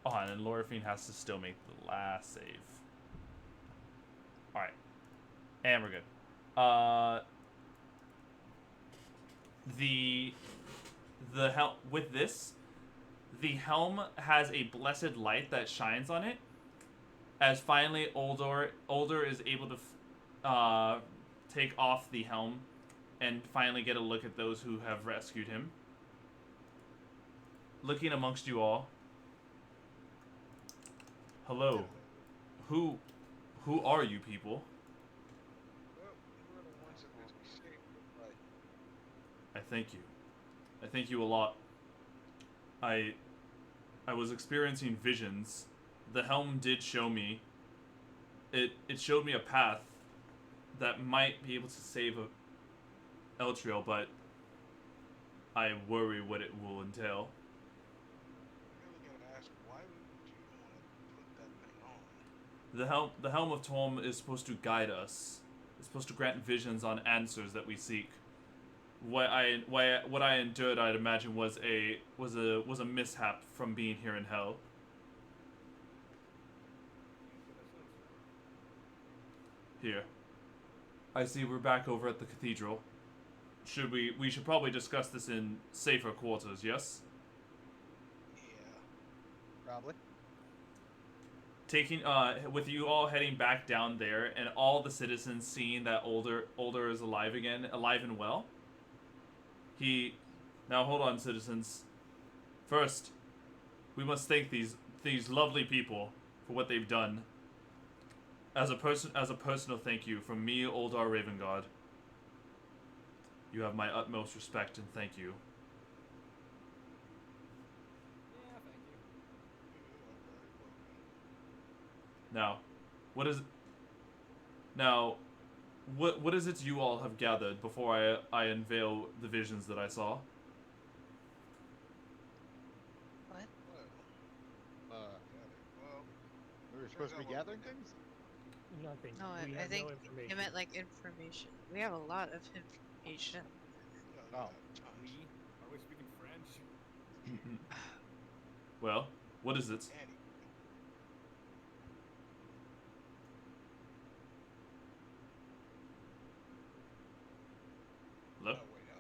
Oh, and then Lorifine has to still make the last save. Alright. And we're good. The helm with this, the helm has a blessed light that shines on it. As finally Baldur is able to take off the helm and finally get a look at those who have rescued him. Looking amongst you all. Hello. Who are you people? Well, you were the ones that made me saved, right? I thank you. I thank you a lot. I was experiencing visions. The helm did show me. It showed me a path that might be able to save Eltriel, but I worry what it will entail. I really gotta ask, why would you want to put that thing on? The helm of Torm is supposed to guide us. It's supposed to grant visions on answers that we seek. What I endured, I'd imagine, was a mishap from being here in hell. Here. I see we're back over at the cathedral. We should probably discuss this in safer quarters, yes? Yeah. Probably. Taking with you all heading back down there and all the citizens seeing that Baldur is alive again, alive and well. Now hold on, citizens. First, we must thank these lovely people for what they've done. As a personal thank you from me, Oldar Ravengard. You have my utmost respect and thank you. Yeah, thank you. Now, what is it you all have gathered before I unveil the visions that I saw? What? Well, We were supposed to be gathering things? Nothing. No, We I have think no it information. meant like information. We have a lot of information. yeah, Oh. tons. Are we speaking French? Well, what is it? Annie. Hello? Oh, wait, no.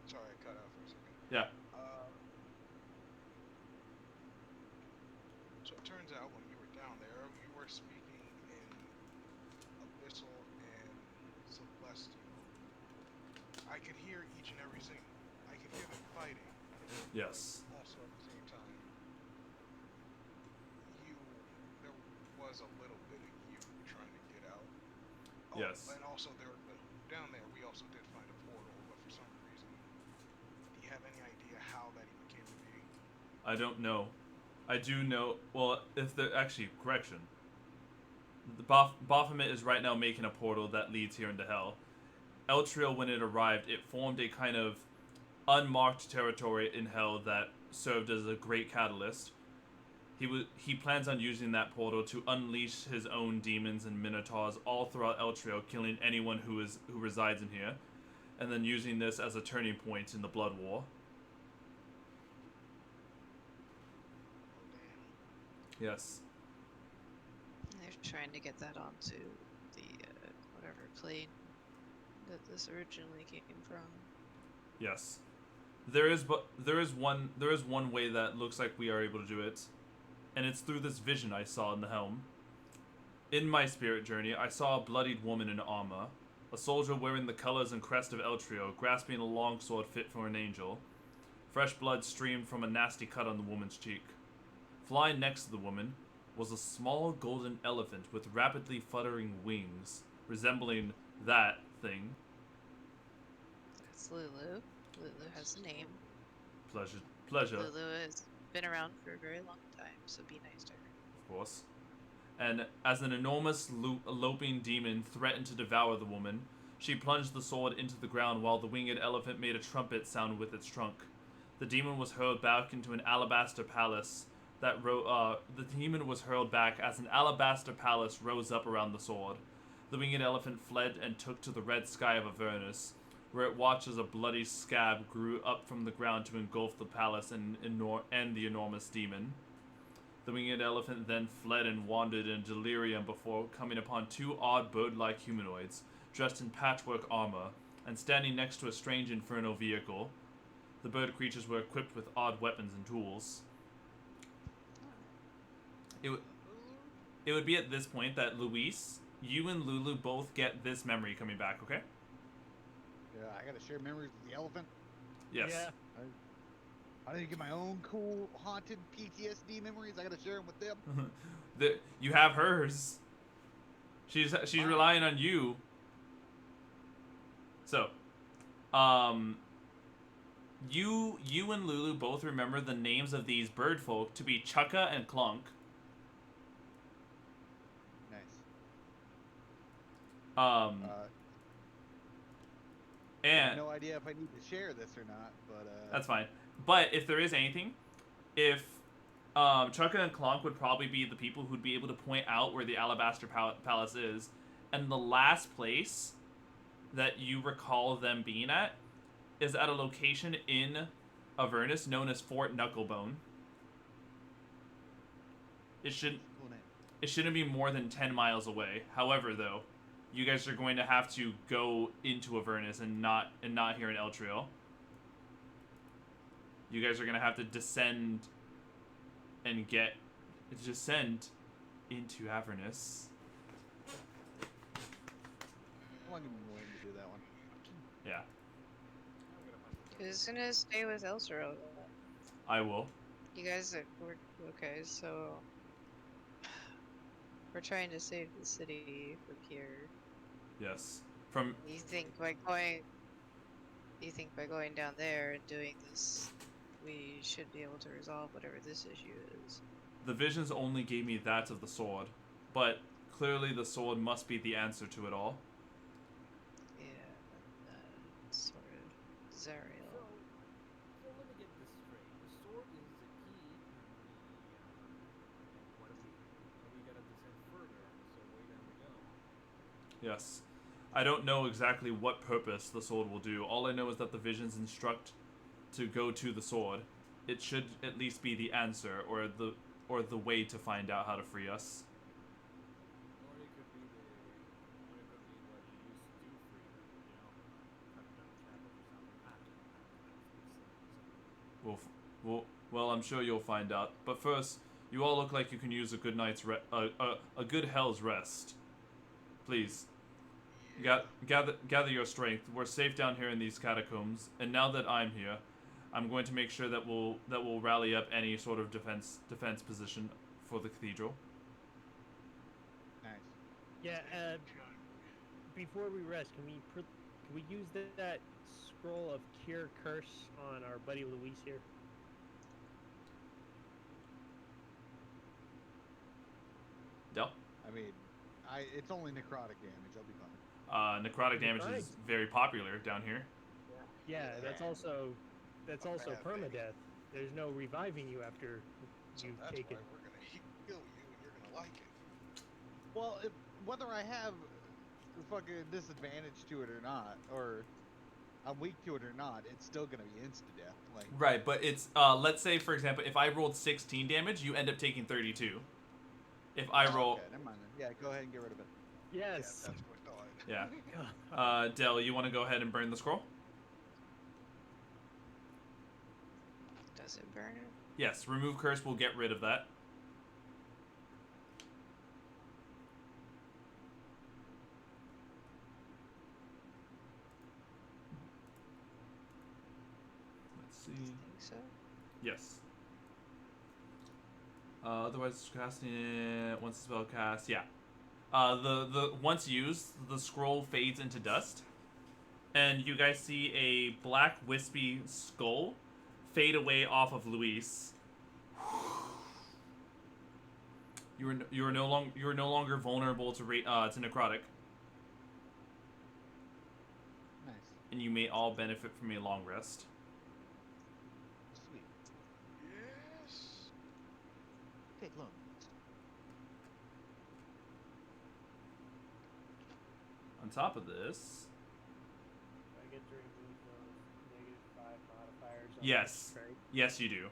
Sorry, I cut out for a second. Yeah. So it turns out when you were down there, you were speaking in Abyssal and Celestial. I could hear each and every single. I could hear them fighting. Yes. Also at the same time, there was a little bit of you trying to get out. Oh, Yes. and also down there we also did find a portal, but for some reason, do you have any idea how that even came to be? I don't know. I do know. Well, if the actually correction. The Baphomet is right now making a portal that leads here into hell. Eltriel, when it arrived, it formed a kind of unmarked territory in hell that served as a great catalyst. He plans on using that portal to unleash his own demons and minotaurs all throughout Eltriel, killing anyone who resides in here, and then using this as a turning point in the Blood War. Oh, damn. Yes. They're trying to get that onto the whatever plane that this originally came from. Yes. There is one way that looks like we are able to do it, and it's through this vision I saw in the helm. In my spirit journey, I saw a bloodied woman in armor, a soldier wearing the colors and crest of Eltrio, grasping a longsword fit for an angel. Fresh blood streamed from a nasty cut on the woman's cheek. Flying next to the woman was a small golden elephant with rapidly fluttering wings, resembling that thing. That's Lulu. Lulu has a name. Pleasure. Lulu has been around for a very long time, so be nice to her. Of course. And as an enormous loping demon threatened to devour the woman, she plunged the sword into the ground while the winged elephant made a trumpet sound with its trunk. The demon was hurled back into an alabaster palace the demon was hurled back as an alabaster palace rose up around the sword. The winged elephant fled and took to the red sky of Avernus, where it watched as a bloody scab grew up from the ground to engulf the palace and the enormous demon. The winged elephant then fled and wandered in delirium before coming upon two odd bird-like humanoids, dressed in patchwork armor, and standing next to a strange infernal vehicle. The bird creatures were equipped with odd weapons and tools. It would be at this point that Luis, you and Lulu both get this memory coming back, okay? Yeah, I gotta share memories with the elephant. Yes. Yeah. I need to get my own cool haunted PTSD memories. I gotta share them with them. You have hers. She's relying on you. So, you and Lulu both remember the names of these bird folk to be Chukka and Clunk. Nice. I And have no idea if I need to share this or not, but that's fine. But if there is anything, if Chukka and Clonk would probably be the people who'd be able to point out where the Alabaster Palace is, and the last place that you recall them being at is at a location in Avernus known as Fort Knucklebone. It shouldn't be more than 10 miles away. However, though, you guys are going to have to go into Avernus and not here in Eltriel. You guys are going to have to descend into Avernus. I'm willing to do that one. Yeah, Who's gonna stay with Elsero? I will. You guys are okay. So we're trying to save the city from here. Yes. You think by going down there and doing this, we should be able to resolve whatever this issue is? The visions only gave me that of the sword, but clearly the sword must be the answer to it all. Yeah, sort of Zariel. So let me get this straight. The sword is the key. What if we gotta descend further? So way down we go. Yes. I don't know exactly what purpose the sword will do. All I know is that the visions instruct to go to the sword. It should at least be the answer, or the way to find out how to free us. Or it could be what you used to do for cut down travel or something. Well, I'm sure you'll find out. But first, you all look like you can use a good night's a good hell's rest. Please, gather your strength. We're safe down here in these catacombs, and now that I'm here, I'm going to make sure that we'll rally up any sort of defense position for the cathedral. Nice. Yeah. Before we rest, can we use that scroll of cure curse on our buddy Luis here? Del? I mean, it's only necrotic damage. I'll be fine. Necrotic damage is very popular down here. Yeah, that's also bad permadeath. There's no reviving you after So you've that's taken. why we're gonna heal you, and you're gonna like it. Well, whether I have fucking disadvantage to it or not, or I'm weak to it or not, it's still gonna be insta-death. Like, Right, but it's let's say for example, if I rolled 16 damage, you end up taking 32. If I roll, okay, never mind then. Yeah, go ahead and get rid of it. Yeah, Yes. that's what died. yeah. Del, you want to go ahead and burn the scroll? Does it burn it? Yes. Remove curse will get rid of that. Let's see. I think so. Yes. Otherwise, casting it once the spell cast. Yeah. The once used, the scroll fades into dust, and you guys see a black wispy skull fade away off of Luis. You are no longer vulnerable to necrotic, Nice. and you may all benefit from a long rest. Sweet. Yes. Okay, look. On top of this, I get to remove those -5 modifiers. On yes, each trait. yes, you do.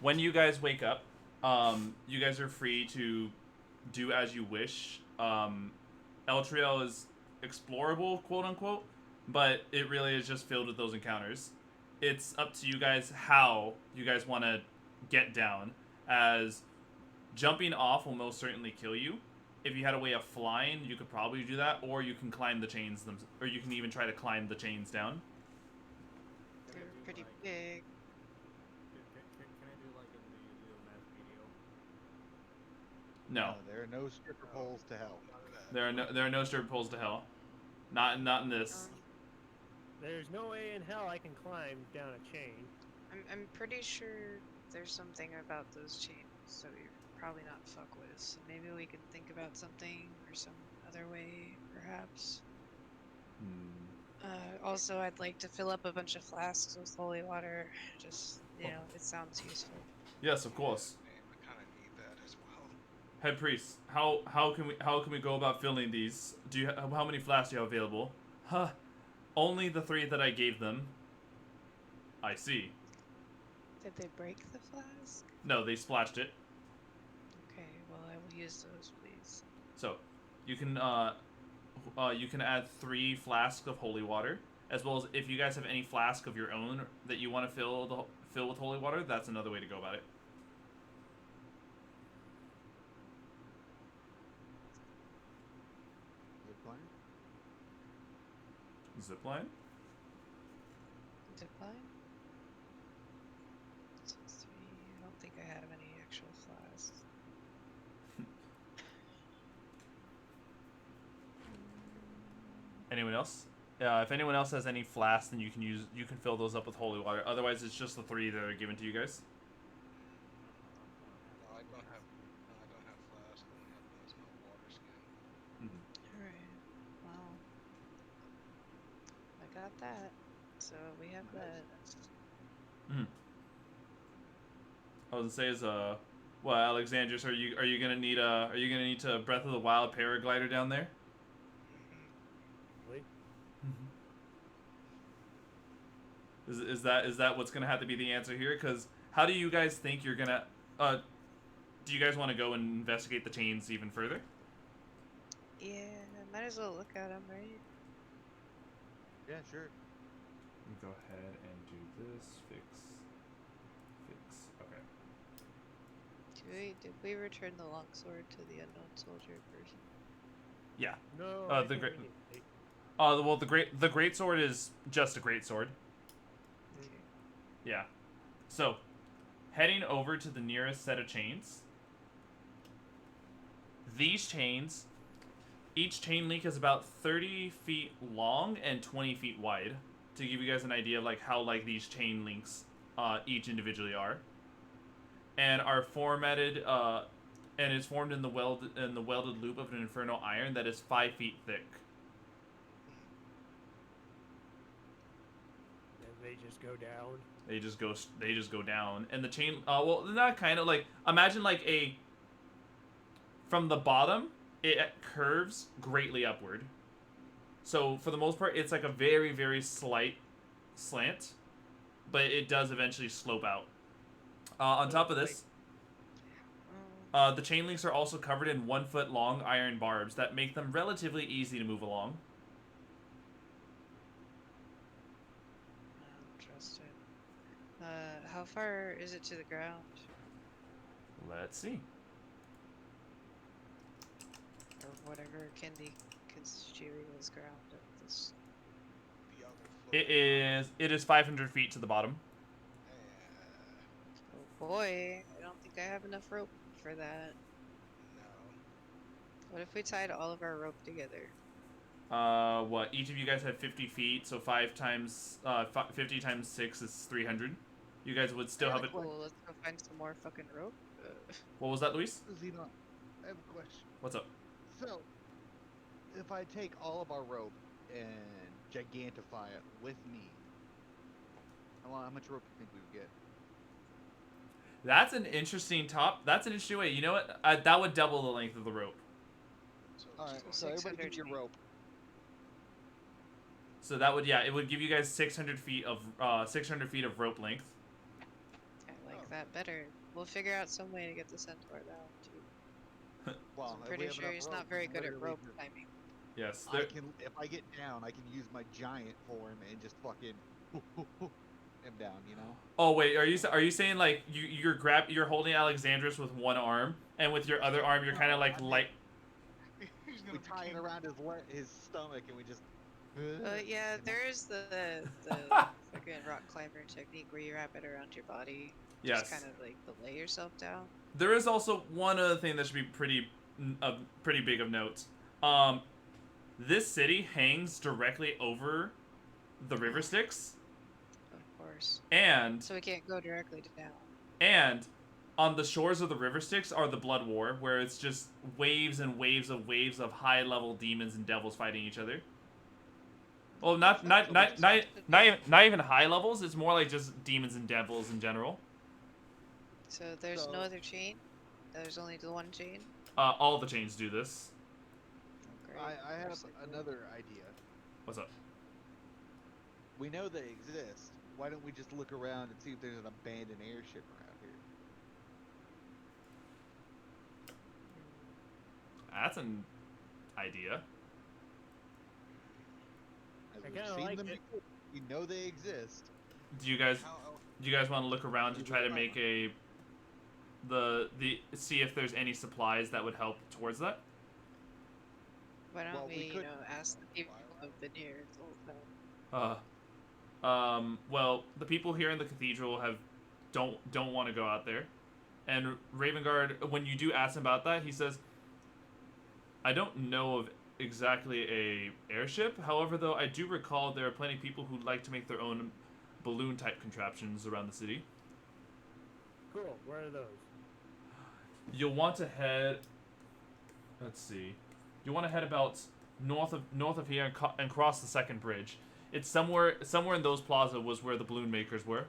When you guys wake up, you guys are free to do as you wish. Eltriel is explorable, quote unquote, but it really is just filled with those encounters. It's up to you guys how you guys want to get down, as jumping off will most certainly kill you. If you had a way of flying, you could probably do that, or you can climb the chains, or you can even try to climb the chains down. They're do, pretty like- big. Can I do like in the math video? No, There are no stripper poles to hell. None of that. there are no strip poles to hell. Not in this. There's no way in hell I can climb down a chain. I'm pretty sure there's something about those chains that we probably not fuck with. So maybe we can think about something or some other way, perhaps. Also, I'd like to fill up a bunch of flasks with holy water. Just, you know, it sounds useful. Yes, of course. Man, I kind of need that as well. Head priest, how can we go about filling these? How many flasks do you have available? Huh. Only the 3 that I gave them. I see. Did they break the flask? No, they splashed it. Okay, well, I will use those, please. So, you can add 3 flasks of holy water, as well as if you guys have any flask of your own that you want to fill with holy water. That's another way to go about it. Zip Zipline? line? Zipline? 6, 3. I don't think I have any actual flasks. Anyone else? If anyone else has any flasks, then you can fill those up with holy water. Otherwise, it's just the 3 that are given to you guys. No, I don't have flask. I only have plasma water skin. Alright, well, I got that. So we have that. I was gonna say is well, Alexandros, are you gonna need to Breath of the Wild paraglider down there? Really? Is that what's gonna have to be the answer here? Because how do you guys think you're gonna do you guys want to go and investigate the chains even further? Yeah, might as well look at them, right? Yeah, sure. Let me go ahead and do this. Fix. Okay. Did we return the longsword to the unknown soldier person? Yeah. No. The I think great- we need- Well, the great sword is just a great sword. Okay. Yeah. So, heading over to the nearest set of chains. These chains, each chain link is about 30 feet long and 20 feet wide. To give you guys an idea of like how like these chain links each individually are. And are formatted and is formed in the welded loop of an infernal iron that is 5 feet thick. And they just go down. They just go down, and the chain. Well, not kind of like imagine like a. From the bottom, it curves greatly upward. So for the most part, it's like a very very slight slant, but it does eventually slope out. On top of this, the chain links are also covered in 1 foot long iron barbs that make them relatively easy to move along. I don't trust it. How far is it to the ground? Let's see. Or whatever can be construed as ground at this. The other foot. It is 500 feet to the bottom. Oh boy, I don't think I have enough rope for that. No. What if we tied all of our rope together? What? Each of you guys have 50 feet, so 50 times 6 is 300. You guys would still have it. Cool, let's go find some more fucking rope. What was that, Luis? Xenon, I have a question. What's up? So, if I take all of our rope and gigantify it with me. How much rope do you think we would get? That's an interesting That's an interesting way. You know what? That would double the length of the rope. So All right, So so everybody 600 get your feet. rope. So that would, it would give you guys 600 feet of 600 feet of rope length. I like that better. We'll figure out some way to get the centaur down too. 'Cause Well, I'm if we pretty have sure enough he's rope, not very good at literally rope just- climbing. Yes. I can, if I get down, I can use my giant form and just fucking him down. You know? Oh wait, are you saying like you're holding Alexandros with one arm, and with your other arm you're kind of like I mean- light? he's gonna We be tie it king. around his stomach and we just. Yeah, you know? there is the fucking rock climber technique where you wrap it around your body. Yes. Just kind of like lay yourself down. There is also one other thing that should be pretty big of note. This city hangs directly over the river Styx, Of course. and So we can't go directly down. on the shores of the river Styx are the Blood War, where it's just waves and waves of high level demons and devils fighting each other. Well, not even high levels. It's more like just demons and devils in general. So there's So- no other chain? There's only the one chain? All the chains do this. Oh, great. I have We're so cool. another idea. What's up? We know they exist. Why don't we just look around and see if there's an abandoned airship around here? That's an idea. As I we've kinda seen like them it. before. We know they exist. Do you guys How want to look around to try to make see if there's any supplies that would help towards that? Why don't Well, we we, could- ask the people who've been here the whole time? Well, the people here in the cathedral don't want to go out there, and Ravengard, when you do ask him about that, he says, "I don't know of exactly a airship. However, though, I do recall there are plenty of people who like to make their own balloon type contraptions around the city. Cool. Where are those? You'll want to head. Let's see. You want to head about north of here and cross the second bridge. It's somewhere in those plaza was where the balloon makers were.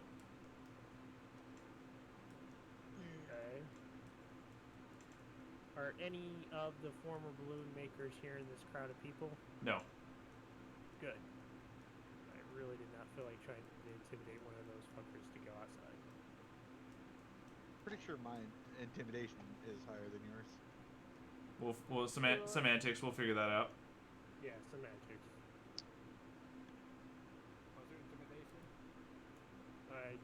Okay. Are any of the former balloon makers here in this crowd of people? No. Good. I really did not feel like trying to intimidate one of those fuckers to go outside. Pretty sure my intimidation is higher than yours. Well, semantics. We'll figure that out. Yeah, semantics. Was there intimidation? Alright.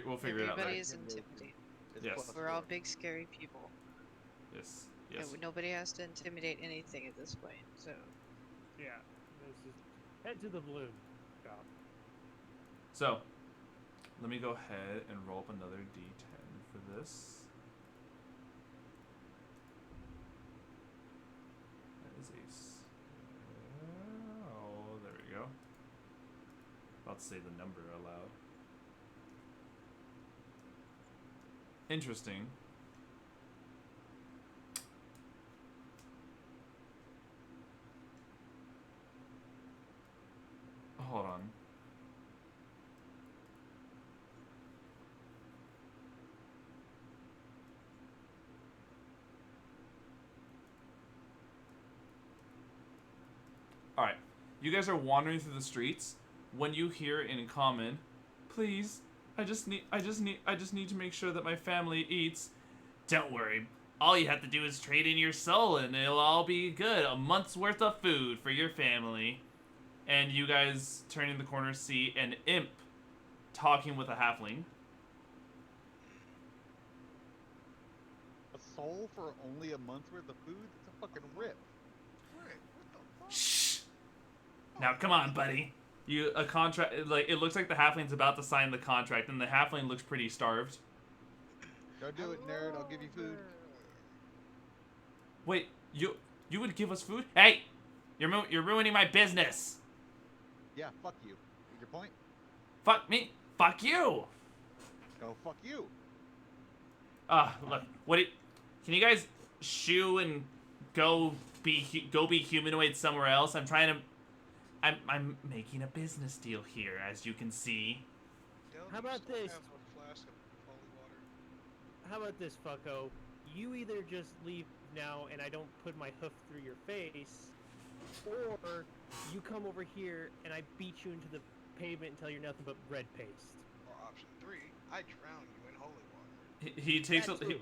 We'll figure it out Everybody later. is intimidated. It's Yes. plus We're all 4. big, scary people. Yes. And nobody has to intimidate anything at this point, so. Yeah. This is head to the balloon shop. So, let me go ahead and roll up another d10 for this. That is oh, there we go. About to say the number aloud. Interesting. Hold on. Alright. You guys are wandering through the streets when you hear in common, "Please, I just need to make sure that my family eats." "Don't worry. All you have to do is trade in your soul and it'll all be good. A month's worth of food for your family." And you guys turning the corner see an imp talking with a halfling. A soul for only a month's worth of food? That's a fucking rip. Rick, what the fuck? Shh. Now come on, buddy. A contract, like, it looks like the halfling's about to sign the contract, and the halfling looks pretty starved. Go do it, nerd. I'll give you food. Wait, you would give us food? Hey, you're ruining my business. Yeah, fuck you. Your point? Fuck me. Fuck you. Go fuck you. Look, can you guys shoo and go be humanoid somewhere else? I'm trying I'm making a business deal here, as you can see. Dale, How do you about still this? have a flask of holy water? How about this, fucko? You either just leave now and I don't put my hoof through your face, or you come over here and I beat you into the pavement until you're nothing but red paste. Or option 3, I drown you in holy water. He takes That too.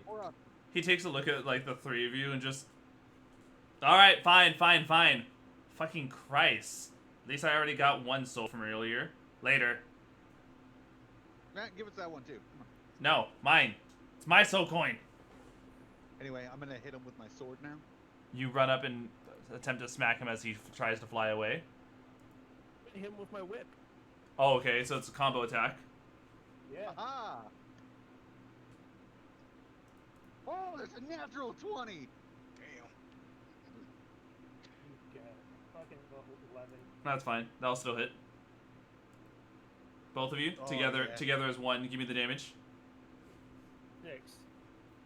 he takes a look at like the three of you and just. All right, fine. Fucking Christ. At least I already got one soul from earlier. Later. Matt, give us that one too. Come on. No, mine. It's my soul coin. Anyway, I'm gonna hit him with my sword now. You run up and attempt to smack him as he tries to fly away. Hit him with my whip. Oh, okay, so it's a combo attack. Yeah. Aha! Oh, there's a natural 20. Damn. You got fucking 11. That's fine. That'll still hit. Both of you Oh, together yeah. together as one. Give me the damage. 6.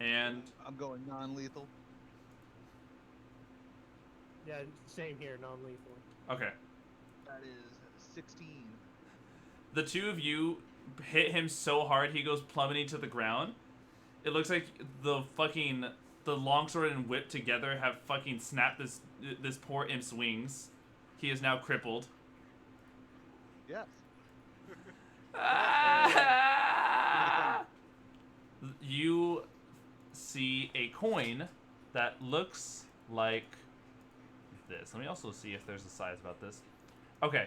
And I'm going non-lethal. Yeah, same here, non-lethal. okay. That is 16. The two of you hit him so hard he goes plummeting to the ground. It looks like the longsword and whip together have fucking snapped this poor imp's wings. He is now crippled. Yes. You see a coin that looks like this. Let me also see if there's a size about this. Okay.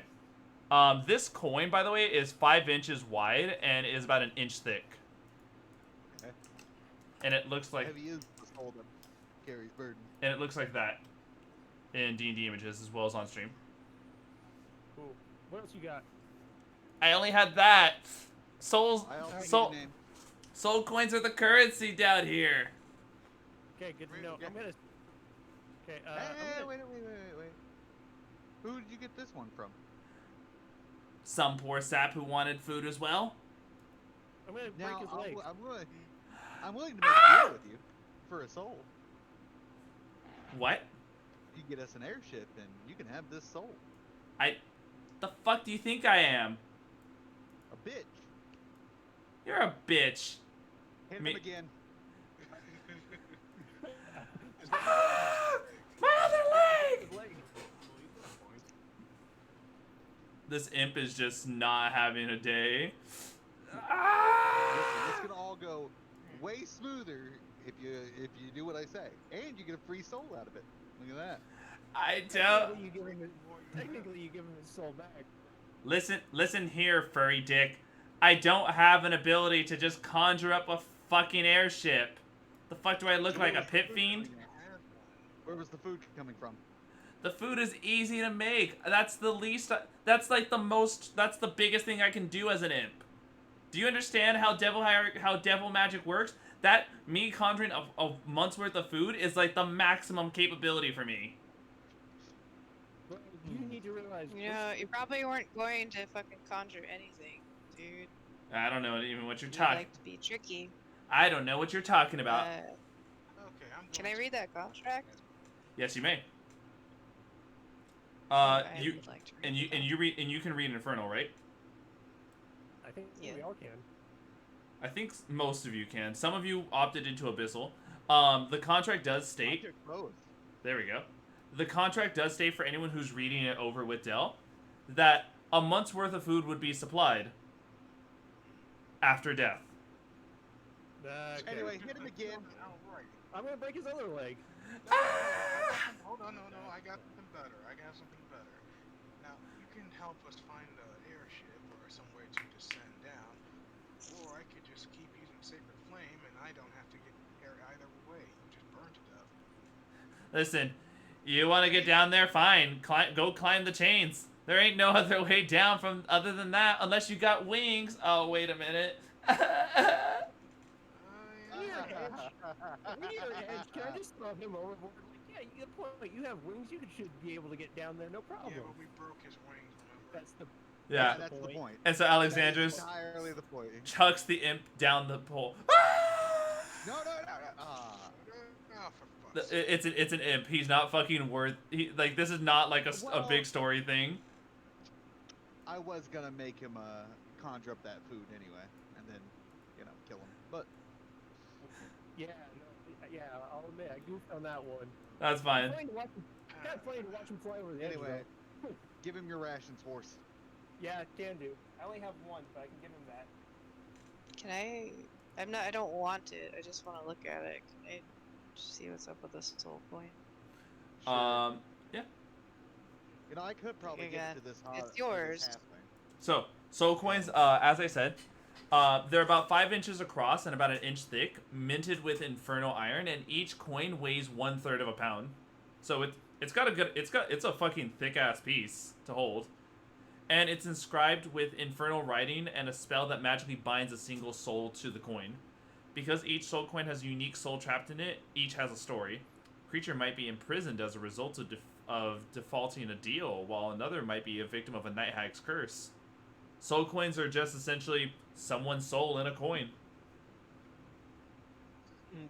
This coin, by the way, is 5 inches wide and is about an inch thick. Okay. And it looks like Heavy is the soul that carries burden. and it looks like that in D&D images as well as on stream. Cool. What else you got? I only had that. Souls, I also soul, need a name. soul coins are the currency down here. Okay, good to know. Yeah. I'm gonna. Okay. Hey, I'm gonna... wait. Who did you get this one from? Some poor sap who wanted food as well. I'm gonna break Now, his leg. I'm willing to make a deal with you for a soul. What? You get us an airship, and you can have this soul. The fuck do you think I am? A bitch. You're a bitch. Hit Me- him again. Is that My other leg! His leg. This imp is just not having a day. Listen, Ah! it's gonna all go way smoother if you do what I say, and you get a free soul out of it. Look at that. I don't. Technically, you give him his soul back. Listen here, furry dick. I don't have an ability to just conjure up a fucking airship. The fuck do I look like, a pit fiend? Where was the food coming from? The food is easy to make. That's the least. That's like the most. That's the biggest thing I can do as an imp. Do you understand how devil magic works? That me conjuring a month's worth of food is like the maximum capability for me. But you need to realize. You know, you probably weren't going to fucking conjure anything, dude. I don't know even what you're You talking. like to be tricky. I don't know what you're talking about. Okay, I'm Can going I read that contract? Yes, you may. I You would like to read and you can read Infernal, right? I think Yeah. we all can. I think most of you can. Some of you opted into Abyssal. The contract does state. Object both. There we go. The contract does state for anyone who's reading it over with Dell that a month's worth of food would be supplied after death. Okay. Anyway, hit him again. Alright. I'm gonna break his other leg. Hold on, no, I got something better. Now, you can help us find an airship or somewhere to descend down, or I could just keep using Sacred Flame and I don't have to get air either way. You just burn to death. Listen, you want to get down there? Fine. Go climb the chains. There ain't no other way down from other than that unless you got wings. Oh, wait a minute. We need an edge. We need an edge. Can I just throw him overboard? Like, yeah, you get a point. You have wings. You should be able to get down there, no problem. Yeah, but we broke his wings, remember? That's the. Yeah. That's the point. And so That is Alexandros entirely the point. chucks the imp down the pole. No. Ah. Oh, for fuck's sake. It's an imp. He's not fucking worth. This is not like a big story thing. I was gonna make him conjure up that food anyway, and then, kill him. But Yeah, no, yeah, I'll admit, I goofed on that one. That's fine. Kind of funny to watch him fly over the edge, anyway, though. give him your rations, horse. Yeah, can do. I only have one, but I can give him that. Can I? I don't want it. I just want to look at it. Can I see what's up with this soul coin? Sure. Yeah. I could probably give Again, it to this. it's this yours. halfling. So soul coins, as I said, they're about 5 inches across and about an inch thick, minted with infernal iron, and each coin weighs 1/3 of a pound. So it's a fucking thick ass piece to hold. And it's inscribed with infernal writing and a spell that magically binds a single soul to the coin. Because each soul coin has a unique soul trapped in it, each has a story. Creature might be imprisoned as a result of defaulting a deal, while another might be a victim of a night hag's curse. Soul coins are just essentially someone's soul in a coin.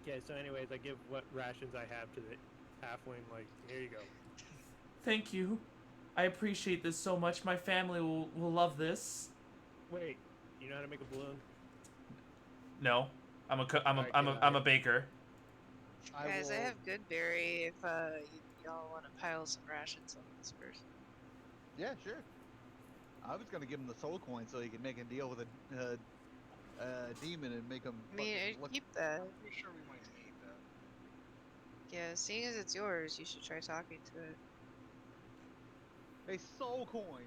Okay, so anyways, I give what rations I have to the halfling, like, here you go. Thank you. I appreciate this so much. My family will love this. Wait, you know how to make a balloon? No, I'm a baker. Guys, I have good berry if y'all want to pile some rations on this person. Yeah, sure. I was gonna give him the soul coin so he could make a deal with a demon and make him. I mean, keep that. Pretty sure we might need that. Yeah, seeing as it's yours, you should try talking to it. A soul coin.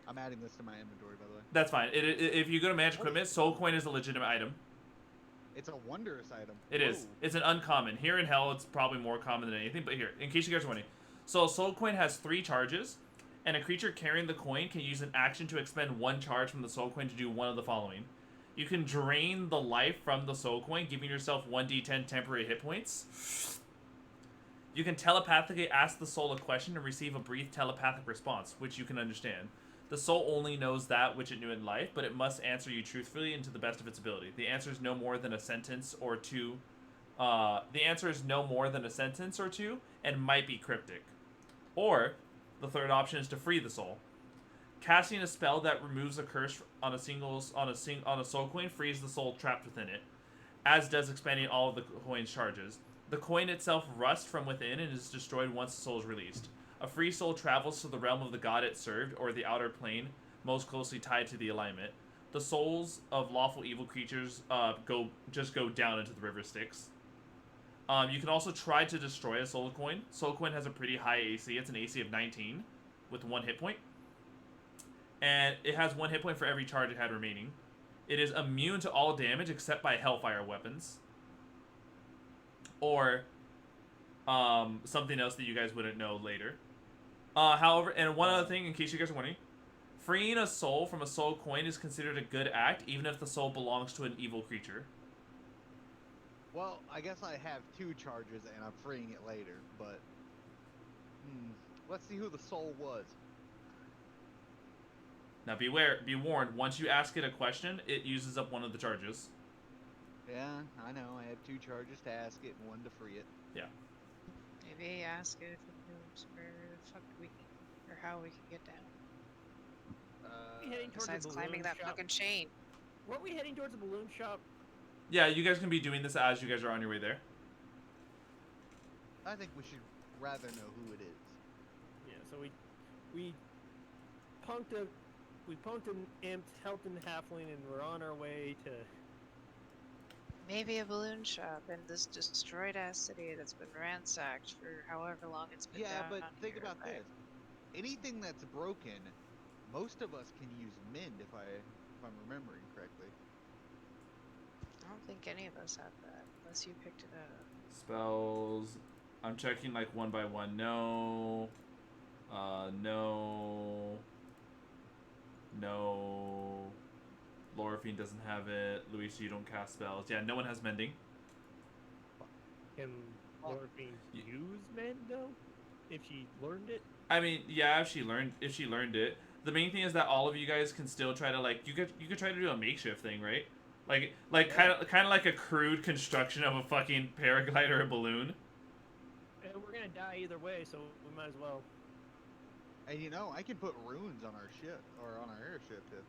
I'm adding this to my inventory, by the way. That's fine. If you go to manage equipment, soul coin is a legitimate item. It's a wondrous item. It is. It's an uncommon. Here in Hell, it's probably more common than anything. But here, in case you guys are wondering, so a soul coin has 3 charges, and a creature carrying the coin can use an action to expend 1 charge from the soul coin to do one of the following. You can drain the life from the soul coin, giving yourself 1d10 temporary hit points. You can telepathically ask the soul a question and receive a brief telepathic response, which you can understand. The soul only knows that which it knew in life, but it must answer you truthfully and to the best of its ability. The answer is no more than a sentence or two. And might be cryptic. Or, the third option is to free the soul. Casting a spell that removes a curse on a soul coin frees the soul trapped within it, as does expending all of the coin's charges. The coin itself rusts from within and is destroyed once the soul is released. A free soul travels to the realm of the god it served, or the outer plane, most closely tied to the alignment. The souls of lawful evil creatures go down into the river Styx. You can also try to destroy a soul coin. Soul coin has a pretty high AC. It's an AC of 19 with 1 hit point. And it has 1 hit point for every charge it had remaining. It is immune to all damage except by hellfire weapons. Or something else that you guys wouldn't know later. However, and one other thing, in case you guys are wondering, freeing a soul from a soul coin is considered a good act, even if the soul belongs to an evil creature. Well, I guess I have 2 charges and I'm freeing it later, but let's see who the soul was. Now be warned, once you ask it a question, it uses up 1 of the charges. Yeah, I know. I have 2 charges to ask it and 1 to free it. Yeah. Maybe ask it if it knows where the fuck we can, or how we can get down. Besides climbing that fucking chain. Weren't we heading towards the balloon shop? Yeah, you guys can be doing this as you guys are on your way there. I think we should rather know who it is. Yeah, so we punked an imp, helped an halfling, and we're on our way to... Maybe a balloon shop in this destroyed ass city that's been ransacked for however long it's been down. Yeah, but on think here, about right? this. Anything that's broken, most of us can use mend if I'm remembering correctly. I don't think any of us have that, unless you picked it up. Spells. I'm checking like 1 by 1. No. No. No. Lorifine doesn't have it. Luisa, you don't cast spells. Yeah, no one has mending. Can Lorifine use mend though? If she learned it? I mean, yeah, if she learned it. The main thing is that all of you guys can still try to you could try to do a makeshift thing, right? Like kind of like a crude construction of a fucking paraglide or a balloon. And we're gonna die either way, so we might as well. And you know, I can put runes on our ship or on our airship if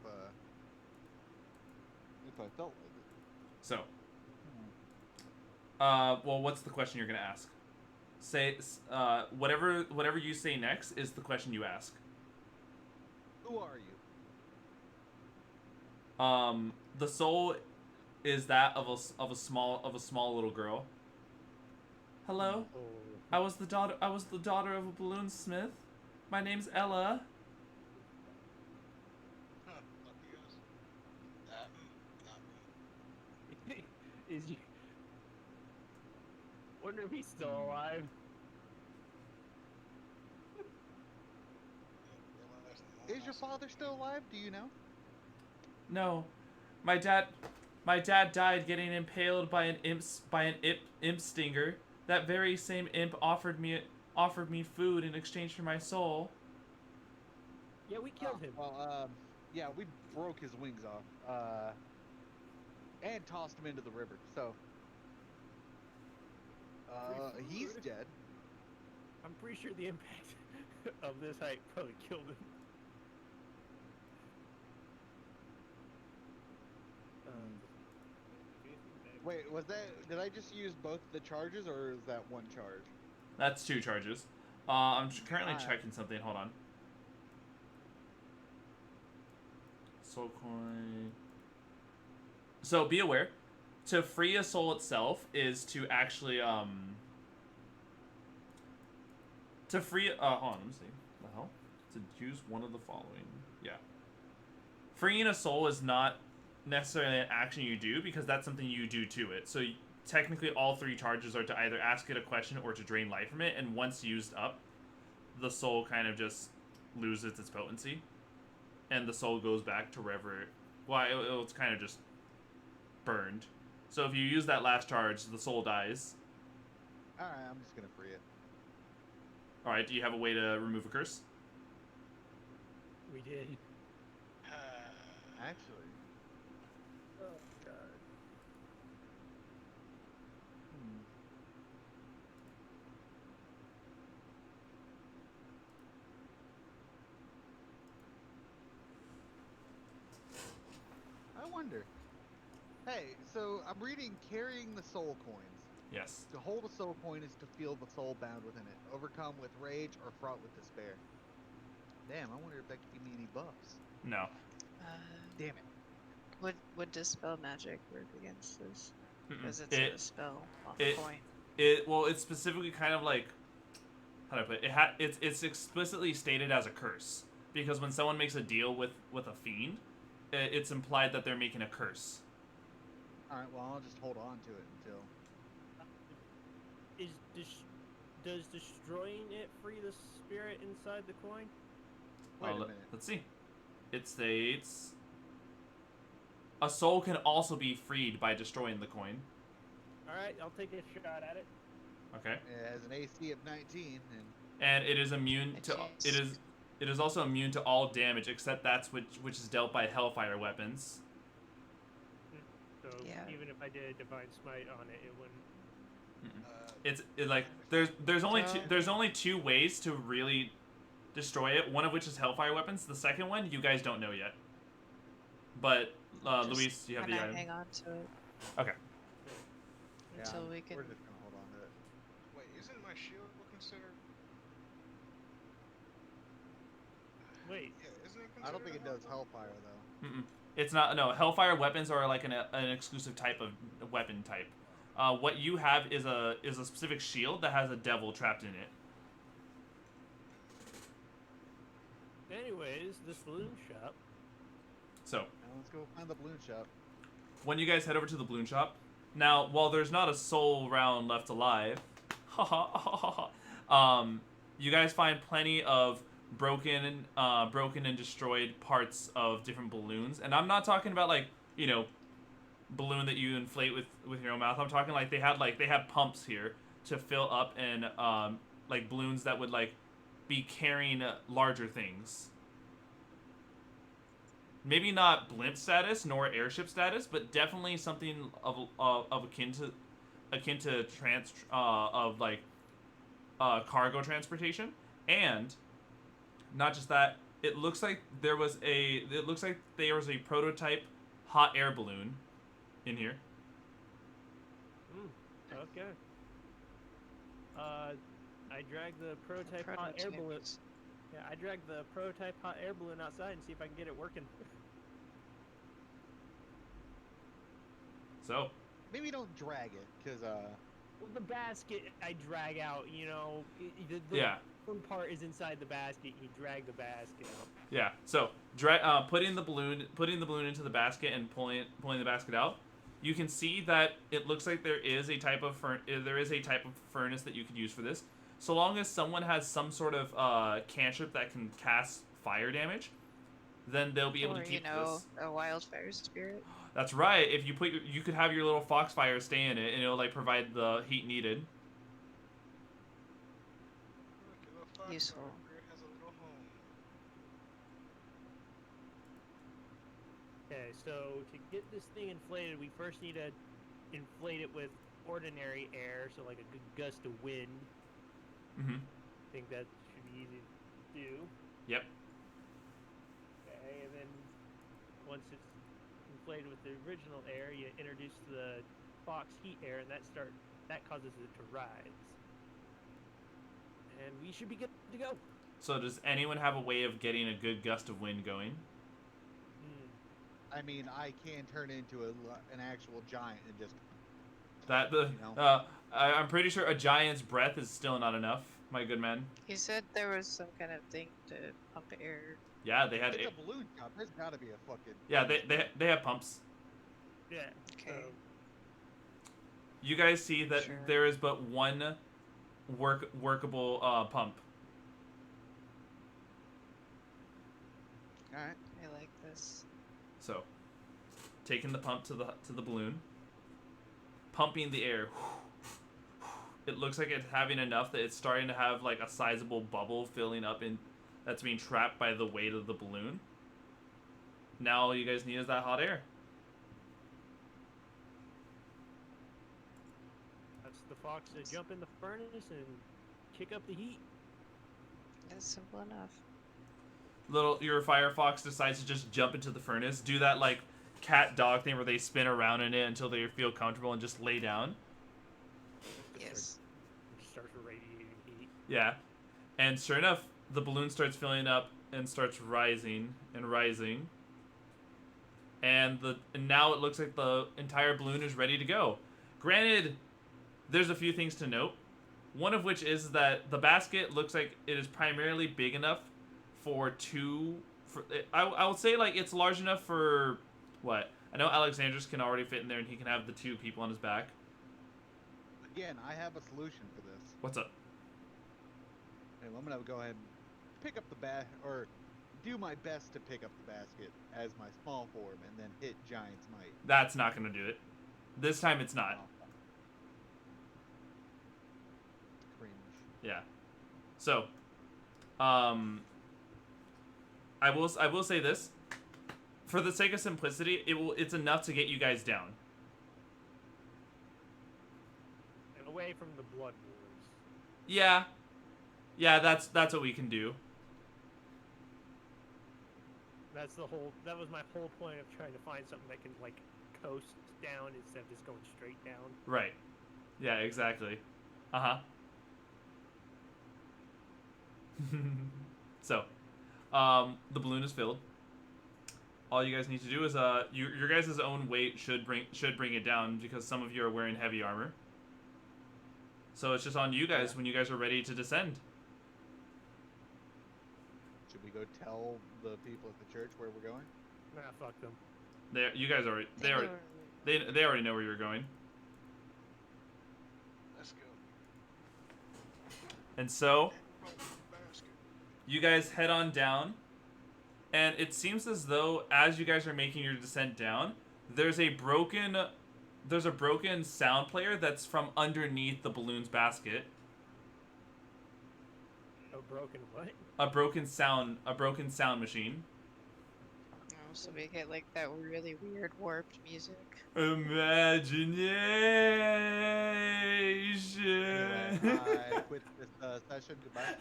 I felt like it. So, well, what's the question you're gonna ask? Say, whatever you say next is the question you ask. Who are you? The soul is that of a small little girl. Hello, Oh. I was the daughter of a balloon smith. My name's Ella. Huh, lucky us. Not me. Is you? Wonder if he's still alive. Realized the Is your father still alive? Do you know? No, my dad died getting impaled by an imp stinger. That very same imp offered me food in exchange for my soul. Yeah, we killed him. Well, yeah, we broke his wings off, and tossed him into the river. So, Free he's food. dead. I'm pretty sure the impact of this height probably killed him. Wait, was that? Did I just use both the charges, or is that one charge? That's 2 charges. I'm currently Alright. checking something. Hold on. Soul coin. So be aware, to free a soul itself is to actually to free. Hold on. Let me see. The hell? To use one of the following. Yeah. Freeing a soul is not necessarily an action you do because that's something you do to it. So technically, all 3 charges are to either ask it a question or to drain life from it. And once used up, the soul kind of just loses its potency, and the soul goes back to wherever. Well, it's kind of just burned. So if you use that last charge, the soul dies. All right, I'm just gonna free it. All right. Do you have a way to remove a curse? We did. Actually, Oh god. I wonder. Hey, so I'm reading carrying the soul coins. Yes. To hold a soul coin is to feel the soul bound within it, overcome with rage or fraught with despair. Damn, I wonder if that could give me any buffs. No. Damn it. Would dispel magic work against this? Mm-mm. Because it's a spell off it- point. It's specifically kind of like, how do I put it? It's explicitly stated as a curse because when someone makes a deal with a fiend, it's implied that they're making a curse. All right, well I'll just hold on to it until. Does destroying it free the spirit inside the coin? Wait a minute. Let's see. It states a soul can also be freed by destroying the coin. Alright, I'll take a shot at it. Okay. It has an AC of 19, And it is immune to Jeez. it is also immune to all damage except that's which is dealt by hellfire weapons. So Yeah. even if I did a divine smite on it, it wouldn't. It's like there's only 2 ways to really destroy it. One of which is hellfire weapons. The second one you guys don't know yet. But Just Luis, you have the kinda item. hang on to it Okay. Yeah, until we can. We're just gonna hold on to it. Wait, isn't my shield considered? Wait, Yeah, isn't it considered? I don't think it a does hellfire? hellfire though. Mm-mm. It's not. No, hellfire weapons are like an exclusive type of weapon type. What you have is a specific shield that has a devil trapped in it. anyways, this balloon shop. So Now let's go find the balloon shop. when you guys head over to the balloon shop, now while there's not a soul round left alive, you guys find plenty of broken and destroyed parts of different balloons, and I'm not talking about like balloon that you inflate with your own mouth. I'm talking like they had pumps here to fill up and like balloons that would like be carrying larger things. Maybe not blimp status nor airship status, but definitely something of akin to cargo transportation. And Not just that, it looks like there was a prototype hot air balloon in here. Okay. I dragged the prototype hot air balloon. Prototypes. Yeah, I dragged the prototype hot air balloon outside and see if I can get it working. So, Maybe don't drag it, because Well, the basket I drag out, you know, the yeah. balloon part is inside the basket. You drag the basket out. Yeah. So, putting the balloon into the basket and pulling the basket out, you can see that it looks like there is a type of furnace that you could use for this. So long as someone has some sort of cantrip that can cast fire damage, then they'll be able Or, to keep you know, this. a wildfire spirit. That's right. If you you could have your little foxfire stay in it, and it'll like provide the heat needed. Look, a little fox Useful. over has a little home. Okay, so to get this thing inflated, we first need to inflate it with ordinary air, so like a good gust of wind. Mm-hmm. I think that should be easy to do. Yep. Okay, and then once it's inflated with the original air, you introduce the fox heat air, and that causes it to rise. And we should be good to go. So does anyone have a way of getting a good gust of wind going? I mean, I can turn into an actual giant and just. I'm pretty sure a giant's breath is still not enough, my good man. He said there was some kind of thing to pump air. Yeah, they had. It's a balloon top. There's got to be a fucking. Yeah, they have pumps. Yeah. Okay. So You guys see that Sure. there is but one workable pump. All right. I like this. So, taking the pump to the balloon, pumping the air. It looks like it's having enough that it's starting to have like a sizable bubble filling up that's being trapped by the weight of the balloon. Now all you guys need is that hot air. that's the fox to jump in the furnace and kick up the heat. That's simple enough. Your firefox decides to just jump into the furnace, do that like cat dog thing where they spin around in it until they feel comfortable and just lay down. Yes. It starts radiating heat. Yeah. And sure enough, the balloon starts filling up and starts rising and rising. And now it looks like the entire balloon is ready to go. Granted, there's a few things to note. One of which is that the basket looks like it is primarily big enough for I would say like it's large enough for what? I know Alexander's can already fit in there and he can have the 2 people on his back. Again, I have a solution for this. What's up? And I'm gonna go ahead and pick up the or do my best to pick up the basket as my small form, and then hit Giant's might. That's not going to do it. This time it's not. Oh. Cringe. Yeah. So, I will say this. For the sake of simplicity, it's enough to get you guys down. And away from the blood wars. Yeah. Yeah, that's what we can do. That was my whole point of trying to find something that can like coast down instead of just going straight down. Right. Yeah, exactly. Uh-huh. So, the balloon is filled. All you guys need to do is your guys' own weight should bring it down because some of you are wearing heavy armor. So it's just on you guys when you guys are ready to descend. Should we go tell the people at the church where we're going? Nah, fuck them. You guys already they already know where you're going. Let's go. And so Basket. you guys head on down, and it seems as though as you guys are making your descent down, there's a broken sound player that's from underneath the balloon's basket. A broken what? A broken sound machine. Oh, so we get like that really weird warped music. Imagination. Anyway, I quit this session. Goodbye.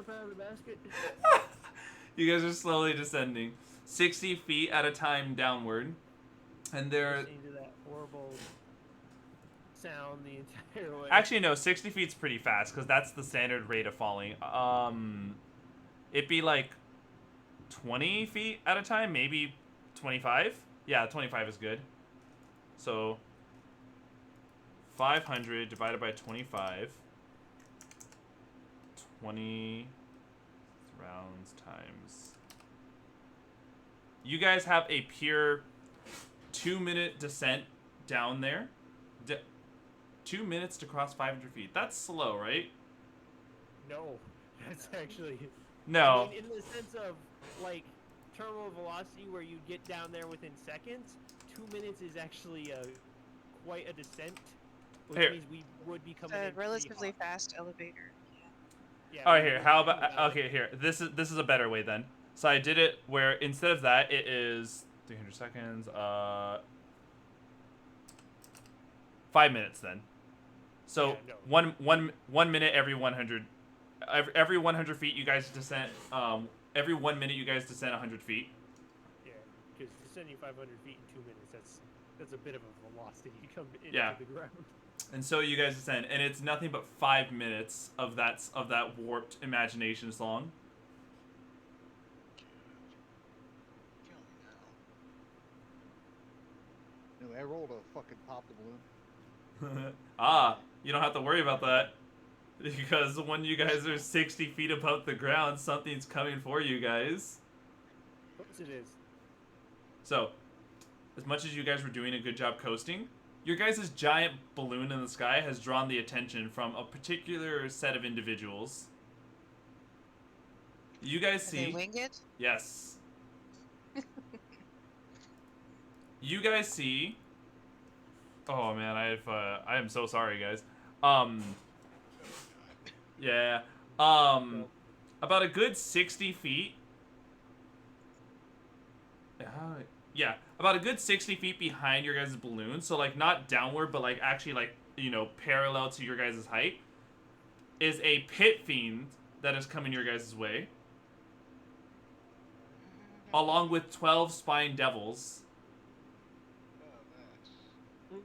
jump out of the basket? You guys are slowly descending, 60 feet at a time downward, and they're Listening to that horrible sound the entire way. actually no, 60 feet's pretty fast because that's the standard rate of falling. It'd be like 20 feet at a time, maybe 25. Yeah, 25 is good. So 500 divided by 25. 20 rounds times. You guys have a pure 2-minute descent down there. 2 minutes to cross 500 feet. That's slow, right? No, that's actually. No. I mean, in the sense of like terminal velocity, where you get down there within seconds, 2 minutes is actually quite a descent, which Here. means we would be coming. A in pretty relatively hot. fast elevator. Yeah, All right, we here. would How be about coming okay? Here, this is a better way then. So I did it where instead of that, it is 300 seconds. 5 minutes then. So Yeah, no. one minute every 100. Every 100 feet, you guys descend. Every 1 minute, you guys descend 100 feet. Yeah, because descending 500 feet in 2 minutes, that's a bit of a velocity you come into Yeah. the ground. And so you guys descend, and it's nothing but 5 minutes of that warped imagination song. Kill me now. Anyway, I rolled a fucking pop the balloon. You don't have to worry about that. Because when you guys are 60 feet above the ground, something's coming for you guys. Of course it is. So, as much as you guys were doing a good job coasting, your guys' giant balloon in the sky has drawn the attention from a particular set of individuals. You guys Can they see... wing it? Yes. You guys see... Oh man, I am so sorry, guys. Yeah. About a good 60 feet. Yeah, about a good 60 feet behind your guys' balloon. So like not downward, but like actually like, you know, parallel to your guys' height, is a pit fiend that is coming your guys' way, along with 12 spine devils. Oh, that's Mm-mm.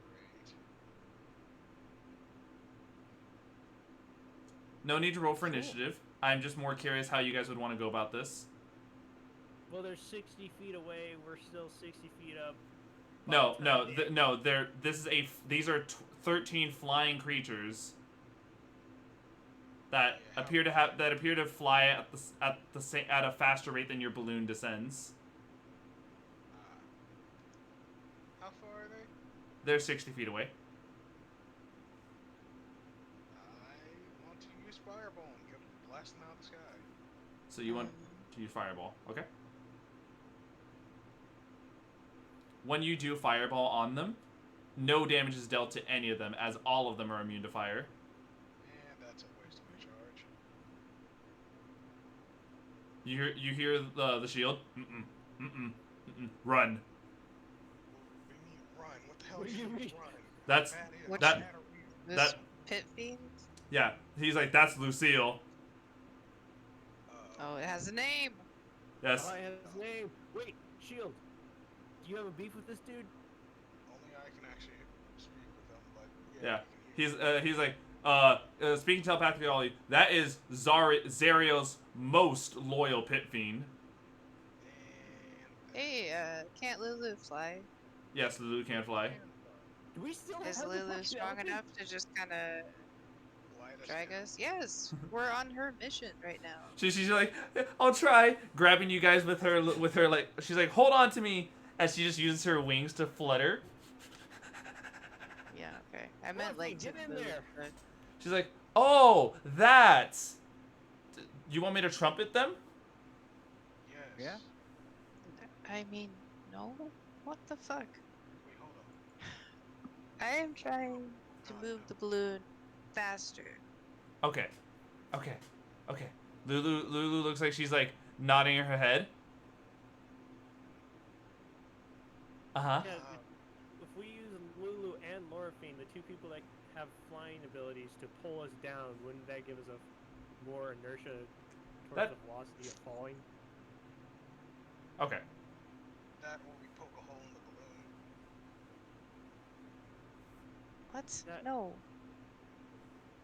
great. No need to roll for Cool. initiative. I'm just more curious how you guys would want to go about this. Well, they're 60 feet away. We're still 60 feet up. No, By no, the time no. These are 13 flying creatures that Yeah. appear to fly at a faster rate than your balloon descends. How far are they? They're 60 feet away. I want to use Fireball and get blasting out of the sky. So you want to use Fireball, okay? When you do Fireball on them, no damage is dealt to any of them, as all of them are immune to fire. And that's a waste of my charge. You hear the shield? Run. What do you mean run? What the hell What is do you run? mean? That's Bad is- Which- that- bad are we- This That- pit fiend? yeah. He's like, that's Lucille. Oh, it has a name. Yes. I have his name. Wait, Shield. Do you have a beef with this dude? Only I can actually speak with them, but Yeah. you can hear He's like, speaking telepathically, Ollie, that is Zario's most loyal pit fiend. And Hey, can't Lulu fly? Yes, Lulu can fly. Do we still Is have the Lulu fucking strong elephant? enough to just kind of glide us drag down. us? Yes, we're on her mission right now. She's like, I'll try, grabbing you guys with her like, she's like, hold on to me, as she just uses her wings to flutter. Yeah, okay. I meant like Get to in Lulu, there. but- She's like, oh, that's. You want me to trumpet them? Yes. Yeah? I mean, no? What the fuck? Wait, hold up. I am trying to move the balloon faster. Okay. Lulu looks like she's like nodding her head. Uh-huh. Yeah, if we use Lulu and Lorphine, the two people that have flying abilities, to pull us down, wouldn't that give us a more inertia towards That- the velocity of falling. Okay. That or we poke a hole in the balloon. What? That- No.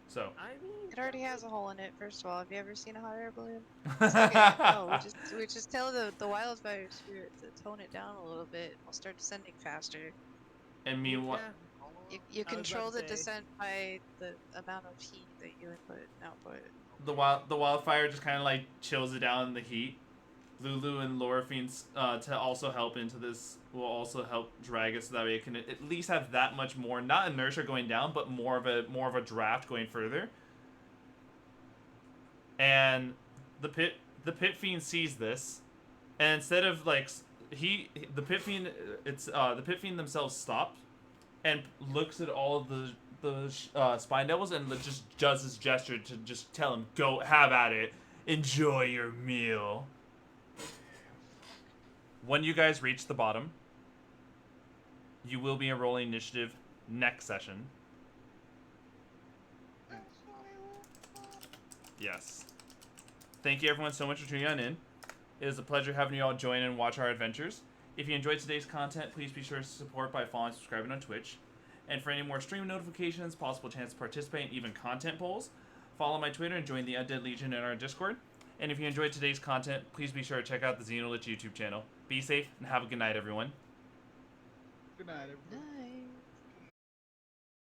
So. I mean, It already has a hole in it, first of all. Have you ever seen a hot air balloon? Second, no, we just tell the wildfire spirit to tone it down a little bit. We'll start descending faster. And meanwhile, You I was about control to the say- descent by the amount of heat that you input and output. the wildfire just kind of like chills it down in the heat. Lulu and Lorfiend to also help into this will also help drag it so that way it can at least have that much more, not inertia going down, but more of a draft going further. And the pit fiend sees this, and instead of like the pit fiend themselves stop and looks at all of the spine devils and just does this gesture to just tell them, go have at it, enjoy your meal. When you guys reach the bottom, you will be rolling initiative next session. Yes. Thank you everyone so much for tuning on in. It is a pleasure having you all join and watch our adventures. If you enjoyed today's content, please be sure to support by following and subscribing on Twitch. And for any more stream notifications, possible chance to participate, and even content polls, follow my Twitter and join the Undead Legion in our Discord. And if you enjoyed today's content, please be sure to check out the Xenolich YouTube channel. Be safe and have a good night, everyone. Good night, everybody.